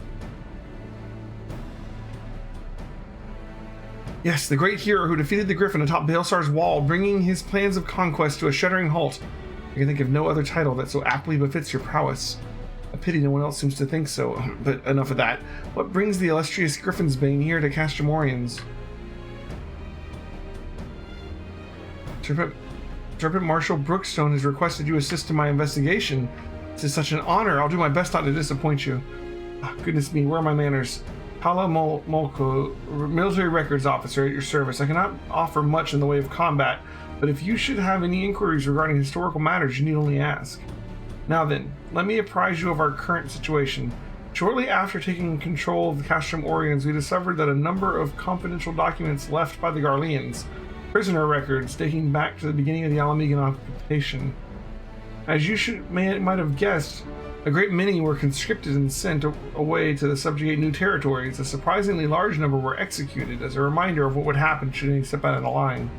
Yes, the great hero who defeated the Griffin atop Baelsar's wall, bringing his plans of conquest to a shuddering halt. I can think of no other title that so aptly befits your prowess. A pity no one else seems to think so, but enough of that. What brings the illustrious Griffin's Bane here to Castramorians? Serpent Marshal Brookstone has requested you assist in my investigation. This is such an honor. I'll do my best not to disappoint you. Oh, goodness me, where are my manners? Hala Molko, military records officer at your service. I cannot offer much in the way of combat, but if you should have any inquiries regarding historical matters, you need only ask. Now then, let me apprise you of our current situation. Shortly after taking control of the Castramorians, we discovered that a number of confidential documents left by the Garleans, prisoner records dating back to the beginning of the Alamegan occupation. As you might have guessed, a great many were conscripted and sent away to subjugate new territories. A surprisingly large number were executed as a reminder of what would happen should any step out of the line.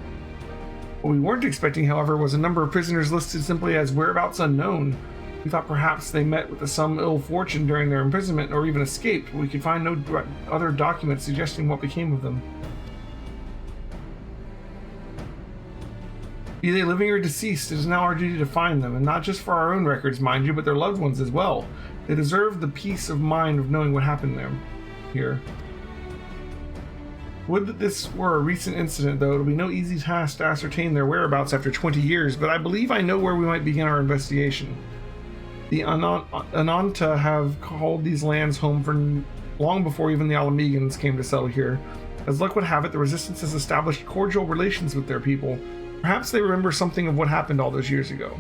What we weren't expecting, however, was a number of prisoners listed simply as whereabouts unknown. We thought perhaps they met with some ill fortune during their imprisonment or even escaped, but we could find no other documents suggesting what became of them. Be they living or deceased, it is now our duty to find them, and not just for our own records, mind you, but their loved ones as well. They deserve the peace of mind of knowing what happened here. Would that this were a recent incident, though, it'll be no easy task to ascertain their whereabouts after 20 years, but I believe I know where we might begin our investigation. The Ananta have called these lands home for long before even the Alamegans came to settle here. As luck would have it, the Resistance has established cordial relations with their people. Perhaps they remember something of what happened all those years ago.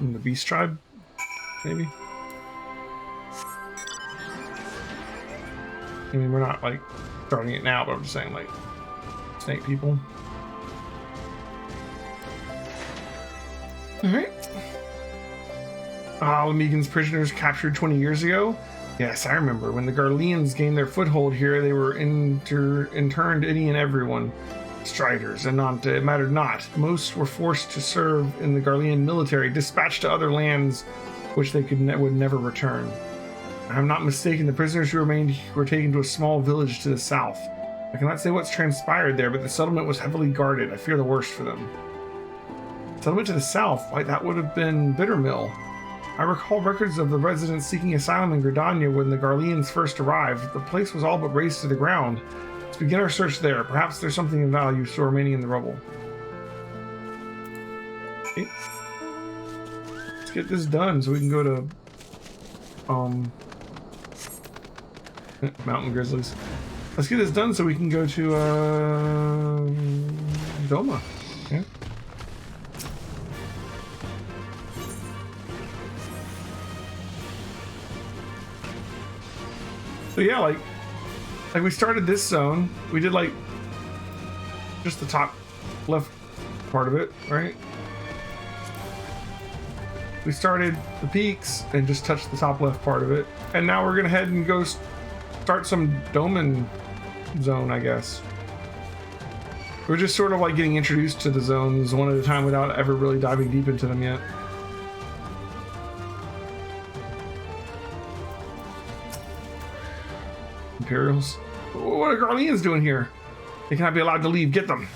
In the Beast Tribe? Maybe? I mean, we're not, like, starting it now, but I'm just saying, like, snake people. Alright. Alamegan's prisoners captured 20 years ago? Yes, I remember. When the Garleans gained their foothold here, they were interned any and everyone. Striders, Ananta, it mattered not. Most were forced to serve in the Garlean military, dispatched to other lands which they would never return. If I'm not mistaken, the prisoners who remained were taken to a small village to the south. I cannot say what's transpired there, but the settlement was heavily guarded. I fear the worst for them. Settlement to the south? Why, that would have been Bittermill. I recall records of the residents seeking asylum in Gridania when the Garleans first arrived. The place was all but razed to the ground. Let's begin our search there. Perhaps there's something of value still remaining in the rubble. Okay. Let's get this done so we can go to Mountain Grizzlies. Let's get this done so we can go to Doma. Yeah. So yeah, like we started this zone. We did like just the top left part of it, right? We started the peaks and just touched the top left part of it. And now we're gonna head and go start some Doman zone, I guess. We're just sort of like getting introduced to the zones one at a time without ever really diving deep into them yet. Imperials? What are Garleans doing here? They cannot be allowed to leave. Get them.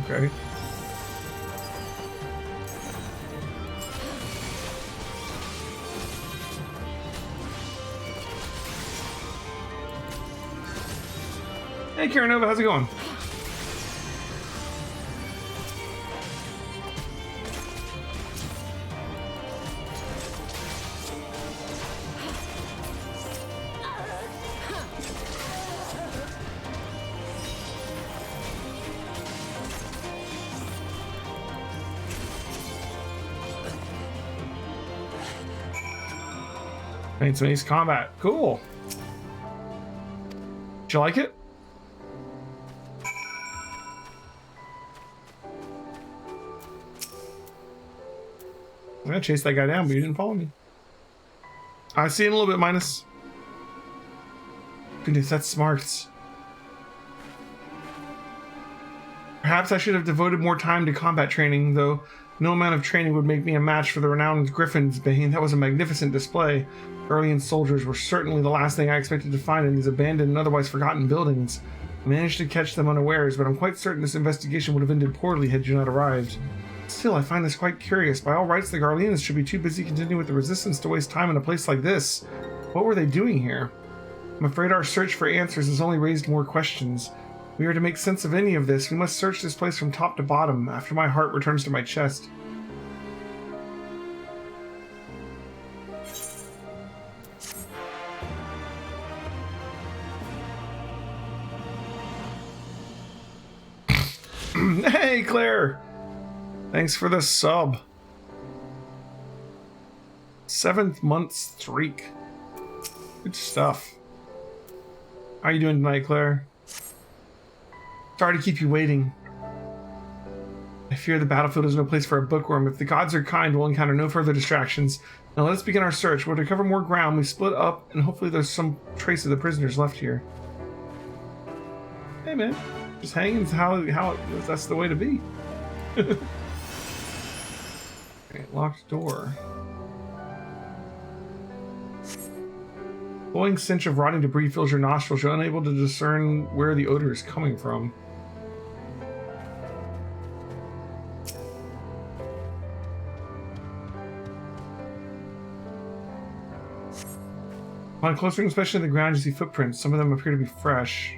Okay. Hey, Karanova, how's it going? Made some ace combat. Cool. Did you like it? I'm gonna chase that guy down, but you didn't follow me. I see in a little bit, minus. Goodness, that's smart. Perhaps I should have devoted more time to combat training, though no amount of training would make me a match for the renowned Griffin's Bane. That was a magnificent display. Garlean soldiers were certainly the last thing I expected to find in these abandoned and otherwise forgotten buildings. I managed to catch them unawares, but I'm quite certain this investigation would have ended poorly had you not arrived. Still, I find this quite curious. By all rights, the Garleans should be too busy continuing with the resistance to waste time in a place like this. What were they doing here? I'm afraid our search for answers has only raised more questions. If we are to make sense of any of this, we must search this place from top to bottom, after my heart returns to my chest. Hey, Claire! Thanks for the sub. 7th month streak. Good stuff. How you doing tonight, Claire? Sorry to keep you waiting. I fear the battlefield is no place for a bookworm. If the gods are kind, we'll encounter no further distractions. Now let us begin our search. We'll recover more ground. We split up, and hopefully there's some trace of the prisoners left here. Hey, man. Just hanging is how that's the way to be. Okay, locked door. Glowing stench of rotting debris fills your nostrils. You're unable to discern where the odor is coming from. Upon closer inspection of the ground, you see footprints. Some of them appear to be fresh.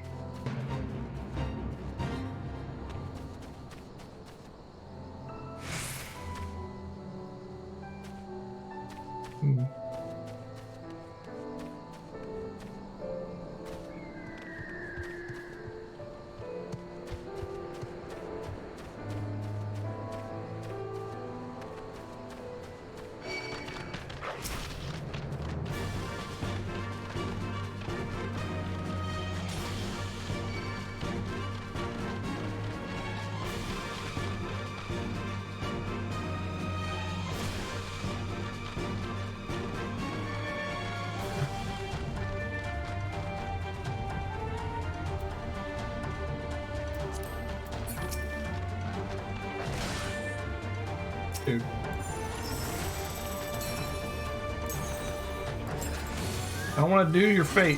Dude. I don't want to do your fate.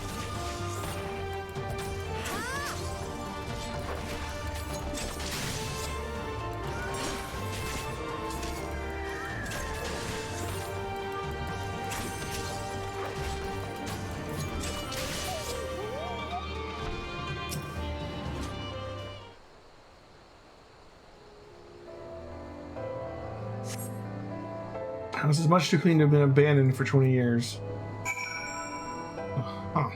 This is much too clean to have been abandoned for 20 years. Huh.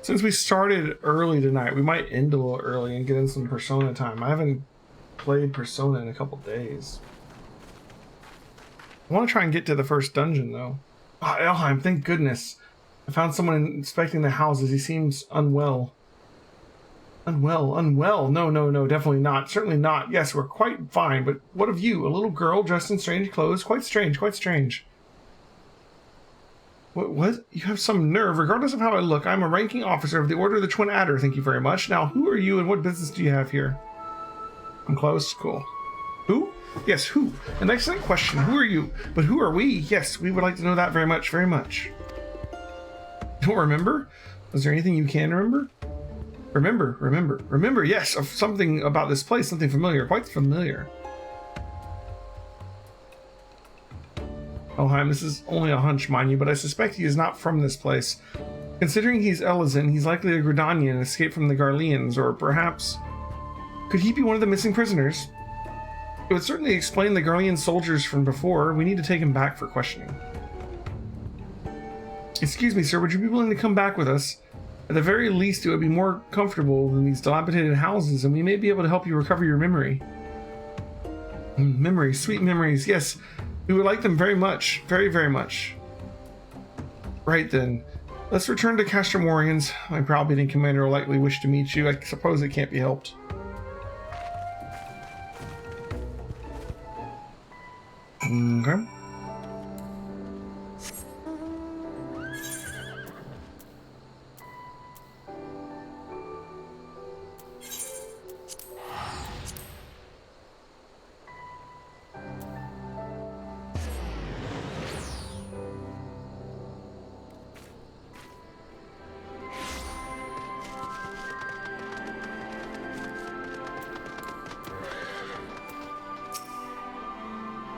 Since we started early tonight, we might end a little early and get in some Persona time. I haven't played Persona in a couple days. I want to try and get to the first dungeon, though. Oh, Elheim, thank goodness. I found someone inspecting the houses. He seems unwell. Unwell. No, definitely not. Certainly not. Yes, we're quite fine, but what of you? A little girl dressed in strange clothes? Quite strange. What? You have some nerve. Regardless of how I look, I'm a ranking officer of the Order of the Twin Adder, thank you very much. Now, who are you and what business do you have here? I'm close. Cool. Who? Yes, who? An excellent question. Who are you? But who are we? Yes, we would like to know that very much. Don't remember? Was there anything you can remember? Remember, yes, of something about this place, something familiar, quite familiar. Elheim, this is only a hunch, mind you, but I suspect he is not from this place. Considering he's Elizan, he's likely a Gridanian, escaped from the Garleans, or perhaps... Could he be one of the missing prisoners? It would certainly explain the Garlean soldiers from before. We need to take him back for questioning. Excuse me, sir, would you be willing to come back with us? At the very least, it would be more comfortable than these dilapidated houses, and we may be able to help you recover your memory. Memories, sweet memories, yes. We would like them very much. Very, very much. Right then. Let's return to Castrum Oriens. My browbeating commander will likely wish to meet you. I suppose it can't be helped. Okay.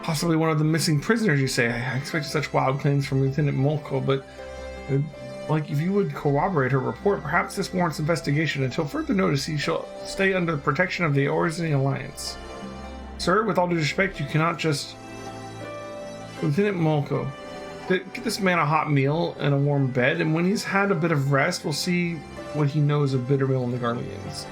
Possibly one of the missing prisoners, you say. I expected such wild claims from Lieutenant Molko, but like if you would corroborate her report, perhaps this warrants investigation. Until further notice, he shall stay under the protection of the Orzen Alliance. Sir, with all due respect, you cannot just... Lieutenant Molko, get this man a hot meal and a warm bed, and when he's had a bit of rest, we'll see what he knows of Bittermill and the Garleans.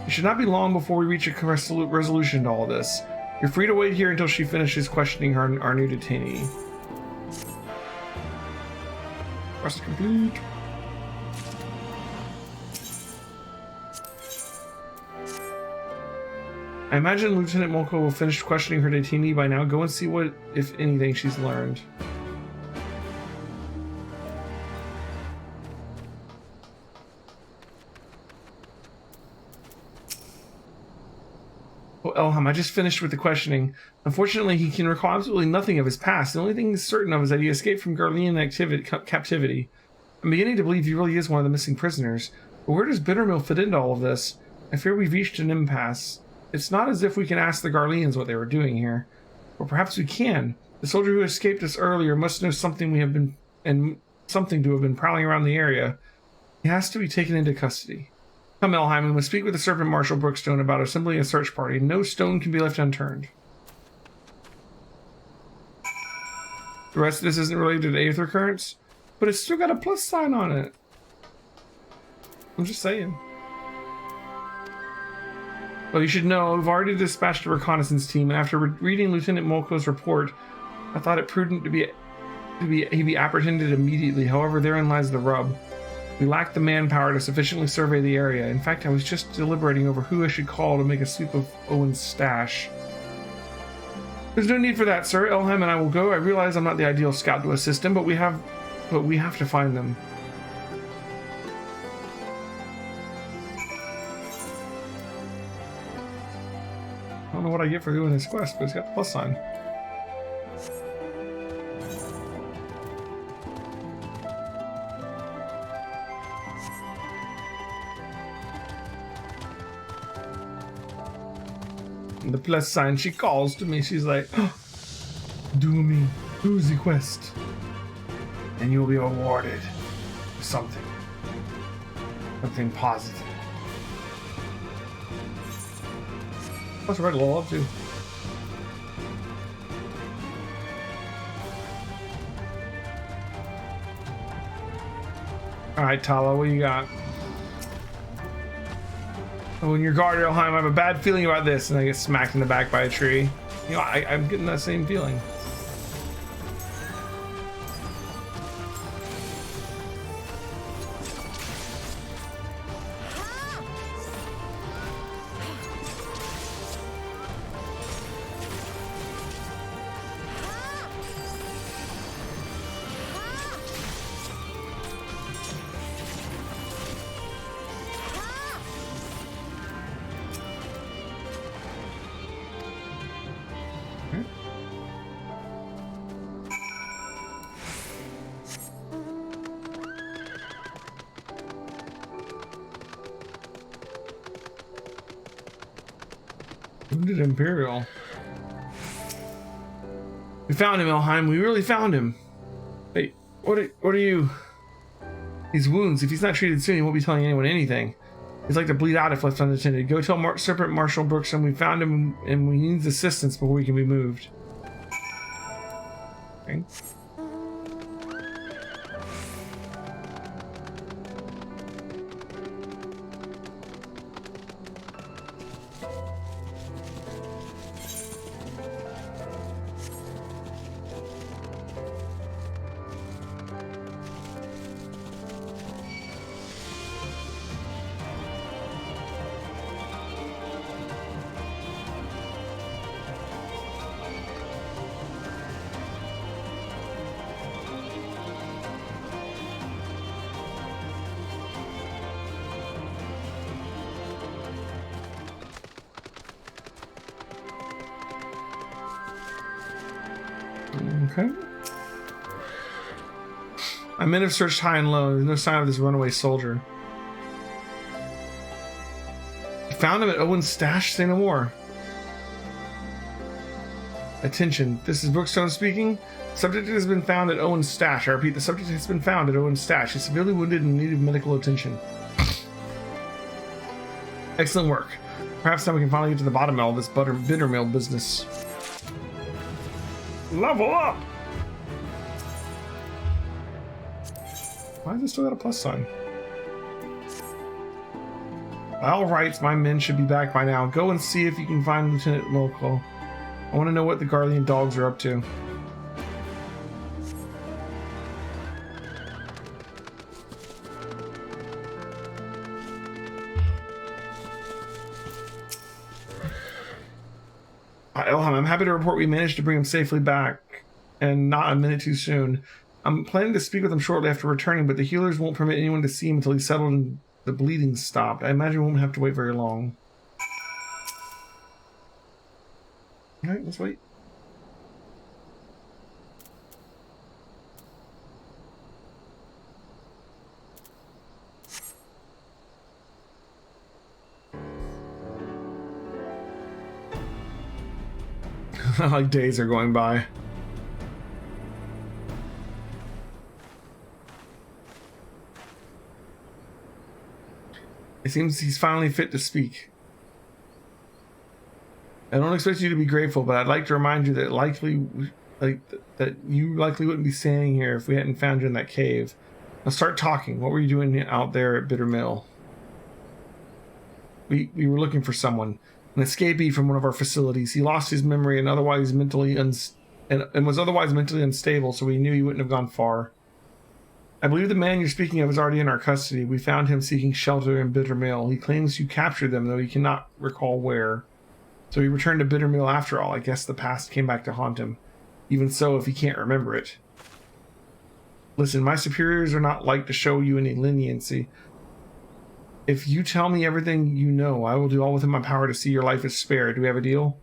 It should not be long before we reach a resolution to all this. You're free to wait here until she finishes questioning our new detainee. Quest complete. I imagine Lieutenant Molko will finish questioning her detainee by now. Go and see what, if anything, she's learned. Oh, Elham, I just finished with the questioning. Unfortunately, he can recall absolutely nothing of his past. The only thing he's certain of is that he escaped from Garlean captivity. I'm beginning to believe he really is one of the missing prisoners. But where does Bittermill fit into all of this? I fear we've reached an impasse. It's not as if we can ask the Garleans what they were doing here. Or perhaps we can. The soldier who escaped us earlier must know something something to have been prowling around the area. He has to be taken into custody. Come, Elheim, we must speak with the Serpent Marshal Brookstone about assembling a search party. No stone can be left unturned. The rest of this isn't related to the Aether Currents, but it's still got a plus sign on it. I'm just saying. Well, you should know, we've already dispatched a reconnaissance team, and after reading Lieutenant Molko's report, I thought it prudent he be apprehended immediately. However, therein lies the rub. We lack the manpower to sufficiently survey the area. In fact, I was just deliberating over who I should call to make a sweep of Owen's stash. There's no need for that, sir. Elheim and I will go. I realize I'm not the ideal scout to assist him, but we have to find them. I don't know what I get for doing this quest, but it's got a plus sign. The plus sign, she calls to me. She's like, oh, do the quest, and you'll be awarded something positive. Let's write a little up too. All right, Tala, what you got? Oh, in your guard, Elheim, I have a bad feeling about this, and I get smacked in the back by a tree. You know, I'm getting that same feeling. Wounded Imperial. We found him, Elheim. We really found him. Hey, what are you? These wounds, if he's not treated soon, he won't be telling anyone anything. He's like to bleed out if left unattended. Go tell Serpent Marshal Brookson we found him and we need assistance before we can be moved. Okay. Okay. My men have searched high and low. There's no sign of this runaway soldier. Found him at Owen's stash. Say no more. Attention. This is Brookstone speaking. Subject has been found at Owen's stash. I repeat, the subject has been found at Owen's stash. He's severely wounded and needed medical attention. Excellent work. Perhaps now we can finally get to the bottom of all this bitter mill business. Level up! Why is it still got a plus sign? By all rights, my men should be back by now. Go and see if you can find Lieutenant Loco. I want to know what the Guardian dogs are up to. Elham, I'm happy to report we managed to bring him safely back, and not a minute too soon. I'm planning to speak with him shortly after returning, but the healers won't permit anyone to see him until he's settled and the bleeding stopped. I imagine we won't have to wait very long. Alright, let's wait. Like days are going by. It seems he's finally fit to speak. I don't expect you to be grateful, but I'd like to remind you that that you likely wouldn't be standing here if we hadn't found you in that cave. Now start talking. What were you doing out there at Bitter Mill? We were looking for someone. An escapee from one of our facilities. He lost his memory and was otherwise mentally unstable, so we knew he wouldn't have gone far. I believe the man you're speaking of is already in our custody. We found him seeking shelter in Bitter Mill. He claims you captured them, though he cannot recall where. So he returned to Bitter Mill after all. I guess the past came back to haunt him. Even so, if he can't remember it. Listen, my superiors are not like to show you any leniency. If you tell me everything you know, I will do all within my power to see your life is spared. Do we have a deal?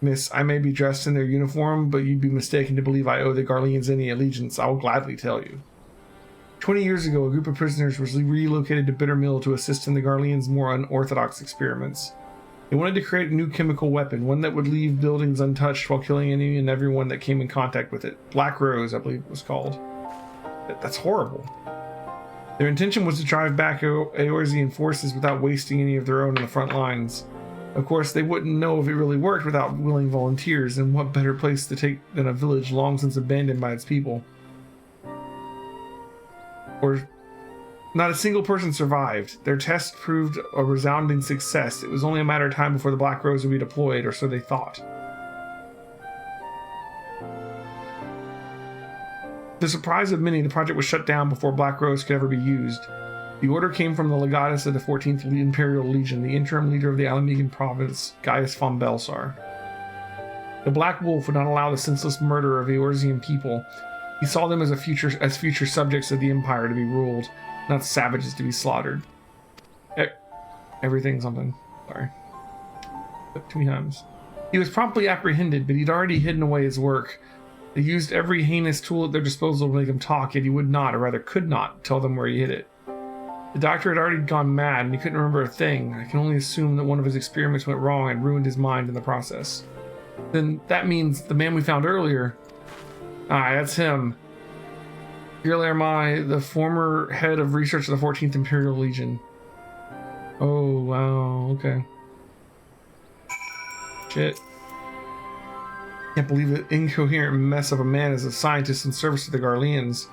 Miss, I may be dressed in their uniform, but you'd be mistaken to believe I owe the Garleans any allegiance. I will gladly tell you. 20 years ago, a group of prisoners was relocated to Bitter Mill to assist in the Garleans' more unorthodox experiments. They wanted to create a new chemical weapon, one that would leave buildings untouched while killing any and everyone that came in contact with it. Black Rose, I believe it was called. That's horrible. Their intention was to drive back Eorzean forces without wasting any of their own on the front lines. Of course, they wouldn't know if it really worked without willing volunteers, and what better place to take than a village long since abandoned by its people. Or not a single person survived. Their test proved a resounding success. It was only a matter of time before the Black Rose would be deployed, or so they thought. To the surprise of many, the project was shut down before Black Rose could ever be used. The order came from the legatus of the 14th Imperial Legion, the interim leader of the Alamegan province, Gaius von Belsar. The Black Wolf would not allow the senseless murder of Eorzean people. He saw them as future subjects of the Empire to be ruled, not savages to be slaughtered. Everything something. Sorry. Too many times. He was promptly apprehended, but he'd already hidden away his work. They used every heinous tool at their disposal to make him talk, yet he would not, or rather could not, tell them where he hid it. The doctor had already gone mad, and he couldn't remember a thing. I can only assume that one of his experiments went wrong and ruined his mind in the process. Then that means the man we found earlier... Aye, that's him. Mai, the former head of research of the 14th Imperial Legion. Oh, wow, okay. Shit. Can't believe an incoherent mess of a man is a scientist in service to the Garleans.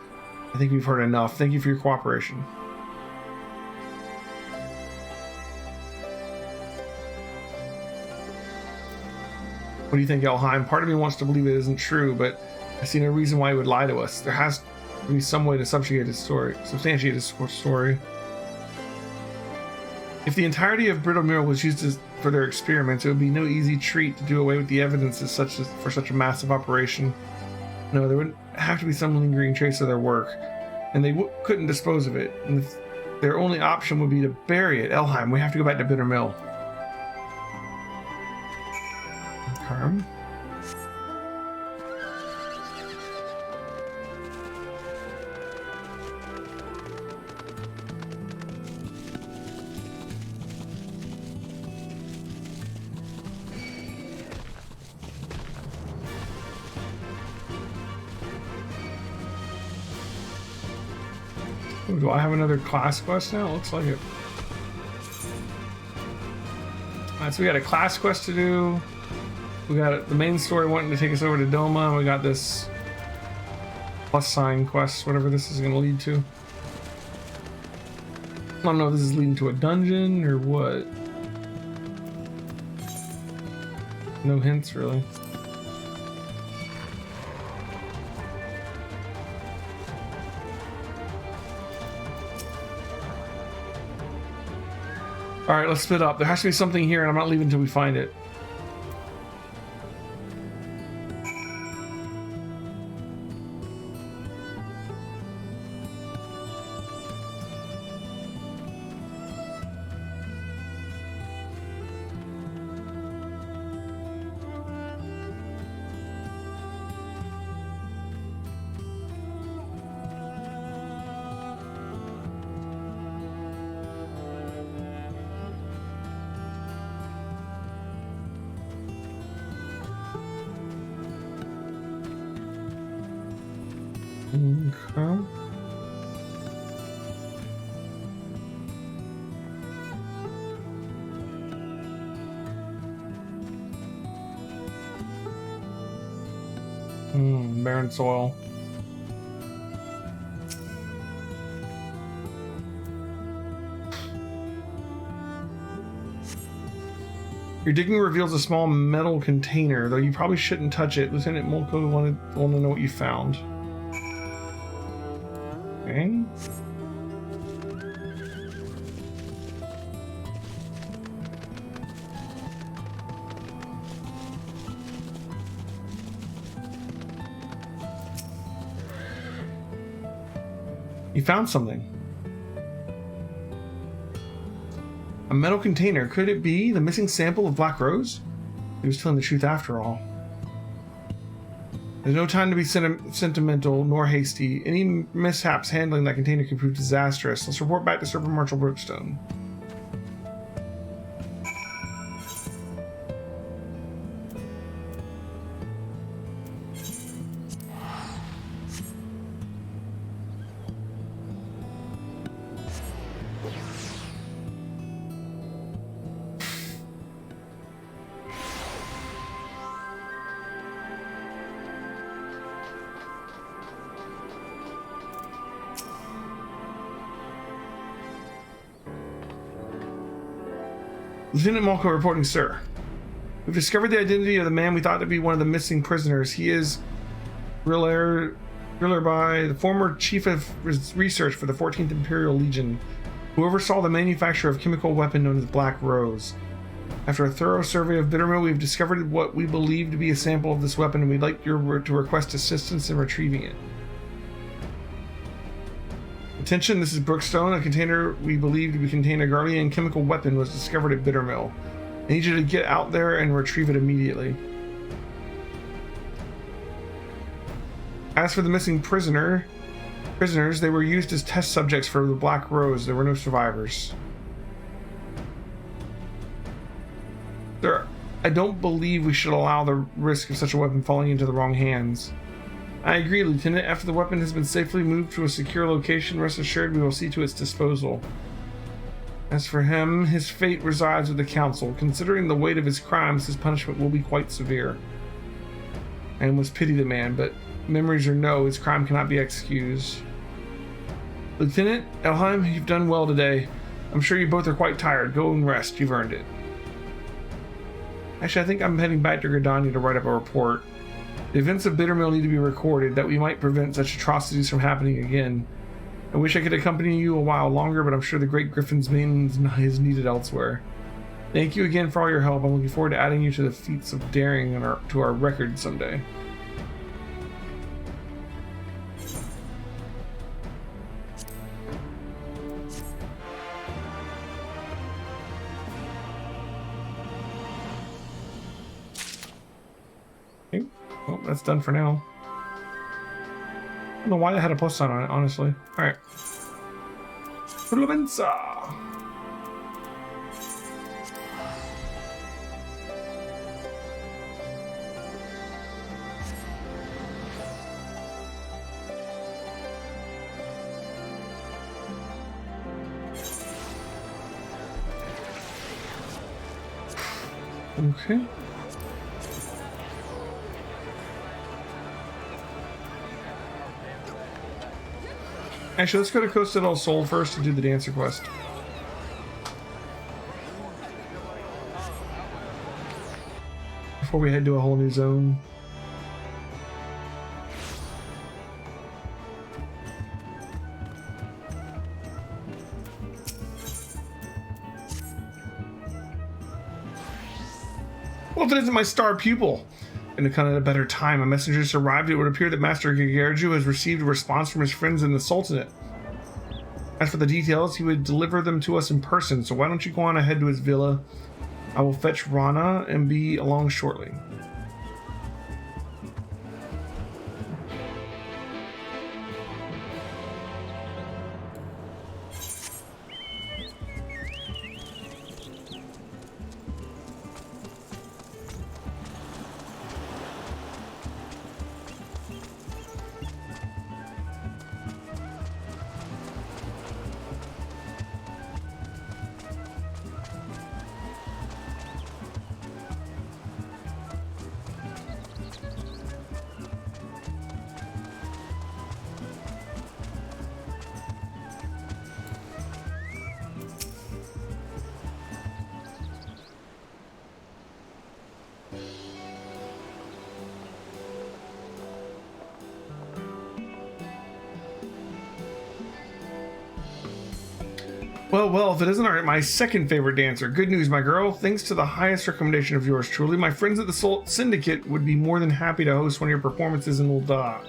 I think we've heard enough. Thank you for your cooperation. What do you think, Elheim? Part of me wants to believe it isn't true, but I see no reason why he would lie to us. There has to be some way to substantiate his story. If the entirety of Brittle Mural was used for their experiments, it would be no easy treat to do away with the evidence for such a massive operation. No, there would have to be some lingering trace of their work, and they couldn't dispose of it. And their only option would be to bury it. Elheim, we have to go back to Bitter Mill. Okay. Do I have another class quest now? Looks like it. Alright, so we got a class quest to do. We got the main story wanting to take us over to Doma, and we got this plus sign quest, whatever this is going to lead to. I don't know if this is leading to a dungeon or what. No hints, really. Alright, let's split up. There has to be something here, and I'm not leaving until we find it. Okay. Barren soil. Your digging reveals a small metal container, though you probably shouldn't touch it. Lieutenant Molko wanted to know what you found. Okay. You found something. A metal container. Could it be the missing sample of Black Rose? He was telling the truth after all. There's no time to be sentimental nor hasty. Any mishaps handling that container can prove disastrous. Let's report back to Serpent Marshal Brookstone. Lieutenant Malko reporting, sir. We've discovered the identity of the man we thought to be one of the missing prisoners. He is Gilded, the former chief of research for the 14th Imperial Legion, who oversaw the manufacture of a chemical weapon known as Black Rose. After a thorough survey of Bittermill, we've discovered what we believe to be a sample of this weapon, and we'd like to request assistance in retrieving it. Attention, this is Brookstone. A container we believe to contain a Garlean chemical weapon was discovered at Bittermill. I need you to get out there and retrieve it immediately. As for the missing prisoners, they were used as test subjects for the Black Rose. There were no survivors. I don't believe we should allow the risk of such a weapon falling into the wrong hands. I agree, Lieutenant. After the weapon has been safely moved to a secure location, rest assured we will see to its disposal. As for him, his fate resides with the Council. Considering the weight of his crimes, his punishment will be quite severe. I must pity the man, but memories or no, his crime cannot be excused. Lieutenant Elheim, you've done well today. I'm sure you both are quite tired. Go and rest. You've earned it. Actually, I think I'm heading back to Gridania to write up a report. The events of Bittermill need to be recorded, that we might prevent such atrocities from happening again. I wish I could accompany you a while longer, but I'm sure the Great Griffin's mane is needed elsewhere. Thank you again for all your help. I'm looking forward to adding you to the feats of daring to our record someday. Okay. Well, that's done for now. I don't know why they had a plus sign on it, honestly. Alright. Provenza! Okay. Actually, let's go to Costa del Sol first to do the dancer quest. Before we head to a whole new zone. Well, if it isn't my star pupil. Gonna come at a better time. A messenger just arrived. It would appear that Master Gagerju has received a response from his friends in the Sultanate. As for the details, he would deliver them to us in person, so why don't you go on ahead to his villa? I will fetch Rana and be along shortly. Well, if it isn't my second favorite dancer. Good news, my girl. Thanks to the highest recommendation of yours truly, my friends at the Syndicate would be more than happy to host one of your performances in Ul'dah.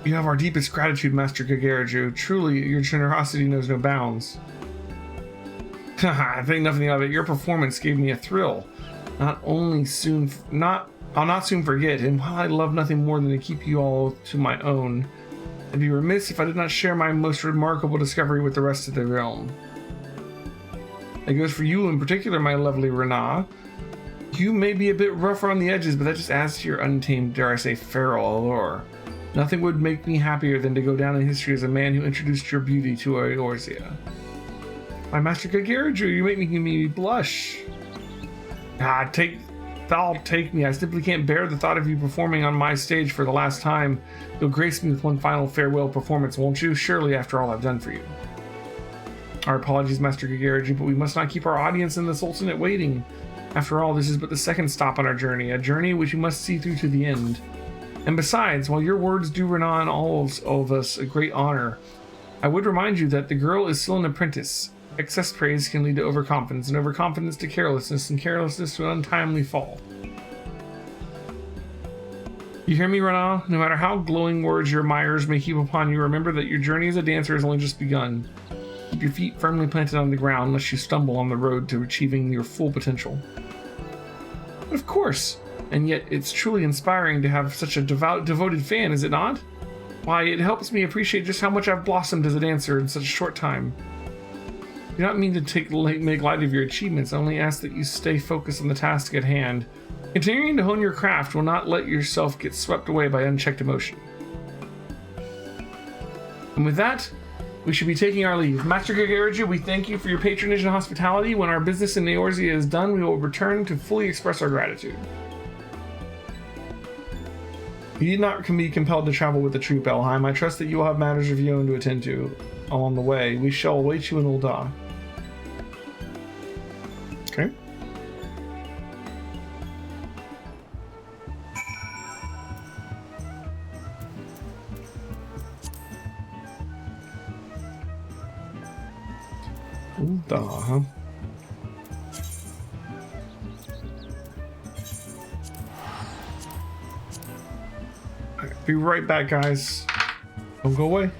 You have our deepest gratitude, Master Gagerju. Truly, your generosity knows no bounds. I think nothing of it. Your performance gave me a thrill. I'll not soon forget, and while I love nothing more than to keep you all to my own, I'd be remiss if I did not share my most remarkable discovery with the rest of the realm. That goes for you in particular, my lovely Rana. You may be a bit rough around the edges, but that just adds to your untamed, dare I say, feral allure. Nothing would make me happier than to go down in history as a man who introduced your beauty to Eorzea. My Master Gagerju, you make me blush. Take me. I simply can't bear the thought of you performing on my stage for the last time. You'll grace me with one final farewell performance, won't you? Surely, after all I've done for you. Our apologies, Master Gagerju, but we must not keep our audience in the Sultanate waiting. After all, this is but the second stop on our journey, a journey which we must see through to the end. And besides, while your words do Renan all of us a great honor, I would remind you that the girl is still an apprentice. Excess praise can lead to overconfidence, and overconfidence to carelessness, and carelessness to an untimely fall. You hear me, Renan? No matter how glowing words your admirers may heap upon you, remember that your journey as a dancer has only just begun. Keep your feet firmly planted on the ground, lest you stumble on the road to achieving your full potential. Of course! And yet, it's truly inspiring to have such a devoted fan, is it not? Why, it helps me appreciate just how much I've blossomed as a dancer in such a short time. do not mean to make light of your achievements. I only ask that you stay focused on the task at hand. Continuing to hone your craft will not let yourself get swept away by unchecked emotion. And with that, we should be taking our leave. Master Gilded, we thank you for your patronage and hospitality. When our business in Eorzea is done, we will return to fully express our gratitude. You did not be compelled to travel with the troop, Elheim. I trust that you will have matters of your own to attend to along the way. We shall await you in Ul'dah. Okay. Ul'dah, huh? Alright, be right back, guys. Don't go away.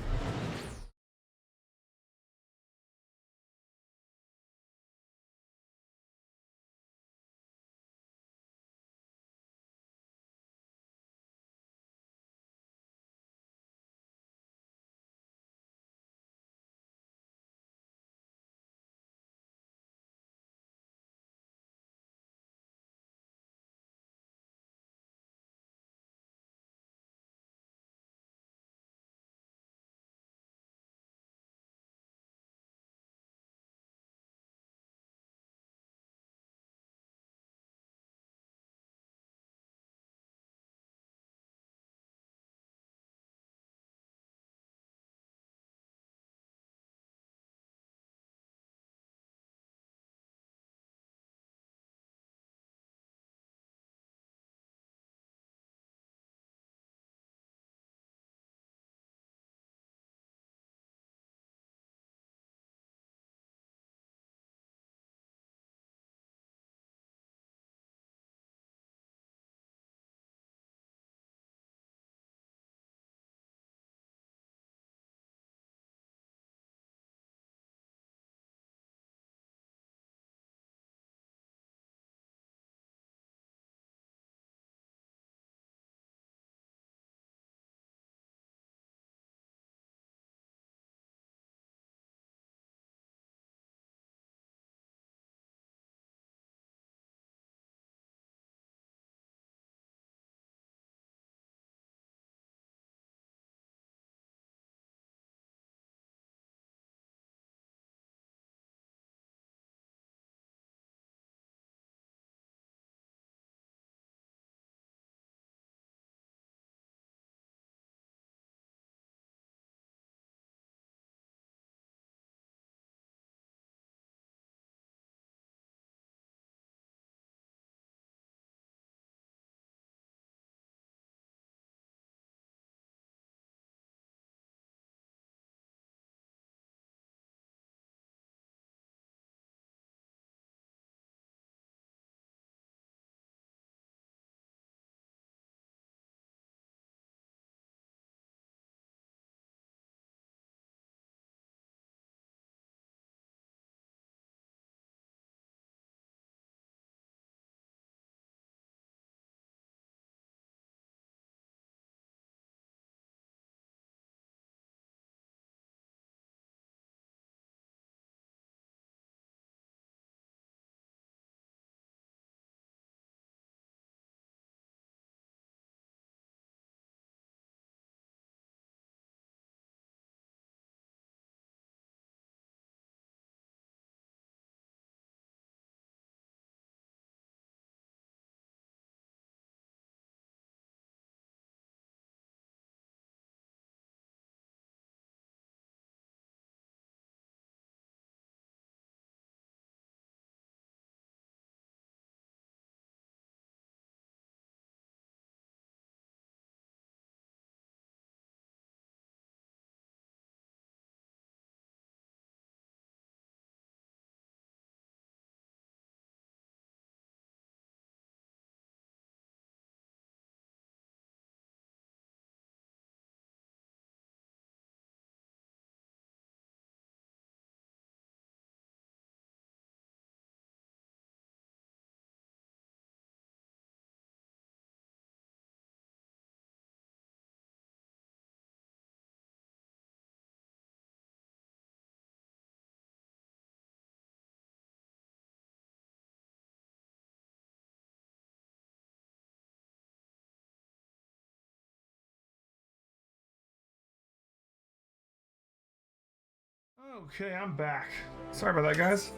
Okay, I'm back. Sorry about that, guys.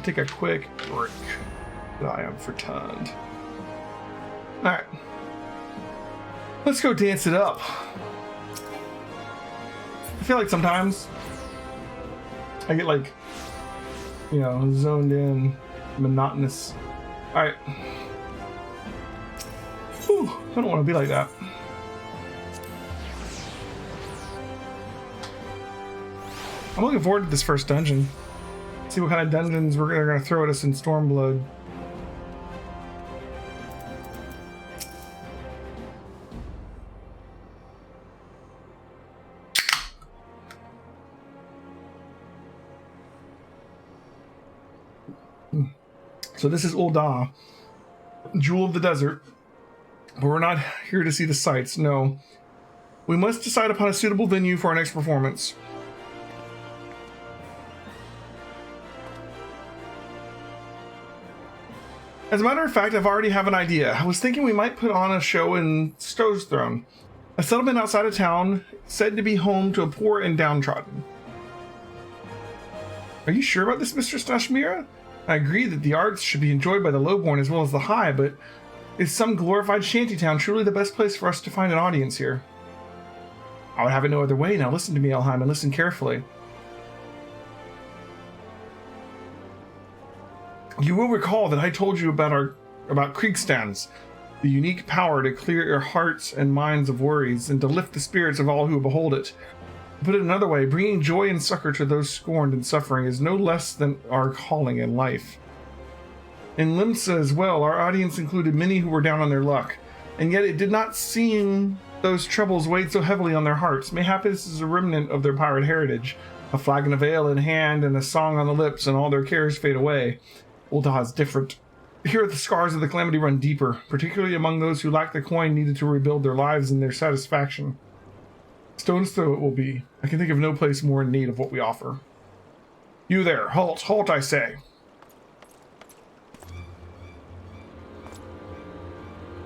Take a quick break. I am returned. Alright. Let's go dance it up. I feel like sometimes I get like, you know, zoned in, monotonous. Alright. Whew, I don't want to be like that. I'm looking forward to this first dungeon. See what kind of dungeons they're going to throw at us in Stormblood. So this is Ul'dah, Jewel of the Desert, but we're not here to see the sights, no. We must decide upon a suitable venue for our next performance. As a matter of fact, I've already have an idea. I was thinking we might put on a show in Stowe's Throne, a settlement outside of town said to be home to a poor and downtrodden. Are you sure about this, Mr. Stashmira? I agree that the arts should be enjoyed by the lowborn as well as the high, but is some glorified shantytown truly the best place for us to find an audience here? I would have it no other way. Now listen to me, Elheim, and listen carefully. You will recall that I told you about Kriegstands, the unique power to clear your hearts and minds of worries and to lift the spirits of all who behold it. To put it another way, bringing joy and succor to those scorned and suffering is no less than our calling in life. In Limsa as well, our audience included many who were down on their luck, and yet it did not seem those troubles weighed so heavily on their hearts. Mayhap this is a remnant of their pirate heritage, a flagon of ale in hand and a song on the lips, and all their cares fade away. Ul'dah is different. Here the scars of the calamity run deeper, particularly among those who lack the coin needed to rebuild their lives and their satisfaction. Stone's Throw it will be. I can think of no place more in need of what we offer. You there, halt, halt, I say.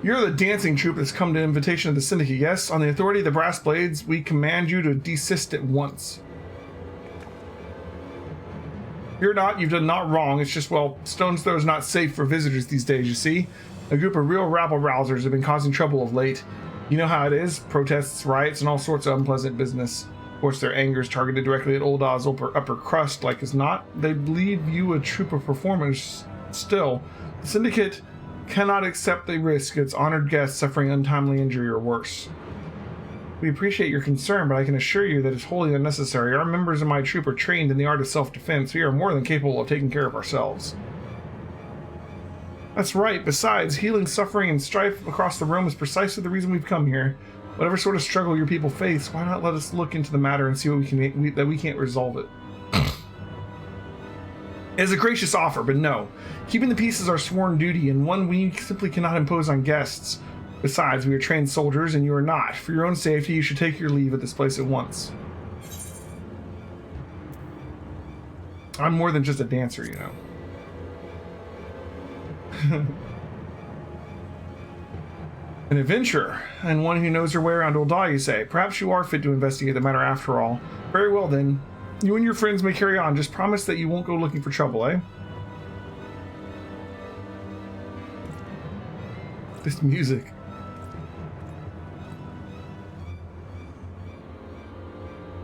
You're the dancing troupe that's come to invitation of the Syndicate, yes? On the authority of the Brass Blades, we command you to desist at once. You're not, you've done not wrong, it's just, well, Stone's Throw is not safe for visitors these days, you see? A group of real rabble-rousers have been causing trouble of late. You know how it is, protests, riots, and all sorts of unpleasant business. Of course, their anger is targeted directly at Ul'dah's upper crust, like as not. They'd leave you a troop of performers still. The Syndicate cannot accept the risk of its honored guests suffering untimely injury or worse. We appreciate your concern, but I can assure you that it's wholly unnecessary. Our members of my troop are trained in the art of self-defense. We are more than capable of taking care of ourselves. That's right. Besides, healing suffering and strife across the realm is precisely the reason we've come here. Whatever sort of struggle your people face, why not let us look into the matter and see what we can't resolve it? It is a gracious offer, but no. Keeping the peace is our sworn duty, and one we simply cannot impose on guests. Besides, we are trained soldiers, and you are not. For your own safety, you should take your leave at this place at once. I'm more than just a dancer, you know. An adventurer, and one who knows her way around Ul'dah, you say. Perhaps you are fit to investigate the matter after all. Very well then. You and your friends may carry on. Just promise that you won't go looking for trouble, eh? This music.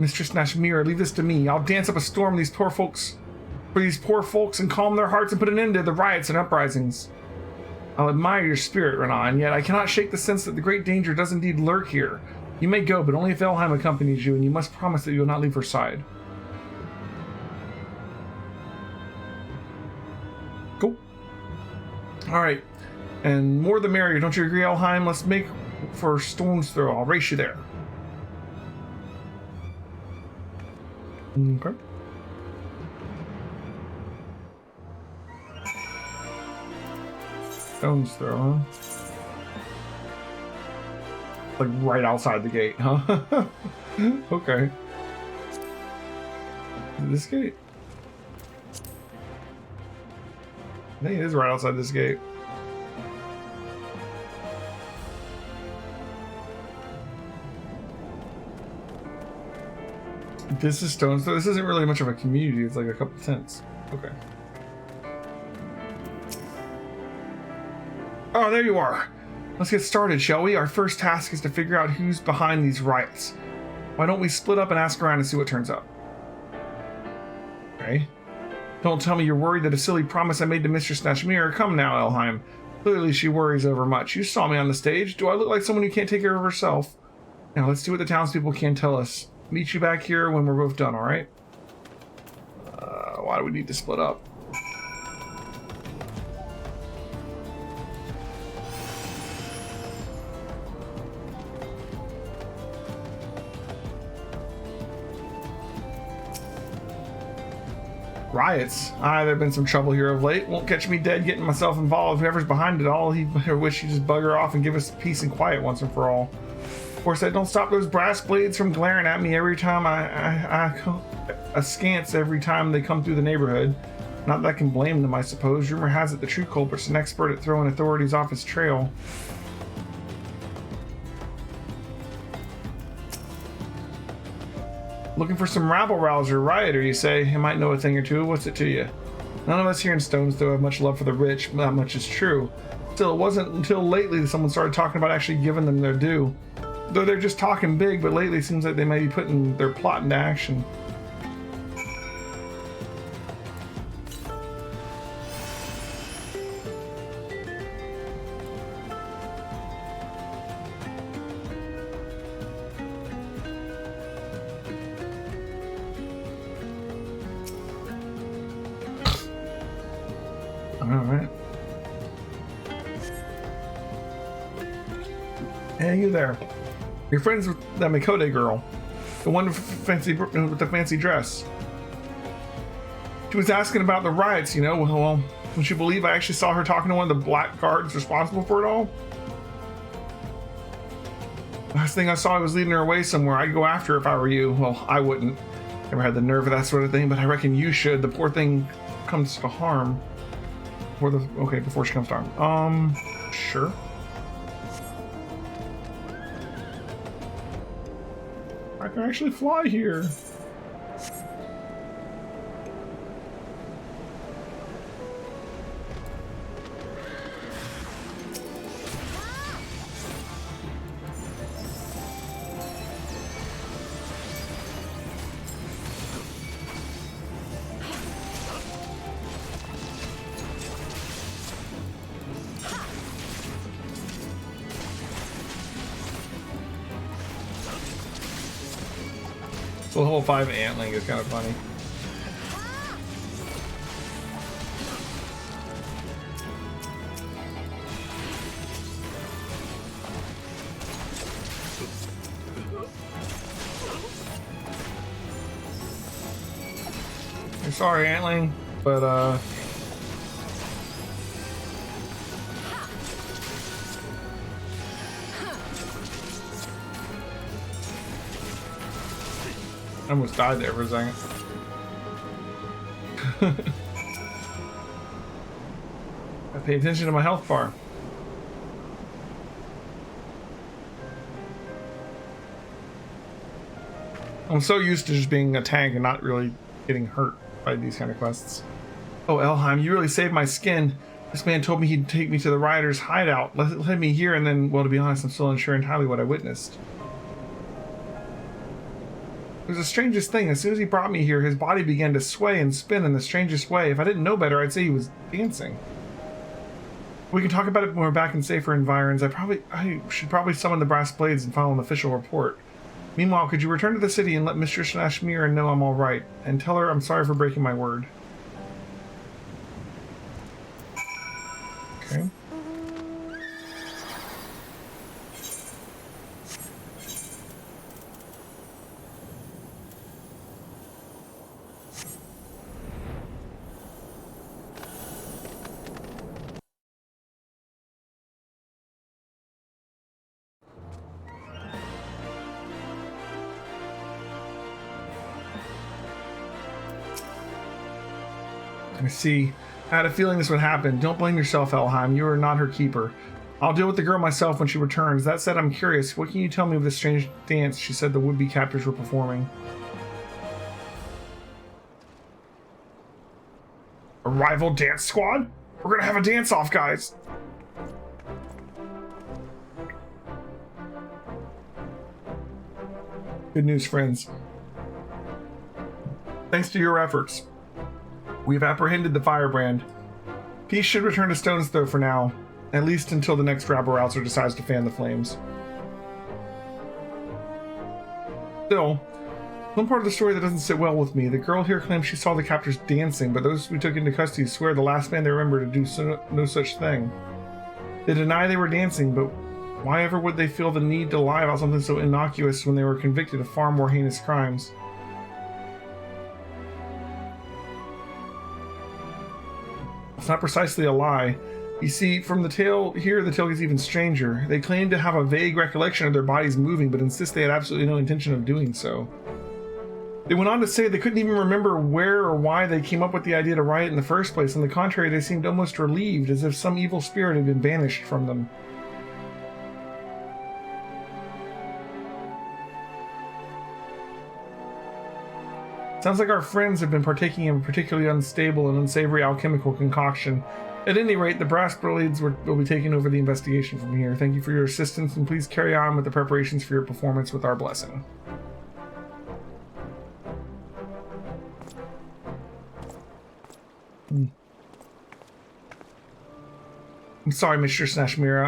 Mistress Nashmira, leave this to me. I'll dance up a storm for these poor folks and calm their hearts and put an end to the riots and uprisings. I'll admire your spirit, Rana, and yet I cannot shake the sense that the great danger does indeed lurk here. You may go, but only if Elheim accompanies you, and you must promise that you will not leave her side. Cool. Alright. And more the merrier, don't you agree, Elheim? Let's make for Stone's Throw. I'll race you there. Okay. Stone's Throw, huh? Like right outside the gate, huh? Okay. This gate? I think it is right outside this gate. This is stone, so this isn't really much of a community. It's like a couple tents. Okay. Oh, there you are. Let's get started, shall we? Our first task is to figure out who's behind these riots. Why don't we split up and ask around and see what turns up? Okay. Don't tell me you're worried that a silly promise I made to Mistress Nashmir. Come now, Elheim. Clearly she worries overmuch. You saw me on the stage. Do I look like someone who can't take care of herself? Now let's see what the townspeople can tell us. Meet you back here when we're both done, alright? Why do we need to split up? Riots? There've been some trouble here of late. Won't catch me dead getting myself involved. Whoever's behind it all, he wish he'd just bugger off and give us peace and quiet once and for all. Of course, that don't stop those brass blades from glaring at me every time askance every time they come through the neighborhood. Not that I can blame them, I suppose. Rumor has it the true culprit's an expert at throwing authorities off his trail. Looking for some rabble-rouser rioter, you say? You might know a thing or two. What's it to you? None of us here in Stonestow have much love for the rich. That much is true. Still, it wasn't until lately that someone started talking about actually giving them their due. Though they're just talking big, but lately it seems like they may be putting their plot into action. Alright. Hey, you there. You're friends with that Mikote girl. The one with the fancy dress. She was asking about the riots, you know. Well, would you believe I actually saw her talking to one of the black guards responsible for it all? Last thing I saw, I was leading her away somewhere. I'd go after her if I were you. Well, I wouldn't. Never had the nerve of that sort of thing, but I reckon you should. The poor thing comes to harm. Before she comes to harm. Sure. I can actually fly here. The level 5 antling is kind of funny. I'm sorry, antling, but I almost died there for a second. I pay attention to my health bar. I'm so used to just being a tank and not really getting hurt by these kind of quests. Oh, Elheim, you really saved my skin. This man told me he'd take me to the rioters' hideout, led me here, and then, well, to be honest, I'm still unsure entirely what I witnessed. It was the strangest thing. As soon as he brought me here, his body began to sway and spin in the strangest way. If I didn't know better, I'd say he was dancing. We can talk about it when we're back in safer environs. I should probably summon the brass blades and file an official report. Meanwhile, could you return to the city and let Mistress Nashmir know I'm all right, and tell her I'm sorry for breaking my word. Okay. I see. I had a feeling this would happen. Don't blame yourself, Elheim. You are not her keeper. I'll deal with the girl myself when she returns. That said, I'm curious. What can you tell me of this strange dance she said the would-be captors were performing? A rival dance squad? We're gonna have a dance-off, guys. Good news, friends. Thanks to your efforts, we've apprehended the firebrand. Peace should return to Stone's Throw for now, at least until the next rabble-rouser decides to fan the flames. Still, one part of the story that doesn't sit well with me. The girl here claims she saw the captors dancing, but those we took into custody swear the last man they remember to do no such thing. They deny they were dancing, but why ever would they feel the need to lie about something so innocuous when they were convicted of far more heinous crimes? It's not precisely a lie. You see, from the tale here, the tale gets even stranger. They claim to have a vague recollection of their bodies moving, but insist they had absolutely no intention of doing so. They went on to say they couldn't even remember where or why they came up with the idea to riot in the first place. On the contrary, they seemed almost relieved, as if some evil spirit had been banished from them. Sounds like our friends have been partaking in a particularly unstable and unsavory alchemical concoction. At any rate, the brass blades will be taking over the investigation from here. Thank you for your assistance, and please carry on with the preparations for your performance with our blessing. I'm sorry, Mr. Snashmira.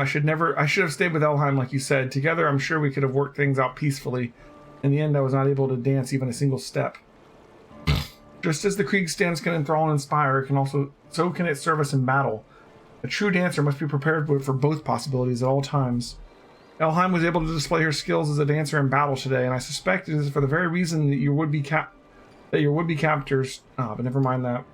I should have stayed with Elheim like you said. Together, I'm sure we could have worked things out peacefully. In the end, I was not able to dance even a single step. Just as the Kriegstands can enthrall and inspire, so can it serve us in battle. A true dancer must be prepared for both possibilities at all times. Elheim was able to display her skills as a dancer in battle today, and I suspect it is for the very reason that your would-be captors. But never mind that.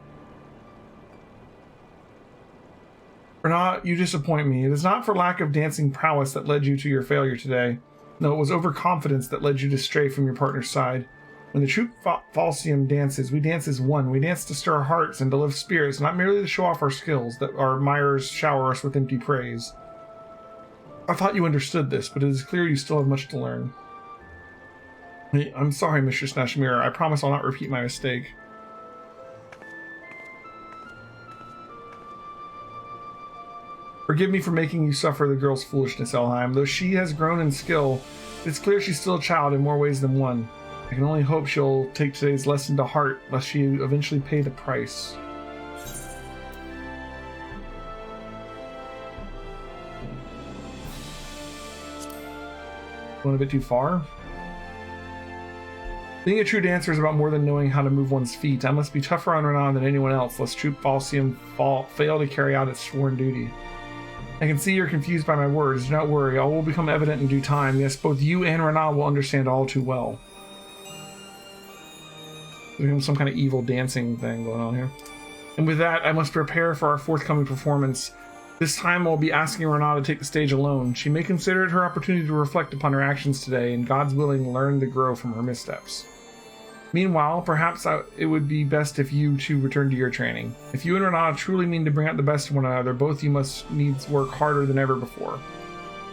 Renat, you disappoint me. It is not for lack of dancing prowess that led you to your failure today. No, it was overconfidence that led you to stray from your partner's side. When the troop Falsium dances, we dance as one. We dance to stir our hearts and to lift spirits, not merely to show off our skills, that our admirers shower us with empty praise. I thought you understood this, but it is clear you still have much to learn. I'm sorry, Mr. Snashmira. I promise I'll not repeat my mistake. Forgive me for making you suffer the girl's foolishness, Elheim. Though she has grown in skill, it's clear she's still a child in more ways than one. I can only hope she'll take today's lesson to heart, lest she eventually pay the price. Going a bit too far? Being a true dancer is about more than knowing how to move one's feet. I must be tougher on Renan than anyone else, lest Troop Falsium fail to carry out its sworn duty. I can see you're confused by my words. Do not worry, all will become evident in due time. Yes, both you and Renan will understand all too well. There's some kind of evil dancing thing going on here. And with that, I must prepare for our forthcoming performance. This time I'll be asking Renan to take the stage alone. She may consider it her opportunity to reflect upon her actions today, and God's willing, learn to grow from her missteps. Meanwhile, perhaps it would be best if you two return to your training. If you and Renan truly mean to bring out the best in one another, both you must needs work harder than ever before.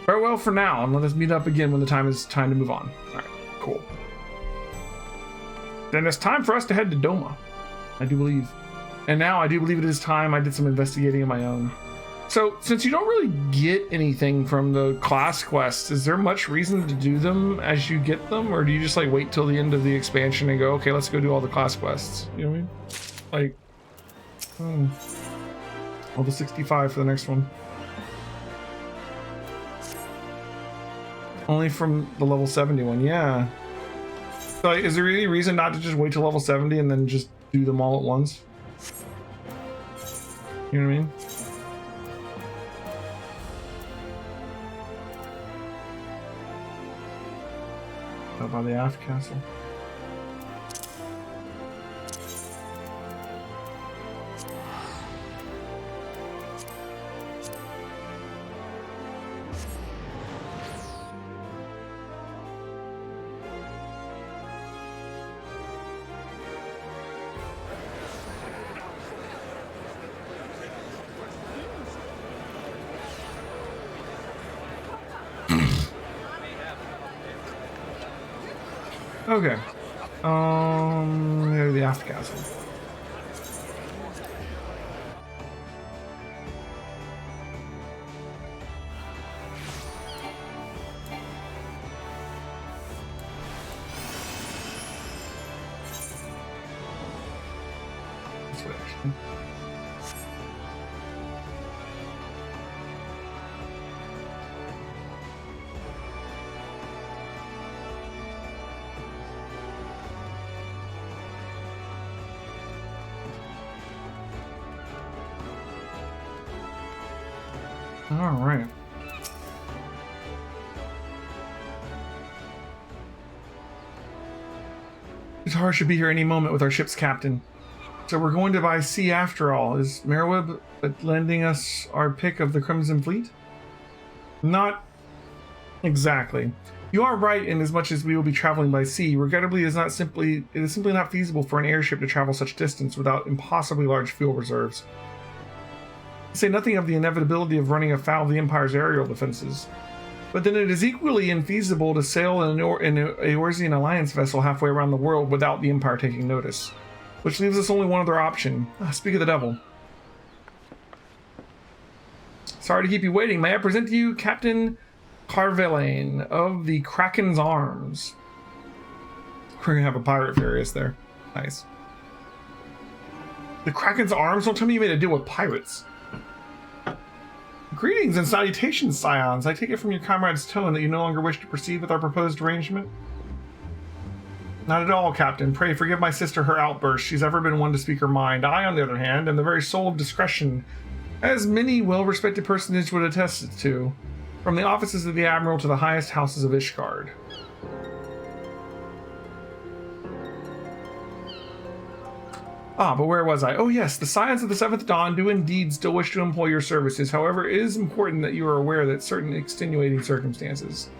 Farewell for now, and let us meet up again when the time is time to move on. Alright, cool. Then it's time for us to head to Doma, I do believe. And now I do believe it is time I did some investigating of my own. So, since you don't really get anything from the class quests, is there much reason to do them as you get them? Or do you just like wait till the end of the expansion and go, okay, let's go do all the class quests? You know what I mean? Like, level 65 for the next one. Only from the level 70 one, yeah. So, like, is there any reason not to just wait till level 70 and then just do them all at once? You know what I mean? Out by the aft castle. Okay. Go to the aft castle. All right. Katara should be here any moment with our ship's captain. So we're going to by sea after all. Is Merweb lending us our pick of the Crimson Fleet? Not exactly. You are right in as much as we will be traveling by sea. Regrettably, it is simply not feasible for an airship to travel such distance without impossibly large fuel reserves. To say nothing of the inevitability of running afoul of the Empire's aerial defenses. But then it is equally infeasible to sail in an Eorzean Alliance vessel halfway around the world without the Empire taking notice. Which leaves us only one other option. Speak of the devil. Sorry to keep you waiting. May I present to you Captain Carvelane of the Kraken's Arms. We're gonna have a pirate Various there. Nice. The Kraken's Arms? Don't tell me you made a deal with pirates. Greetings and salutations, Scions. I take it from your comrade's tone that you no longer wish to proceed with our proposed arrangement? Not at all, Captain. Pray forgive my sister her outburst. She's ever been one to speak her mind. I, on the other hand, am the very soul of discretion, as many well-respected personages would attest to, from the offices of the Admiral to the highest houses of Ishgard. But where was I? Oh yes, the Scions of the Seventh Dawn do indeed still wish to employ your services. However, it is important that you are aware that certain extenuating circumstances.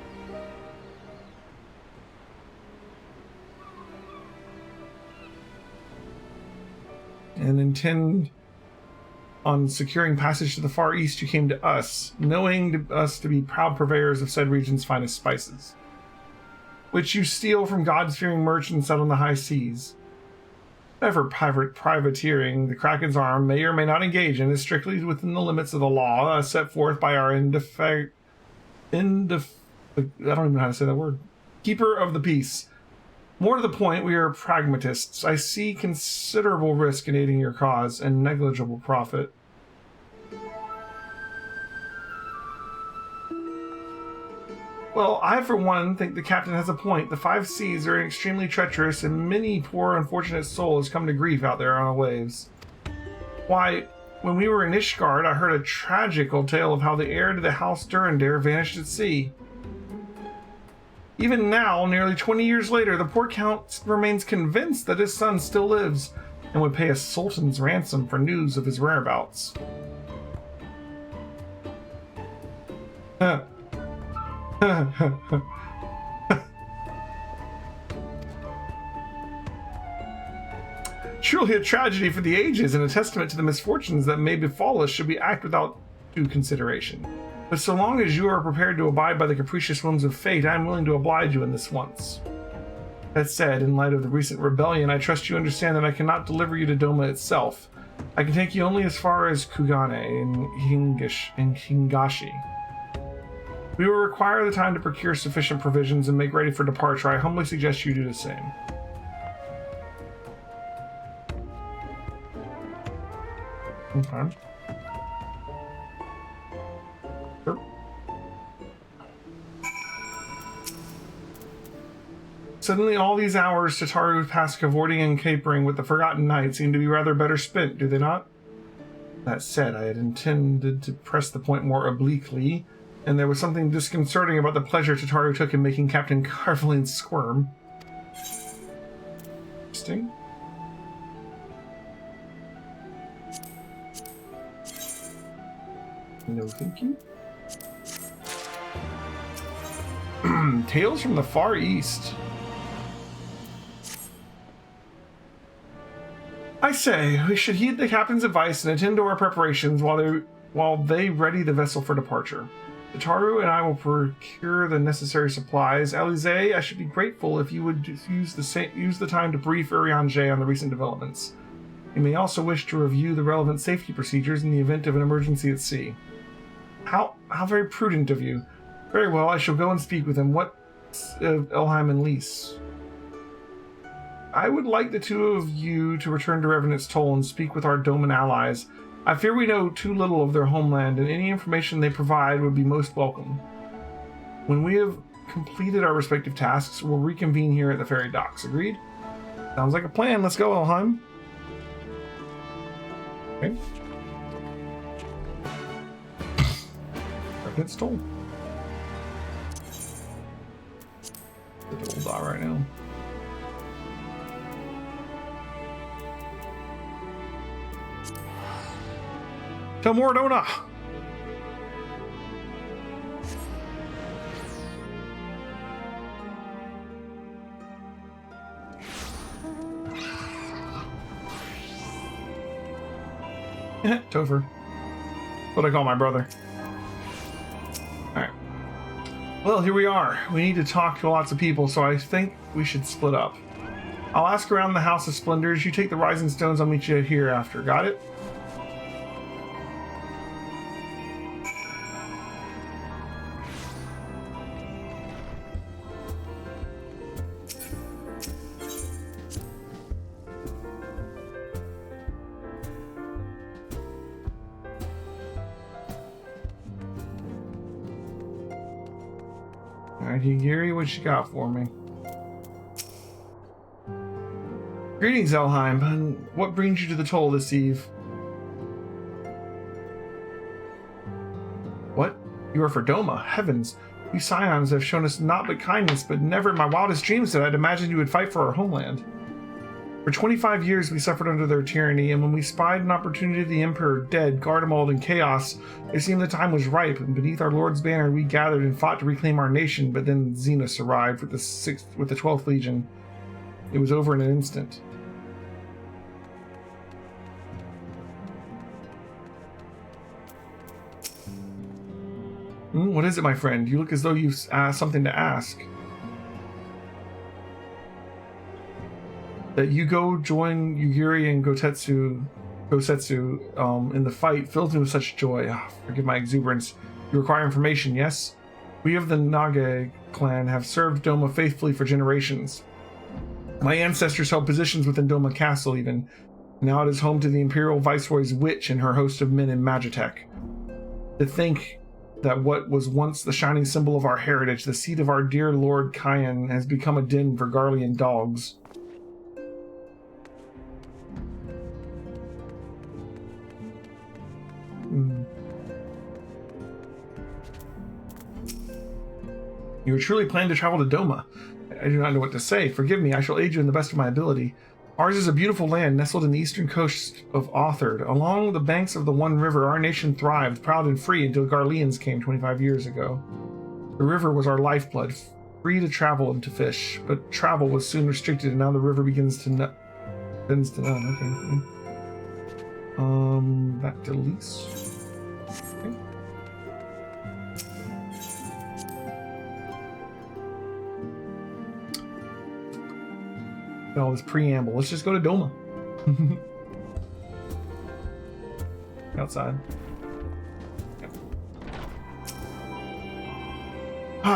And intend on securing passage to the Far East, you came to us, knowing us to be proud purveyors of said region's finest spices, which you steal from God-fearing merchants out on the high seas. Whatever privateering the Kraken's Arm may or may not engage in is strictly within the limits of the law set forth by our I don't even know how to say that word. Keeper of the peace. More to the point, we are pragmatists. I see considerable risk in aiding your cause and negligible profit. Well, I, for one, think the captain has a point. The five seas are extremely treacherous, and many poor, unfortunate soul has come to grief out there on the waves. Why, when we were in Ishgard, I heard a tragical tale of how the heir to the House Durandare vanished at sea. Even now, nearly 20 years later, the poor count remains convinced that his son still lives, and would pay a sultan's ransom for news of his whereabouts. Truly a tragedy for the ages and a testament to the misfortunes that may befall us should we act without due consideration. But so long as you are prepared to abide by the capricious whims of fate, I am willing to oblige you in this once. That said, in light of the recent rebellion, I trust you understand that I cannot deliver you to Doma itself. I can take you only as far as Kugane and Hingashi. We will require the time to procure sufficient provisions and make ready for departure. I humbly suggest you do the same. Okay. Sure. Suddenly, all these hours Tataru passed cavorting and capering with the Forgotten Knight seem to be rather better spent, do they not? That said, I had intended to press the point more obliquely, and there was something disconcerting about the pleasure Tataru took in making Captain Carvelane squirm. Interesting. No, thank you. Tales from the Far East. I say, we should heed the captain's advice and attend to our preparations while they ready the vessel for departure. Tataru and I will procure the necessary supplies. Alize, I should be grateful if you would use the time to brief Urianger on the recent developments. You may also wish to review the relevant safety procedures in the event of an emergency at sea. How very prudent of you. Very well, I shall go and speak with him. What of Elheim and Lys? I would like the two of you to return to Revenant's Toll and speak with our Doman allies. I fear we know too little of their homeland, and any information they provide would be most welcome. When we have completed our respective tasks, we'll reconvene here at the ferry docks. Agreed? Sounds like a plan. Let's go, Elheim. Okay. Revenant's Toll. The old dot right now. Tell Moradona! Topher. What I call my brother. Alright. Well, here we are. We need to talk to lots of people, so I think we should split up. I'll ask around the House of Splendors. You take the Rising Stones, I'll meet you here after. Got it? Alright, Gary, what you got for me? Greetings, Elheim, and what brings you to the Toll this eve? What? You are for Doma? Heavens, you Scions have shown us naught but kindness, but never in my wildest dreams did I'd imagined you would fight for our homeland. For 25 years we suffered under their tyranny, and when we spied an opportunity of the Emperor dead, Garlemald, and chaos, it seemed the time was ripe, and beneath our Lord's banner we gathered and fought to reclaim our nation, but then Xenos arrived with the 12th Legion. It was over in an instant. What is it, my friend? You look as though you've something to ask. That you go join Yugiri and Gosetsu in the fight fills me with such joy. Forgive my exuberance. You require information, yes? We of the Nage clan have served Doma faithfully for generations. My ancestors held positions within Doma Castle even. Now it is home to the Imperial Viceroy's witch and her host of men in Magitech. To think that what was once the shining symbol of our heritage, the seat of our dear Lord Kyan, has become a den for Garlean dogs. You truly plan to travel to Doma. I do not know what to say. Forgive me, I shall aid you in the best of my ability. Ours is a beautiful land nestled in the eastern coast of Authard. Along the banks of the One River, our nation thrived, proud and free, until Garleans came 25 years ago. The river was our lifeblood, free to travel and to fish, but travel was soon restricted, and now the river begins to none. Okay. Back to Lise. Okay. All this preamble. Let's just go to Doma. Outside. Yep.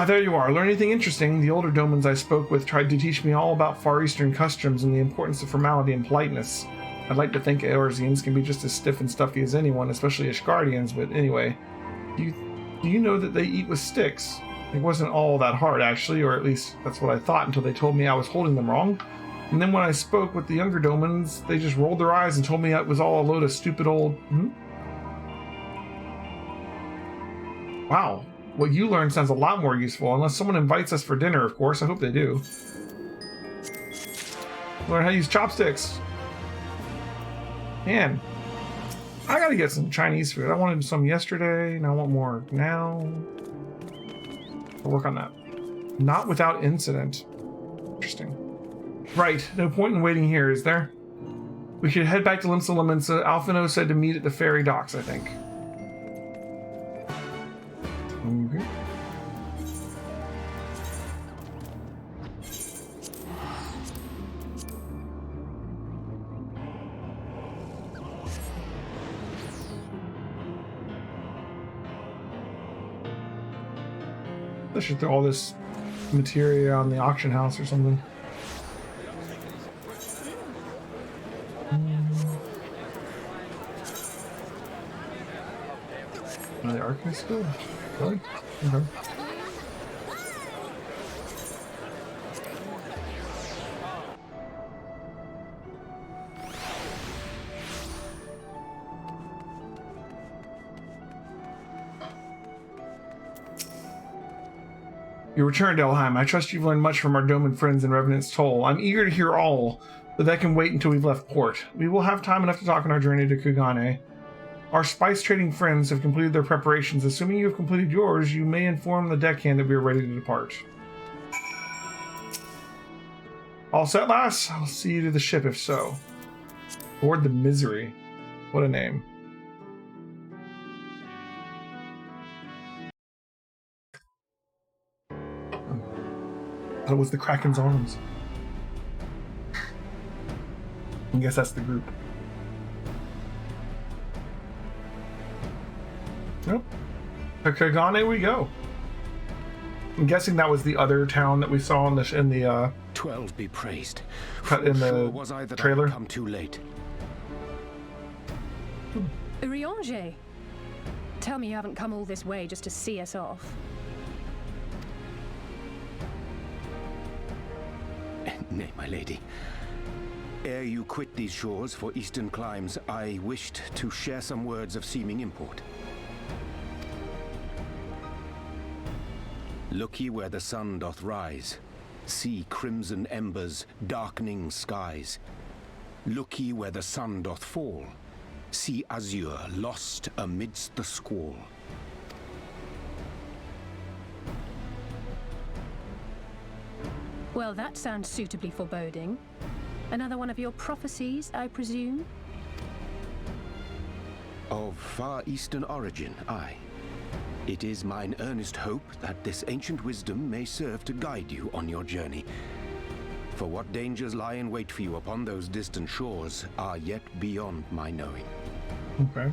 There you are. Learn anything interesting? The older Domans I spoke with tried to teach me all about Far Eastern customs and the importance of formality and politeness. I'd like to think Eorzeans can be just as stiff and stuffy as anyone, especially Ashgardians, but anyway. Do you know that they eat with sticks? It wasn't all that hard, actually, or at least that's what I thought until they told me I was holding them wrong. And then when I spoke with the younger Domans, they just rolled their eyes and told me it was all a load of stupid old... Wow. What you learned sounds a lot more useful, unless someone invites us for dinner, of course. I hope they do. Learn how to use chopsticks. Man. I gotta get some Chinese food. I wanted some yesterday, and I want more now. I'll work on that. Not without incident. Interesting. Right, no point in waiting here, is there? We should head back to Limsa Limensa. Alphino said to meet at the ferry docks, I think. Okay. I should throw all this materia on the auction house or something. darkness still? Really? Okay. You returned, Elheim. I trust you've learned much from our Doman friends in Revenant's Toll. I'm eager to hear all, but that can wait until we've left port. We will have time enough to talk on our journey to Kugane. Our spice trading friends have completed their preparations. Assuming you have completed yours, you may inform the deckhand that we are ready to depart. All set, lass? I'll see you to the ship if so. Board the Misery. What a name. That was the Kraken's arms. I guess that's the group. Nope. To Kagane we go. I'm guessing that was the other town that we saw in the 12 be praised. cut in the Sure was I that trailer. I come too late. Urianger, tell me you haven't come all this way just to see us off. Nay, my lady. Ere you quit these shores for eastern climes, I wished to share some words of seeming import. Look ye where the sun doth rise, see crimson embers, darkening skies. Look ye where the sun doth fall, see azure lost amidst the squall. Well, that sounds suitably foreboding. Another one of your prophecies, I presume? Of far eastern origin, aye. It is mine earnest hope that this ancient wisdom may serve to guide you on your journey. For what dangers lie in wait for you upon those distant shores are yet beyond my knowing. Okay.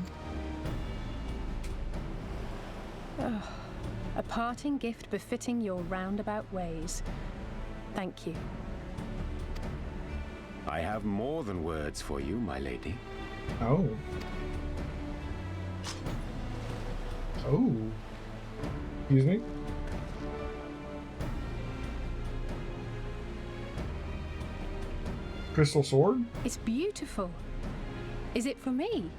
Oh, a parting gift befitting your roundabout ways. Thank you. I have more than words for you, my lady. Oh. Oh. Excuse me? Crystal sword? It's beautiful. Is it for me?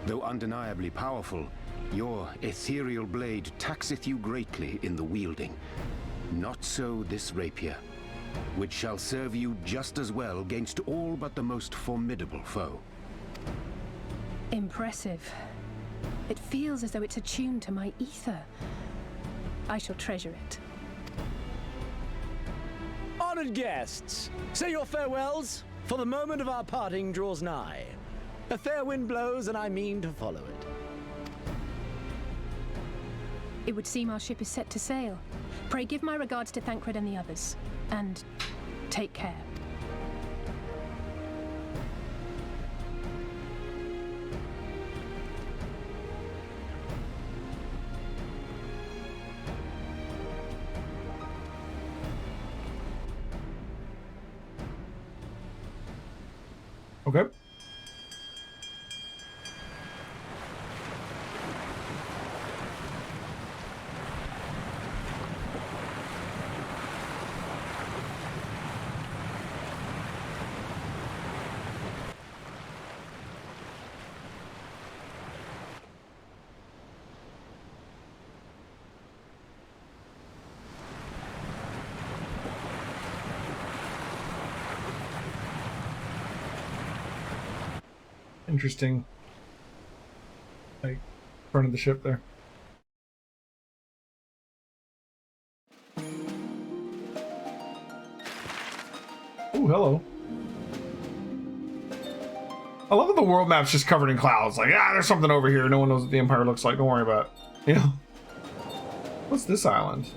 Though undeniably powerful, your ethereal blade taxeth you greatly in the wielding. Not so this rapier, which shall serve you just as well against all but the most formidable foe. Impressive. It feels as though it's attuned to my ether. I shall treasure it. Honored guests, say your farewells, for the moment of our parting draws nigh. A fair wind blows, and I mean to follow it. It would seem our ship is set to sail. Pray give my regards to Thancred and the others. And take care. Okay. Interesting, like, front of the ship there. Oh, hello. I love that the world map's just covered in clouds. Like, ah, there's something over here. No one knows what the Empire looks like. Don't worry about it. You know? What's this island?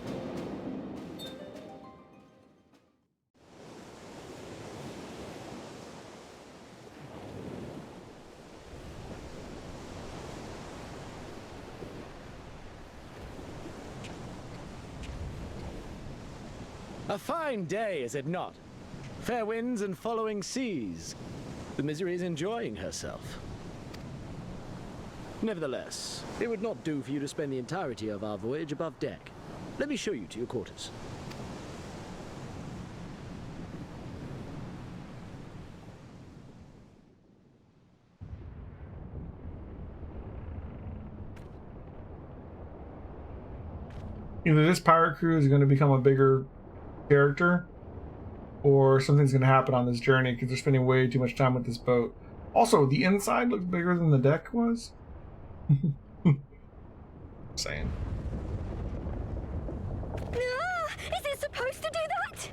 A fine day, is it not? Fair winds and following seas. The Misery is enjoying herself. Nevertheless, it would not do for you to spend the entirety of our voyage above deck. Let me show you to your quarters. Either this pirate crew is going to become a bigger character, or something's going to happen on this journey because they're spending way too much time with this boat. Also, the inside looks bigger than the deck was. Saying. Is it supposed to do that?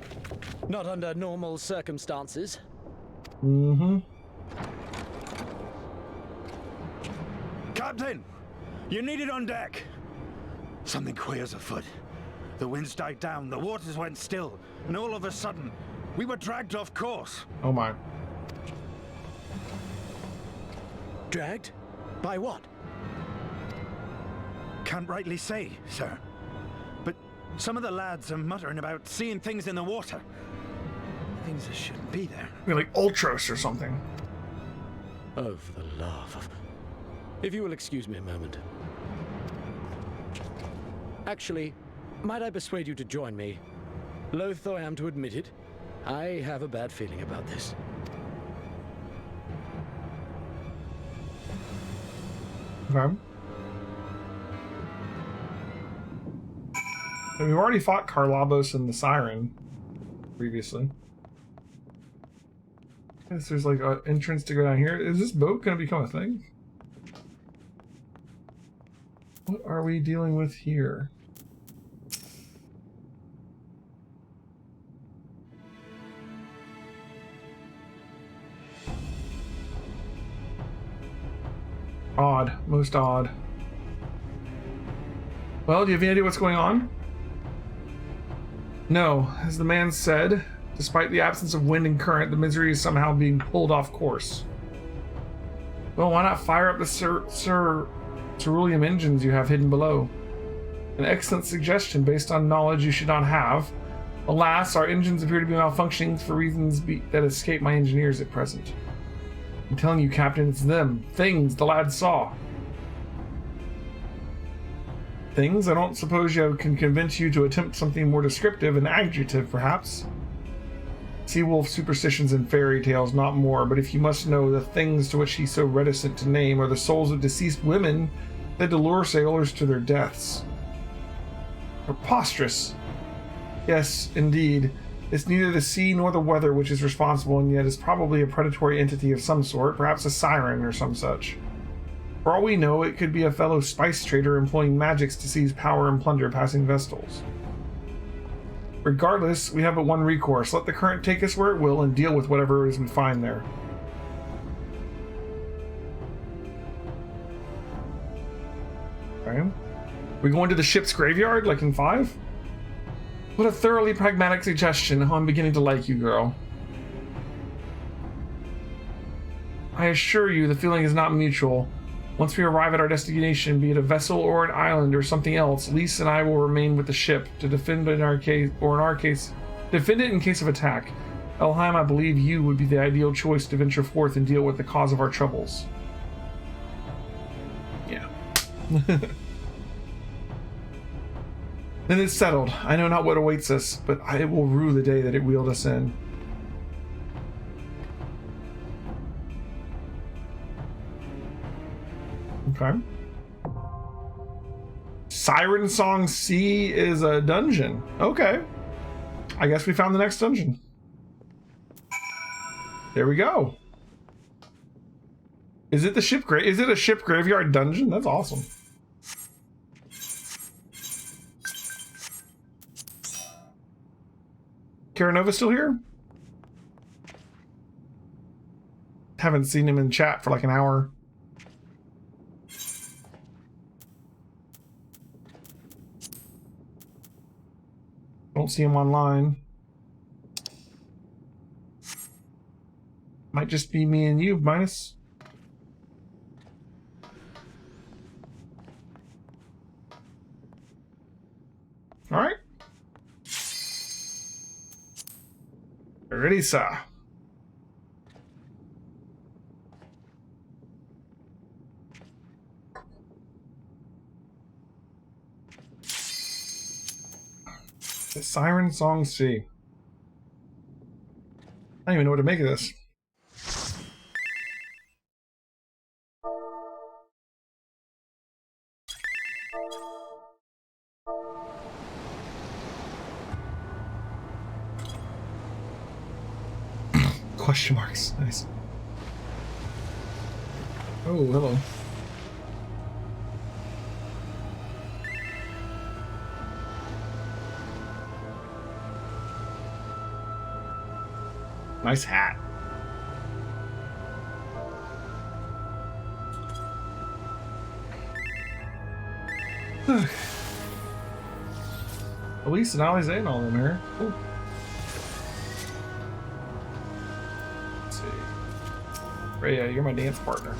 Not under normal circumstances. Mm-hmm. Captain! You're needed on deck! Something queer's afoot. The winds died down, the waters went still, and all of a sudden, we were dragged off course. Oh my. Dragged? By what? Can't rightly say, sir. But some of the lads are muttering about seeing things in the water. Things that shouldn't be there. I mean, like Ultros or something. Oh, for the love of... If you will excuse me a moment. Actually, might I persuade you to join me? Loath though I am to admit it, I have a bad feeling about this. Okay. And we've already fought Karlabos and the Siren previously. Guess there's like an entrance to go down here. Is this boat going to become a thing? What are we dealing with here? Odd. Most odd. Well, do you have any idea what's going on? No. As the man said, despite the absence of wind and current, the Misery is somehow being pulled off course. Well, why not fire up the cerulean engines you have hidden below? An excellent suggestion based on knowledge you should not have. Alas, our engines appear to be malfunctioning for reasons that escape my engineers at present. I'm telling you, Captain, it's them. Things the lad saw. Things? I don't suppose you can convince you to attempt something more descriptive, an adjective, perhaps. Seawolf superstitions and fairy tales, not more, but if you must know, the things to which he's so reticent to name are the souls of deceased women that lure sailors to their deaths. Preposterous. Yes, indeed. It's neither the sea nor the weather which is responsible, and yet is probably a predatory entity of some sort, perhaps a siren or some such. For all we know, it could be a fellow spice trader employing magics to seize power and plunder passing vessels. Regardless, we have but one recourse. Let the current take us where it will and deal with whatever it is we find there. Okay. We go into the ship's graveyard, like in 5? What a thoroughly pragmatic suggestion. Oh, I'm beginning to like you, girl. I assure you the feeling is not mutual. Once we arrive at our destination, be it a vessel or an island or something else, Lise and I will remain with the ship to defend it in case of attack. Elheim, I believe you would be the ideal choice to venture forth and deal with the cause of our troubles. Yeah. Then it's settled. I know not what awaits us, but it will rue the day that it wheeled us in. Okay. Siren Song C is a dungeon. Okay. I guess we found the next dungeon. There we go. Is it a ship graveyard dungeon? That's awesome. Karanova still here? Haven't seen him in chat for like an hour. Don't see him online. Might just be me and you, minus. All right. Ready, sir. The Siren Song C. I don't even know what to make of this. Question marks. Nice. Oh, hello. Nice hat. At least Denali's in all of them here. Cool. Let's see. Rhea, you're my dance partner.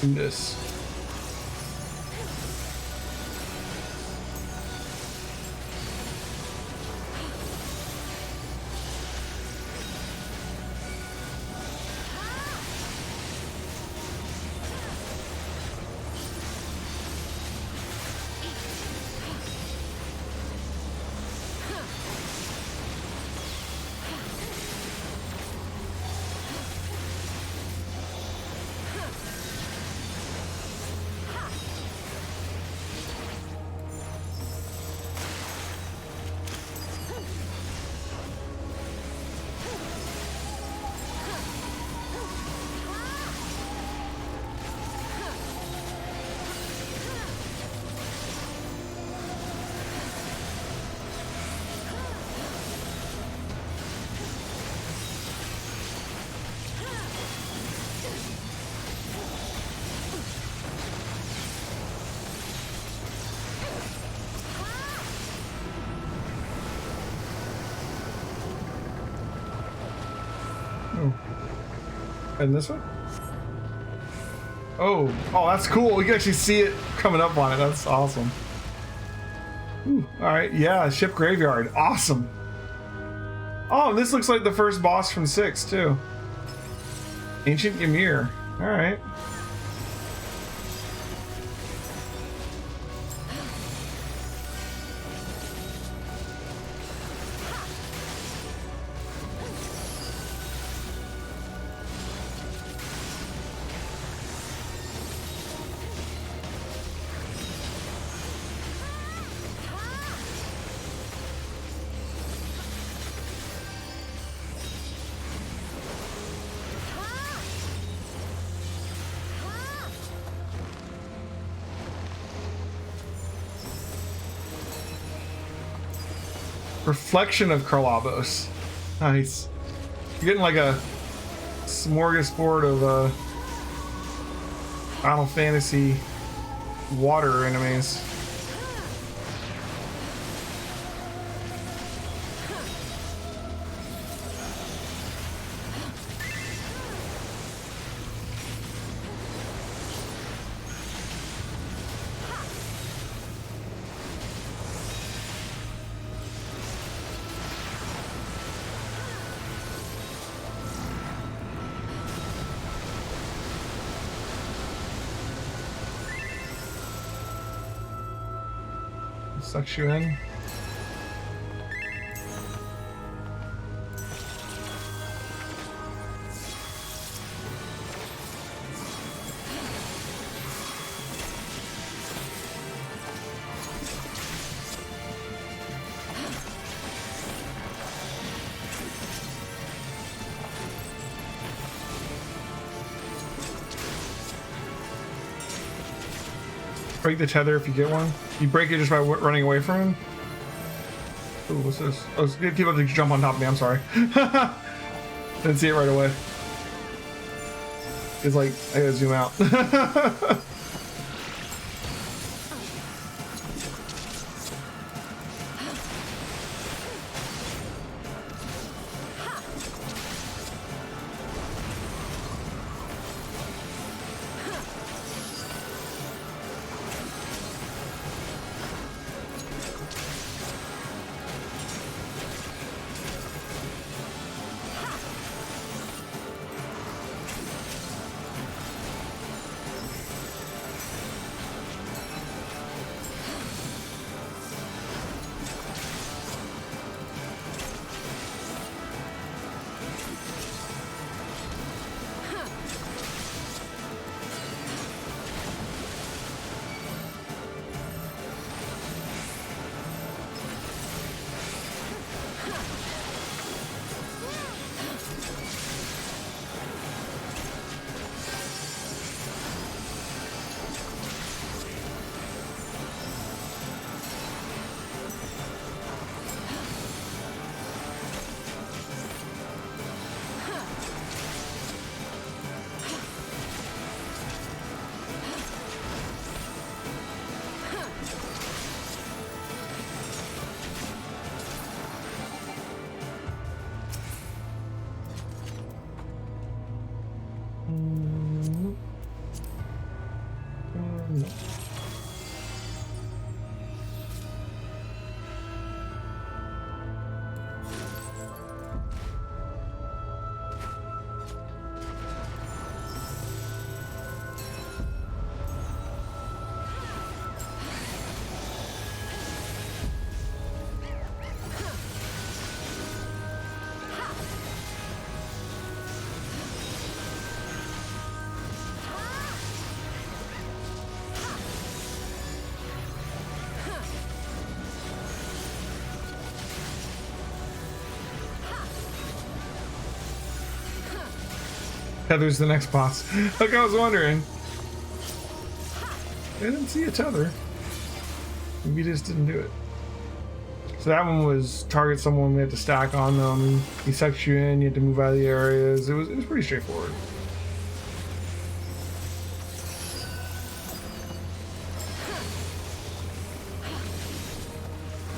Do this. And this one? Oh, that's cool. We can actually see it coming up on it. That's awesome. Ooh, all right, yeah, ship graveyard. Awesome. Oh, this looks like the first boss from 6 too. Ancient Ymir. All right. Reflection of Karlabos. Nice. You're getting like a smorgasbord of Final Fantasy water enemies. Sucks you in. Break the tether if you get one. You break it just by running away from him. Ooh, what's this? Oh, people have to jump on top of me. I'm sorry. Didn't see it right away. It's like I gotta zoom out. Tether's the next boss. Like I was wondering. I didn't see a tether. Maybe you just didn't do it. So that one was target someone, we had to stack on them. He sucks you in, you had to move out of the areas. It was pretty straightforward.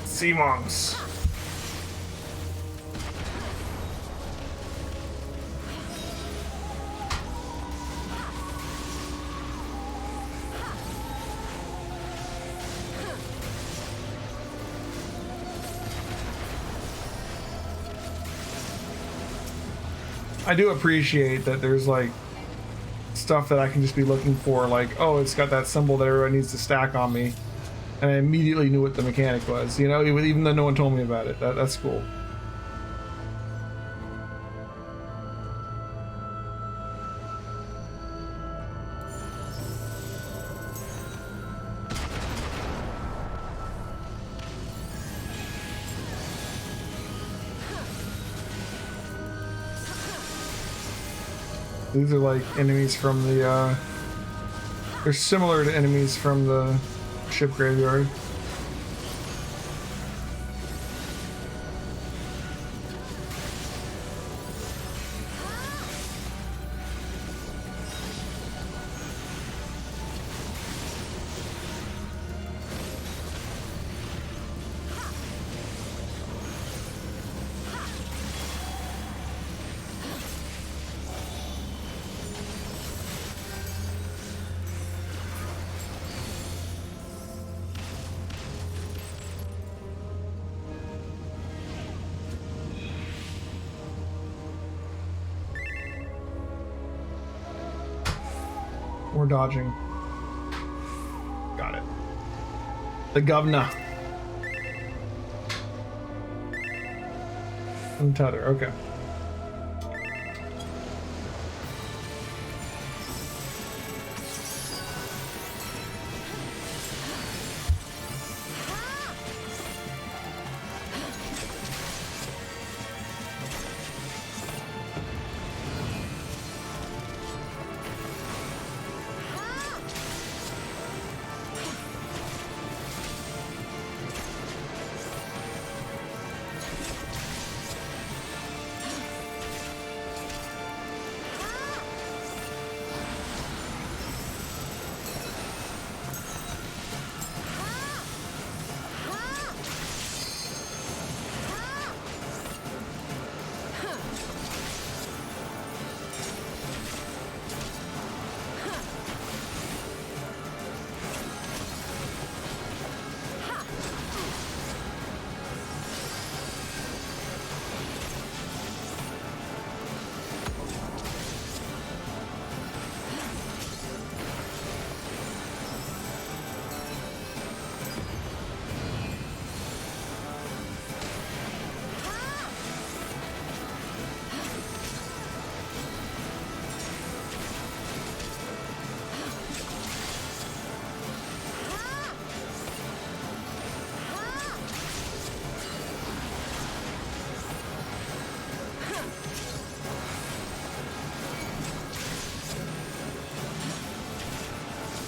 Sea monks. I do appreciate that there's like stuff that I can just be looking for, like, oh, it's got that symbol that everyone needs to stack on me, and I immediately knew what the mechanic was, you know, even though no one told me about it. That's cool. These are like enemies from the, they're similar to enemies from the ship graveyard. We're dodging. Got it. The governor. Untether, okay.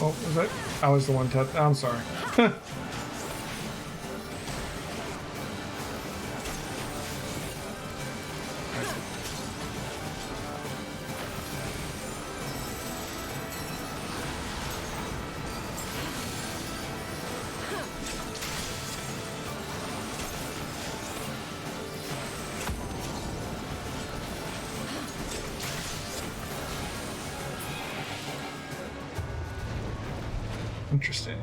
Oh, was that? I was the one tapped. I'm sorry. Interesting.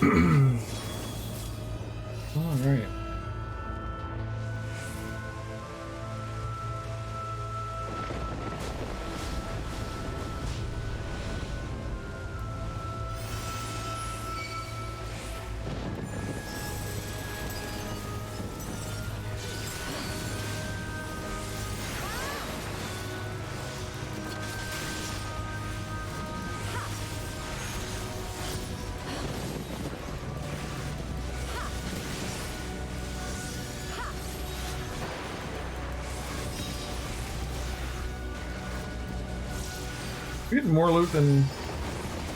All right. We're getting more loot than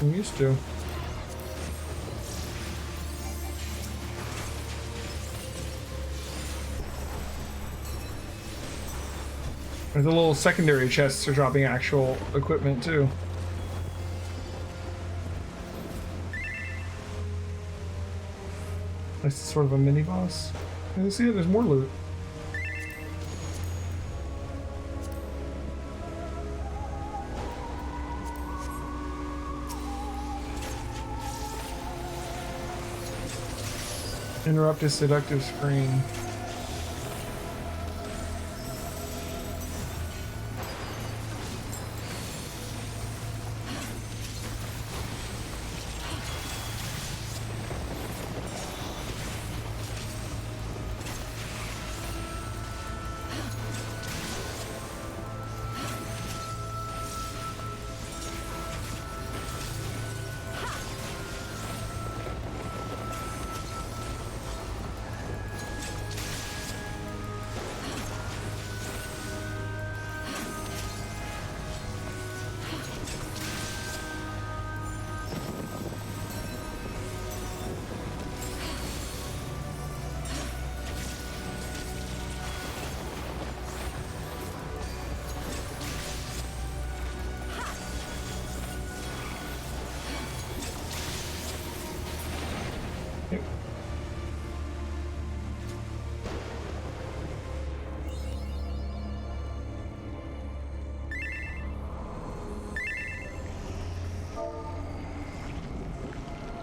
we used to. There's a little secondary chests are dropping actual equipment too. This is sort of a mini boss. You see it? There's more loot. Interrupt his seductive screen.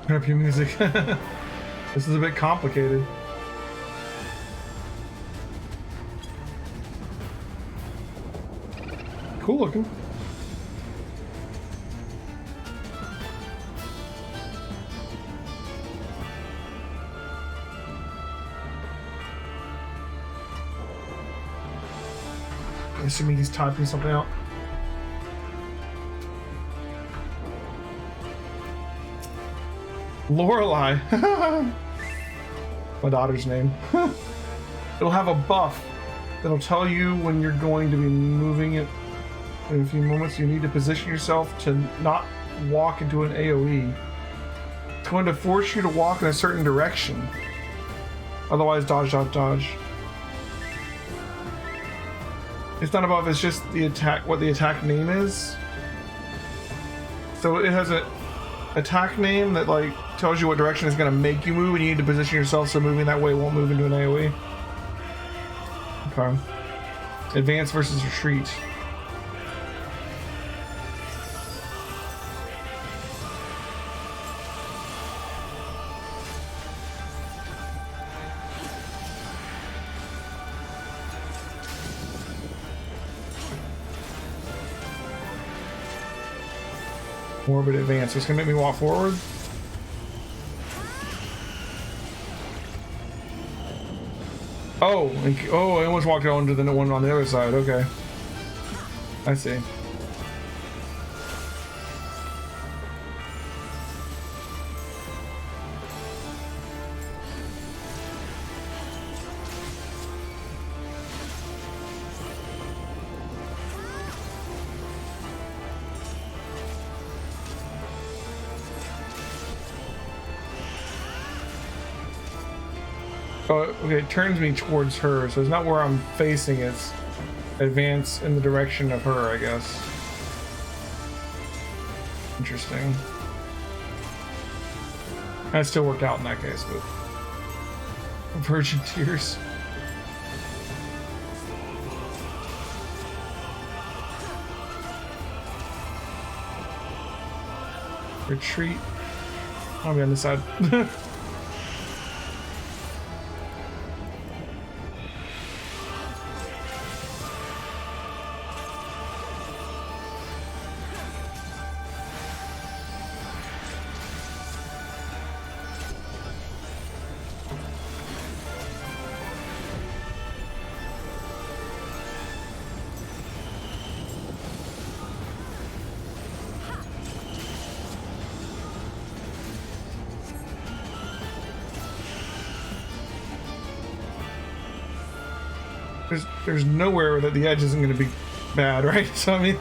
Turn up your music. This is a bit complicated. Cool looking. I'm assuming he's typing something out. Lorelei. My daughter's name. It'll have a buff that'll tell you when you're going to be moving it in a few moments. You need to position yourself to not walk into an AoE. It's going to force you to walk in a certain direction. Otherwise, dodge, dodge, dodge. It's not above, it's just the attack, what the attack name is. So it has a attack name that like tells you what direction it's going to make you move, and you need to position yourself so moving that way won't move into an AoE. Okay. Advance versus retreat. Morbid advance. It's gonna make me walk forward. Oh, I almost walked on to the one on the other side. Okay, I see. Oh, okay, it turns me towards her, so it's not where I'm facing, it's advance in the direction of her, I guess. Interesting. That still worked out in that case, but... Virgin tears. Retreat. I'll be on this side. There's nowhere that the edge isn't going to be bad, right? So I mean,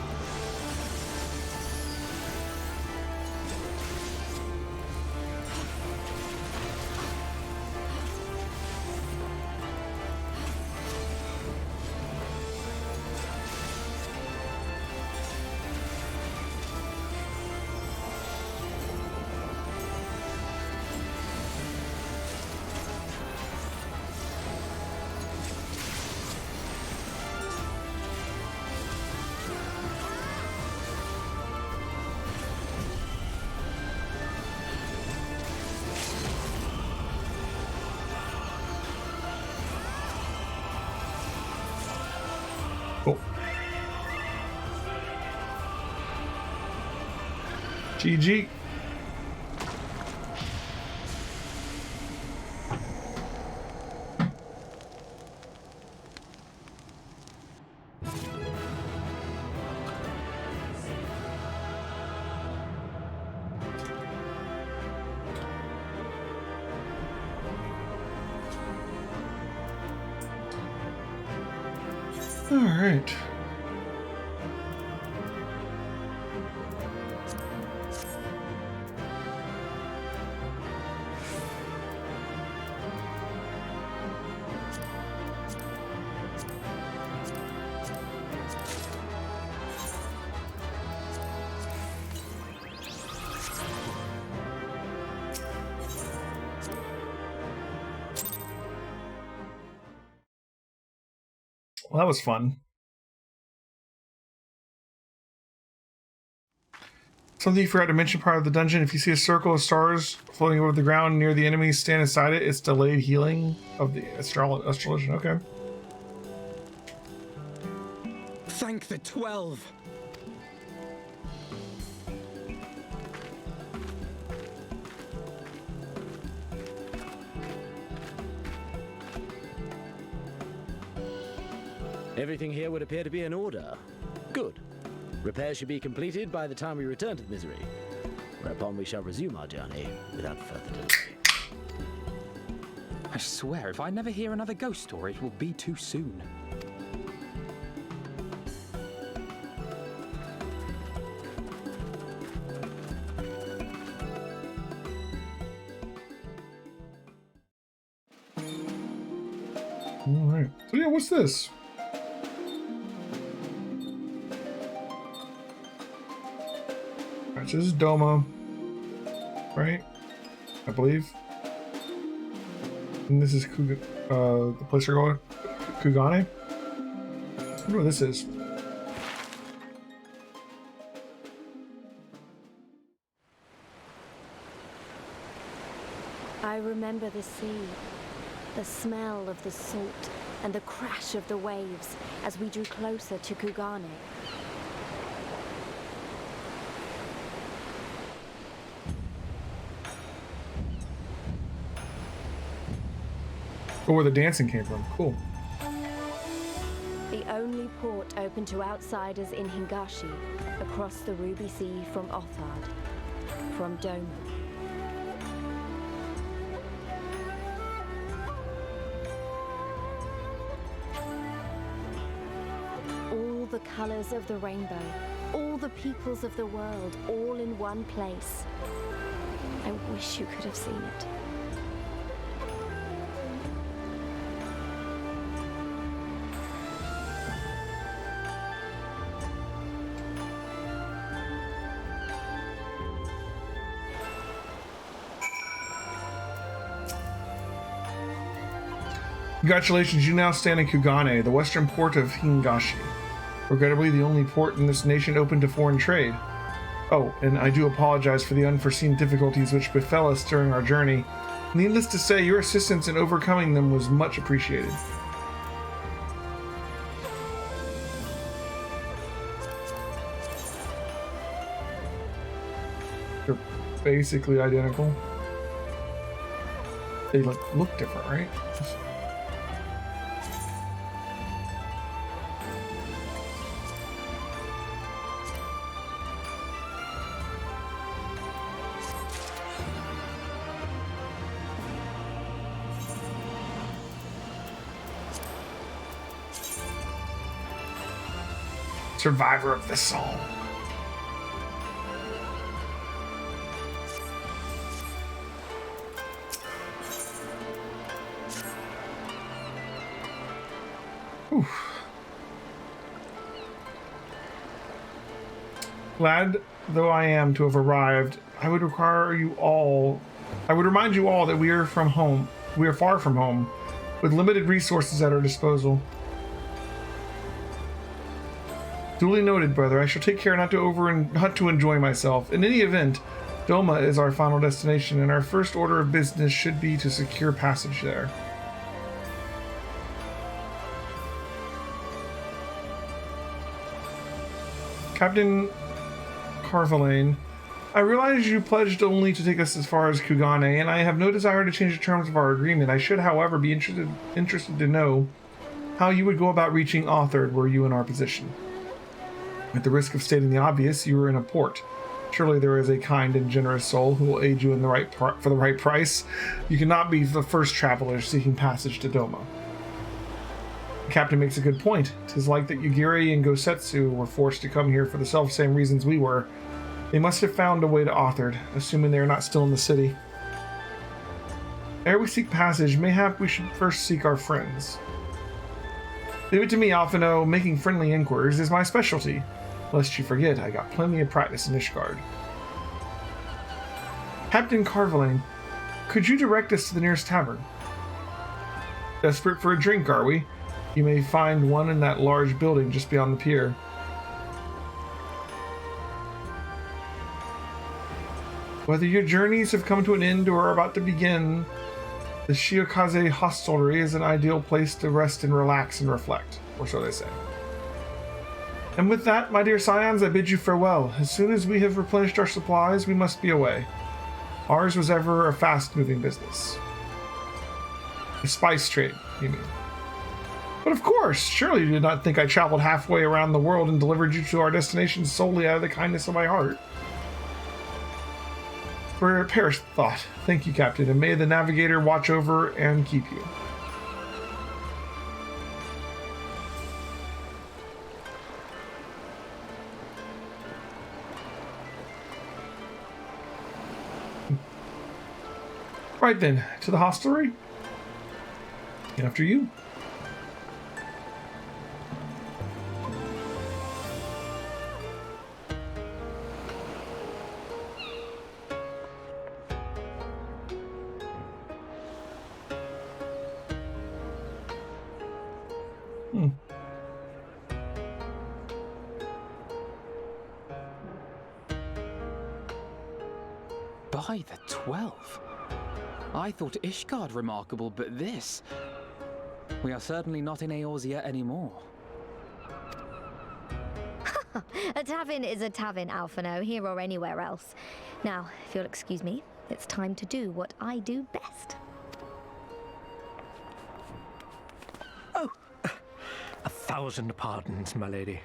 GG. All right. Well, that was fun. Something you forgot to mention part of the dungeon. If you see a circle of stars floating over the ground near the enemy, stand inside it. It's delayed healing of the astrologian. Okay. Thank the 12. Everything here would appear to be in order. Good. Repairs should be completed by the time we return to the Misery, whereupon we shall resume our journey without further delay. I swear, if I never hear another ghost story, it will be too soon. All right. So yeah, what's this? So this is Doma, right? I believe. And this is the place we're going, Kugane. I wonder what this is. I remember the sea, the smell of the salt, and the crash of the waves as we drew closer to Kugane. Oh, where the dancing came from. Cool. The only port open to outsiders in Hingashi, across the Ruby Sea from Othard, from Doma. All the colors of the rainbow, all the peoples of the world, all in one place. I wish you could have seen it. Congratulations, you now stand in Kugane, the western port of Hingashi. Regrettably, the only port in this nation open to foreign trade. Oh, and I do apologize for the unforeseen difficulties which befell us during our journey. Needless to say, your assistance in overcoming them was much appreciated. They're basically identical. They look different, right? Survivor of the song. Oof. Glad though I am to have arrived, I would remind you all that we are far from home, with limited resources at our disposal. Duly noted, brother. I shall take care not to enjoy myself. In any event, Doma is our final destination, and our first order of business should be to secure passage there. Captain Carvalane, I realize you pledged only to take us as far as Kugane, and I have no desire to change the terms of our agreement. I should, however, be interested to know how you would go about reaching Authard were you in our position. At the risk of stating the obvious, you are in a port. Surely there is a kind and generous soul who will aid you in for the right price. You cannot be the first traveler seeking passage to Doma. The captain makes a good point. 'Tis like that Yugiri and Gosetsu were forced to come here for the self-same reasons we were. They must have found a way to Authard, assuming they are not still in the city. Ere we seek passage, mayhap we should first seek our friends. Leave it to me, Alphino. Making friendly inquiries is my specialty. Lest you forget, I got plenty of practice in Ishgard. Captain Carvalane, could you direct us to the nearest tavern? Desperate for a drink, are we? You may find one in that large building just beyond the pier. Whether your journeys have come to an end or are about to begin, the Shiokaze hostelry is an ideal place to rest and relax and reflect, or so they say. And with that, my dear scions, I bid you farewell. As soon as we have replenished our supplies, we must be away. Ours was ever a fast-moving business. A spice trade, you mean? But of course, surely you did not think I traveled halfway around the world and delivered you to our destination solely out of the kindness of my heart. For a perished thought. Thank you, Captain, and may the Navigator watch over and keep you. Right then, to the hostelry. After you. By the 12. I thought Ishgard remarkable, but this... We are certainly not in Eorzea anymore. A tavern is a tavern, Alphino, here or anywhere else. Now, if you'll excuse me, it's time to do what I do best. Oh, 1,000 pardons, my lady.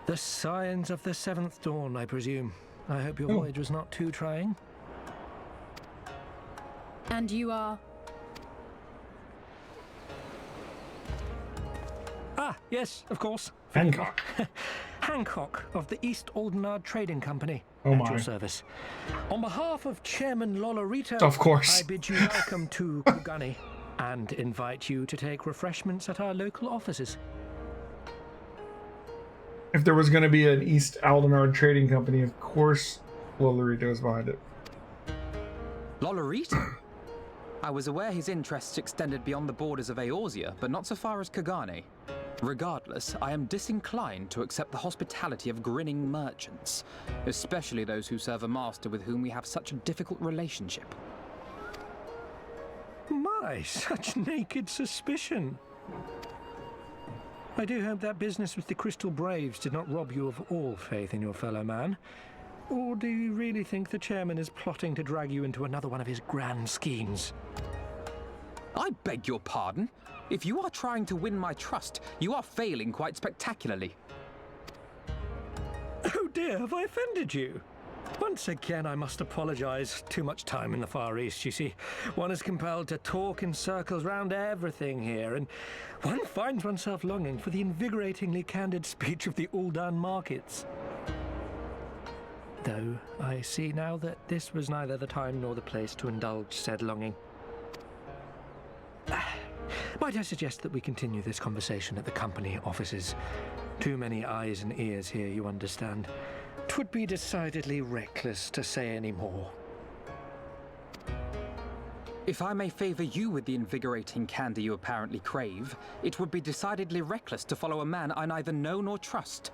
The signs of the 7th dawn, I presume. I hope your voyage was not too trying. And you are? Ah, yes, of course. Hancock. Hancock of the East Aldenard Trading Company. Oh at my. your service. On behalf of Chairman Lolorito, Of course. I bid you welcome to Kugane and invite you to take refreshments at our local offices. If there was going to be an East Aldenard trading company, of course Lolorito is behind it. Lolorito? I was aware his interests extended beyond the borders of Eorzea, but not so far as Kugane. Regardless, I am disinclined to accept the hospitality of grinning merchants, especially those who serve a master with whom we have such a difficult relationship. My, such naked suspicion. I do hope that business with the Crystal Braves did not rob you of all faith in your fellow man. Or do you really think the chairman is plotting to drag you into another one of his grand schemes? I beg your pardon? If you are trying to win my trust, you are failing quite spectacularly. Oh dear, have I offended you? Once again, I must apologize. Too much time in the Far East, you see. One is compelled to talk in circles round everything here, and one finds oneself longing for the invigoratingly candid speech of the Uldan markets. Though I see now that this was neither the time nor the place to indulge said longing. Might I suggest that we continue this conversation at the company offices? Too many eyes and ears here, you understand. 'Twould be decidedly reckless to say any more. If I may favor you with the invigorating candy you apparently crave, it would be decidedly reckless to follow a man I neither know nor trust.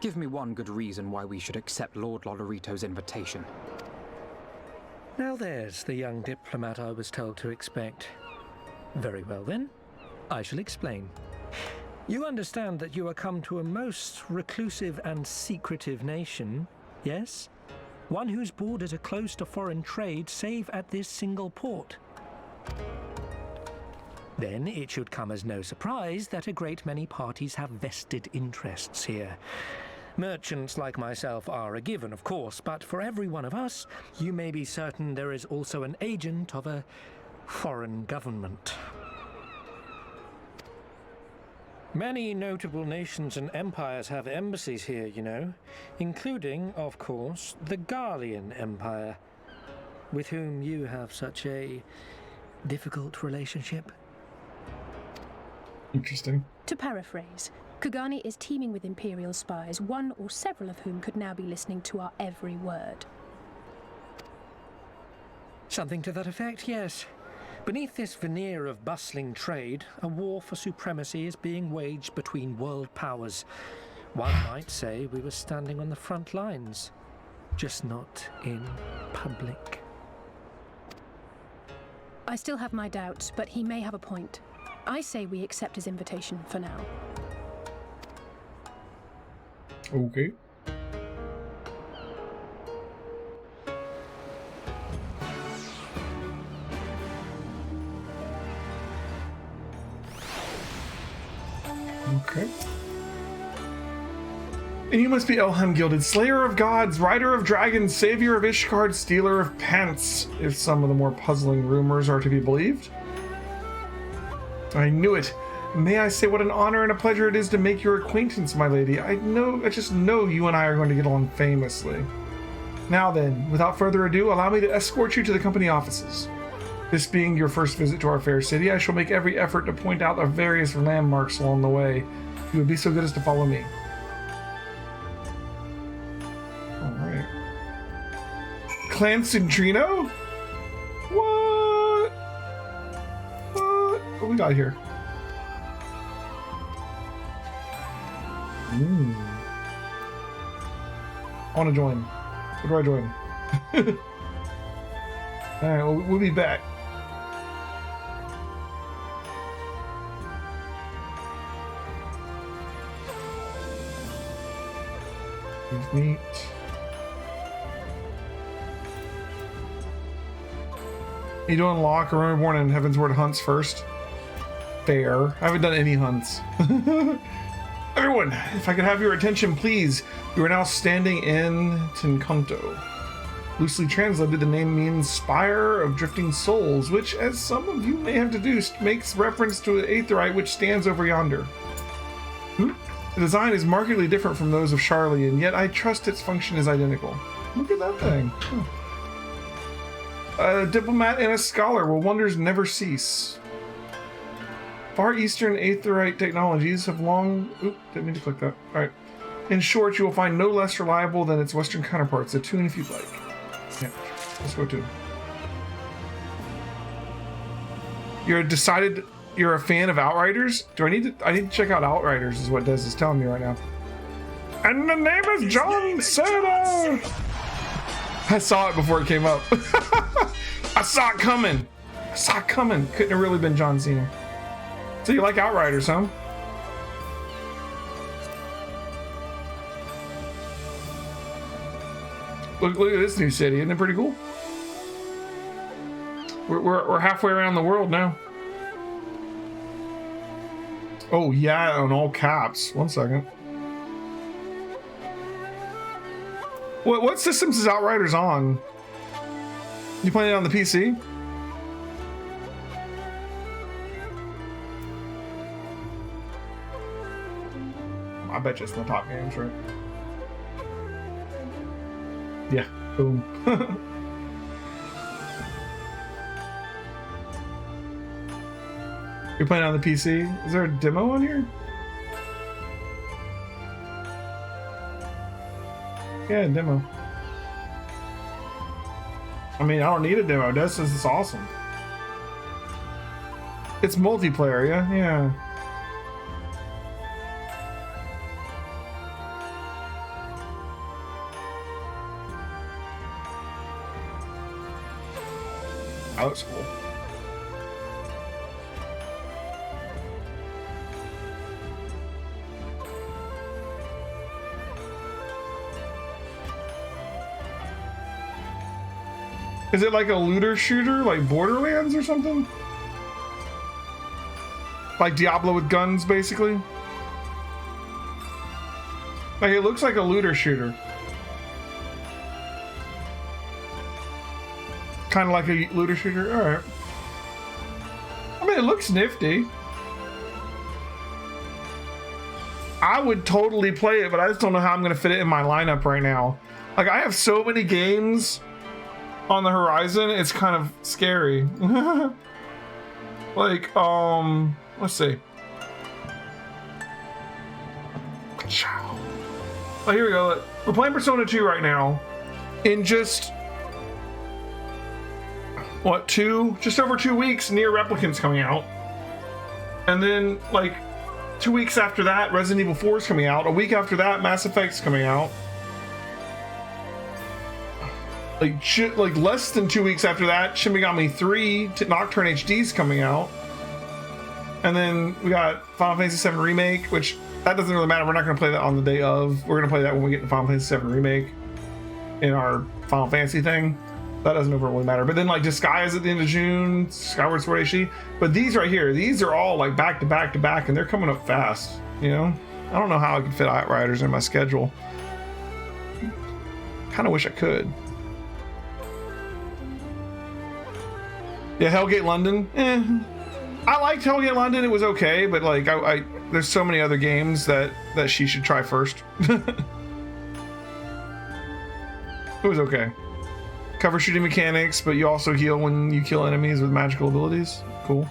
Give me one good reason why we should accept Lord Lolorito's invitation. Now there's the young diplomat I was told to expect. Very well then, I shall explain. You understand that you are come to a most reclusive and secretive nation, yes? One whose borders are close to foreign trade save at this single port. Then it should come as no surprise that a great many parties have vested interests here. Merchants like myself are a given, of course, but for every one of us, you may be certain there is also an agent of a foreign government. Many notable nations and empires have embassies here, you know, including, of course, the Garlean Empire, with whom you have such a difficult relationship. Interesting. To paraphrase, Kugani is teeming with Imperial spies, one or several of whom could now be listening to our every word. Something to that effect, yes. Beneath this veneer of bustling trade, a war for supremacy is being waged between world powers. One might say we were standing on the front lines, just not in public. I still have my doubts, but he may have a point. I say we accept his invitation for now. Okay. Okay. And you must be Elheim Gilded, Slayer of Gods, Rider of Dragons, Savior of Ishgard, Stealer of Pants, if some of the more puzzling rumors are to be believed. I knew it. May I say what an honor and a pleasure it is to make your acquaintance, my lady. I just know you and I are going to get along famously. Now then, without further ado, allow me to escort you to the company offices. This being your first visit to our fair city, I shall make every effort to point out the various landmarks along the way. You would be so good as to follow me. Alright. Clan Centrino? What? What do we got here? I want to join. Where do I join? Alright, we'll be back. Meet. You do unlock a Reborn and Heavensward hunts first. Fair. I haven't done any hunts. Everyone, if I could have your attention, please. You are now standing in Tinkanto. Loosely translated, the name means Spire of Drifting Souls, which, as some of you may have deduced, makes reference to an aetheryte which stands over yonder. The design is markedly different from those of Charlie, and yet I trust its function is identical. Look at that thing. A diplomat and a scholar, will wonders never cease. Far Eastern aetheryte technologies have long... Oop, didn't mean to click that. Alright. In short, you will find no less reliable than its Western counterparts. Attune if you'd like. Yeah, let's go to. You're decided you're a fan of Outriders? I need to check out Outriders is what Des is telling me right now. And the name is John Cena! I saw it before it came up. I saw it coming. Couldn't have really been John Cena. So you like Outriders, huh? Look at this new city. Isn't it pretty cool? We're halfway around the world now. Oh yeah, on all caps. 1 second. What systems is Outriders on? You playing it on the PC? I bet you it's in the top games, right? Yeah, boom. You're playing on the PC? Is there a demo on here? Yeah, demo. I mean, I don't need a demo. This is awesome. It's multiplayer, yeah? Yeah. That looks cool. Is it like a looter shooter, like Borderlands or something? Like Diablo with guns, basically? Like, it looks like a looter shooter. Kind of like a looter shooter? Alright. I mean, it looks nifty. I would totally play it, but I just don't know how I'm going to fit it in my lineup right now. Like, I have so many games on the horizon, it's kind of scary. Like, let's see. Oh, here we go. We're playing Persona 2 right now. In just, what, just over 2 weeks, Nier Replicant's coming out. And then, like, 2 weeks after that, Resident Evil 4 is coming out. A week after that, Mass Effect's coming out. Like less than 2 weeks after that, Shin Megami 3 Nocturne HD's coming out. And then we got Final Fantasy VII Remake, which that doesn't really matter. We're not going to play that on the day of. We're going to play that when we get to Final Fantasy VII Remake in our Final Fantasy thing. That doesn't really matter. But then like Disguise at the end of June, Skyward Sword HD. But these right here, these are all like back to back to back, and they're coming up fast. You know, I don't know how I can fit Outriders in my schedule. Kind of wish I could. Yeah, Hellgate London. I liked Hellgate London. It was okay, but like there's so many other games that she should try first. It was okay. Cover shooting mechanics, but you also heal when you kill enemies with magical abilities. Cool.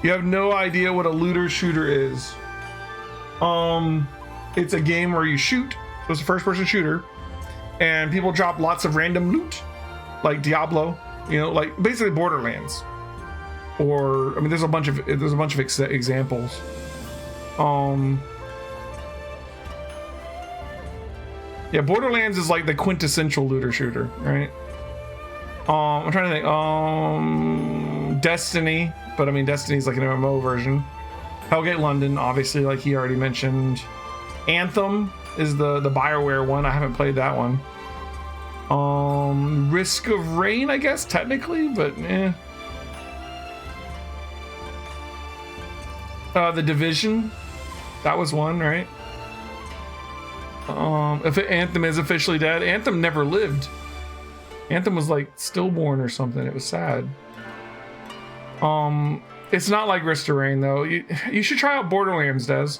You have no idea what a looter shooter is. It's a game where you shoot. So it's a first-person shooter, and people drop lots of random loot. Like Diablo, you know, like basically Borderlands, or I mean, there's a bunch of examples. Yeah, Borderlands is like the quintessential looter shooter, right? I'm trying to think. Destiny, but I mean, Destiny's like an MMO version. Hellgate London, obviously, like he already mentioned. Anthem is the BioWare one. I haven't played that one. Risk of Rain, I guess, technically, but eh. The Division, that was one, right? If Anthem is officially dead, Anthem never lived. Anthem was like stillborn or something. It was sad. It's not like Risk of Rain though. You should try out Borderlands, Des.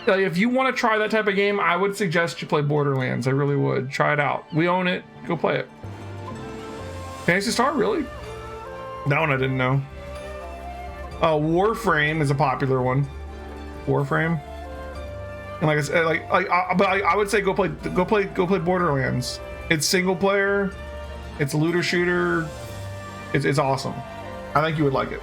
Like, if you want to try that type of game, I would suggest you play Borderlands. I really would. Try it out. We own it. Go play it. Phantasy Star, really? That one I didn't know. Warframe is a popular one. Warframe. And like I said, but I would say go play Borderlands. It's single player. It's a looter shooter. It's awesome. I think you would like it.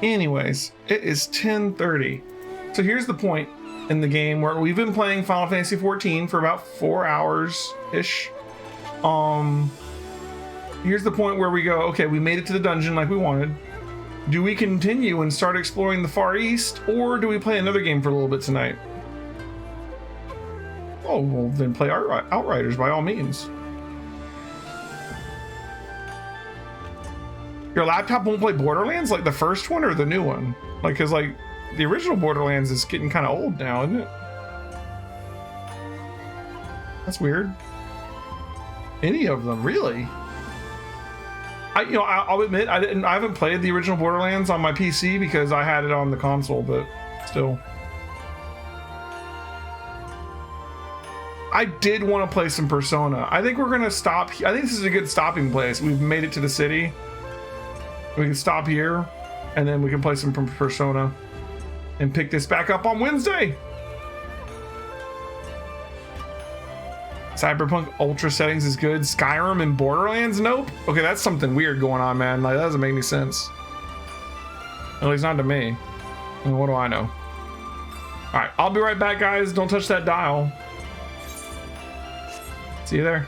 Anyways, it is 10:30. So here's the point in the game where we've been playing Final Fantasy XIV for about 4 hours-ish. Here's the point where we go, okay, we made it to the dungeon like we wanted. Do we continue and start exploring the Far East, or do we play another game for a little bit tonight? Oh, well then play Outriders by all means. Your laptop won't play Borderlands, like the first one or the new one? Like, cause like the original Borderlands is getting kind of old now, isn't it? That's weird. Any of them, really? I'll admit I haven't played the original Borderlands on my PC because I had it on the console, but still. I did want to play some Persona. I think we're gonna stop. I think this is a good stopping place. We've made it to the city. We can stop here, and then we can play some Persona and pick this back up on Wednesday. Cyberpunk Ultra settings is good. Skyrim and Borderlands, nope. Okay, that's something weird going on, man. Like, that doesn't make any sense. At least not to me. And what do I know? All right, I'll be right back, guys. Don't touch that dial. See you there.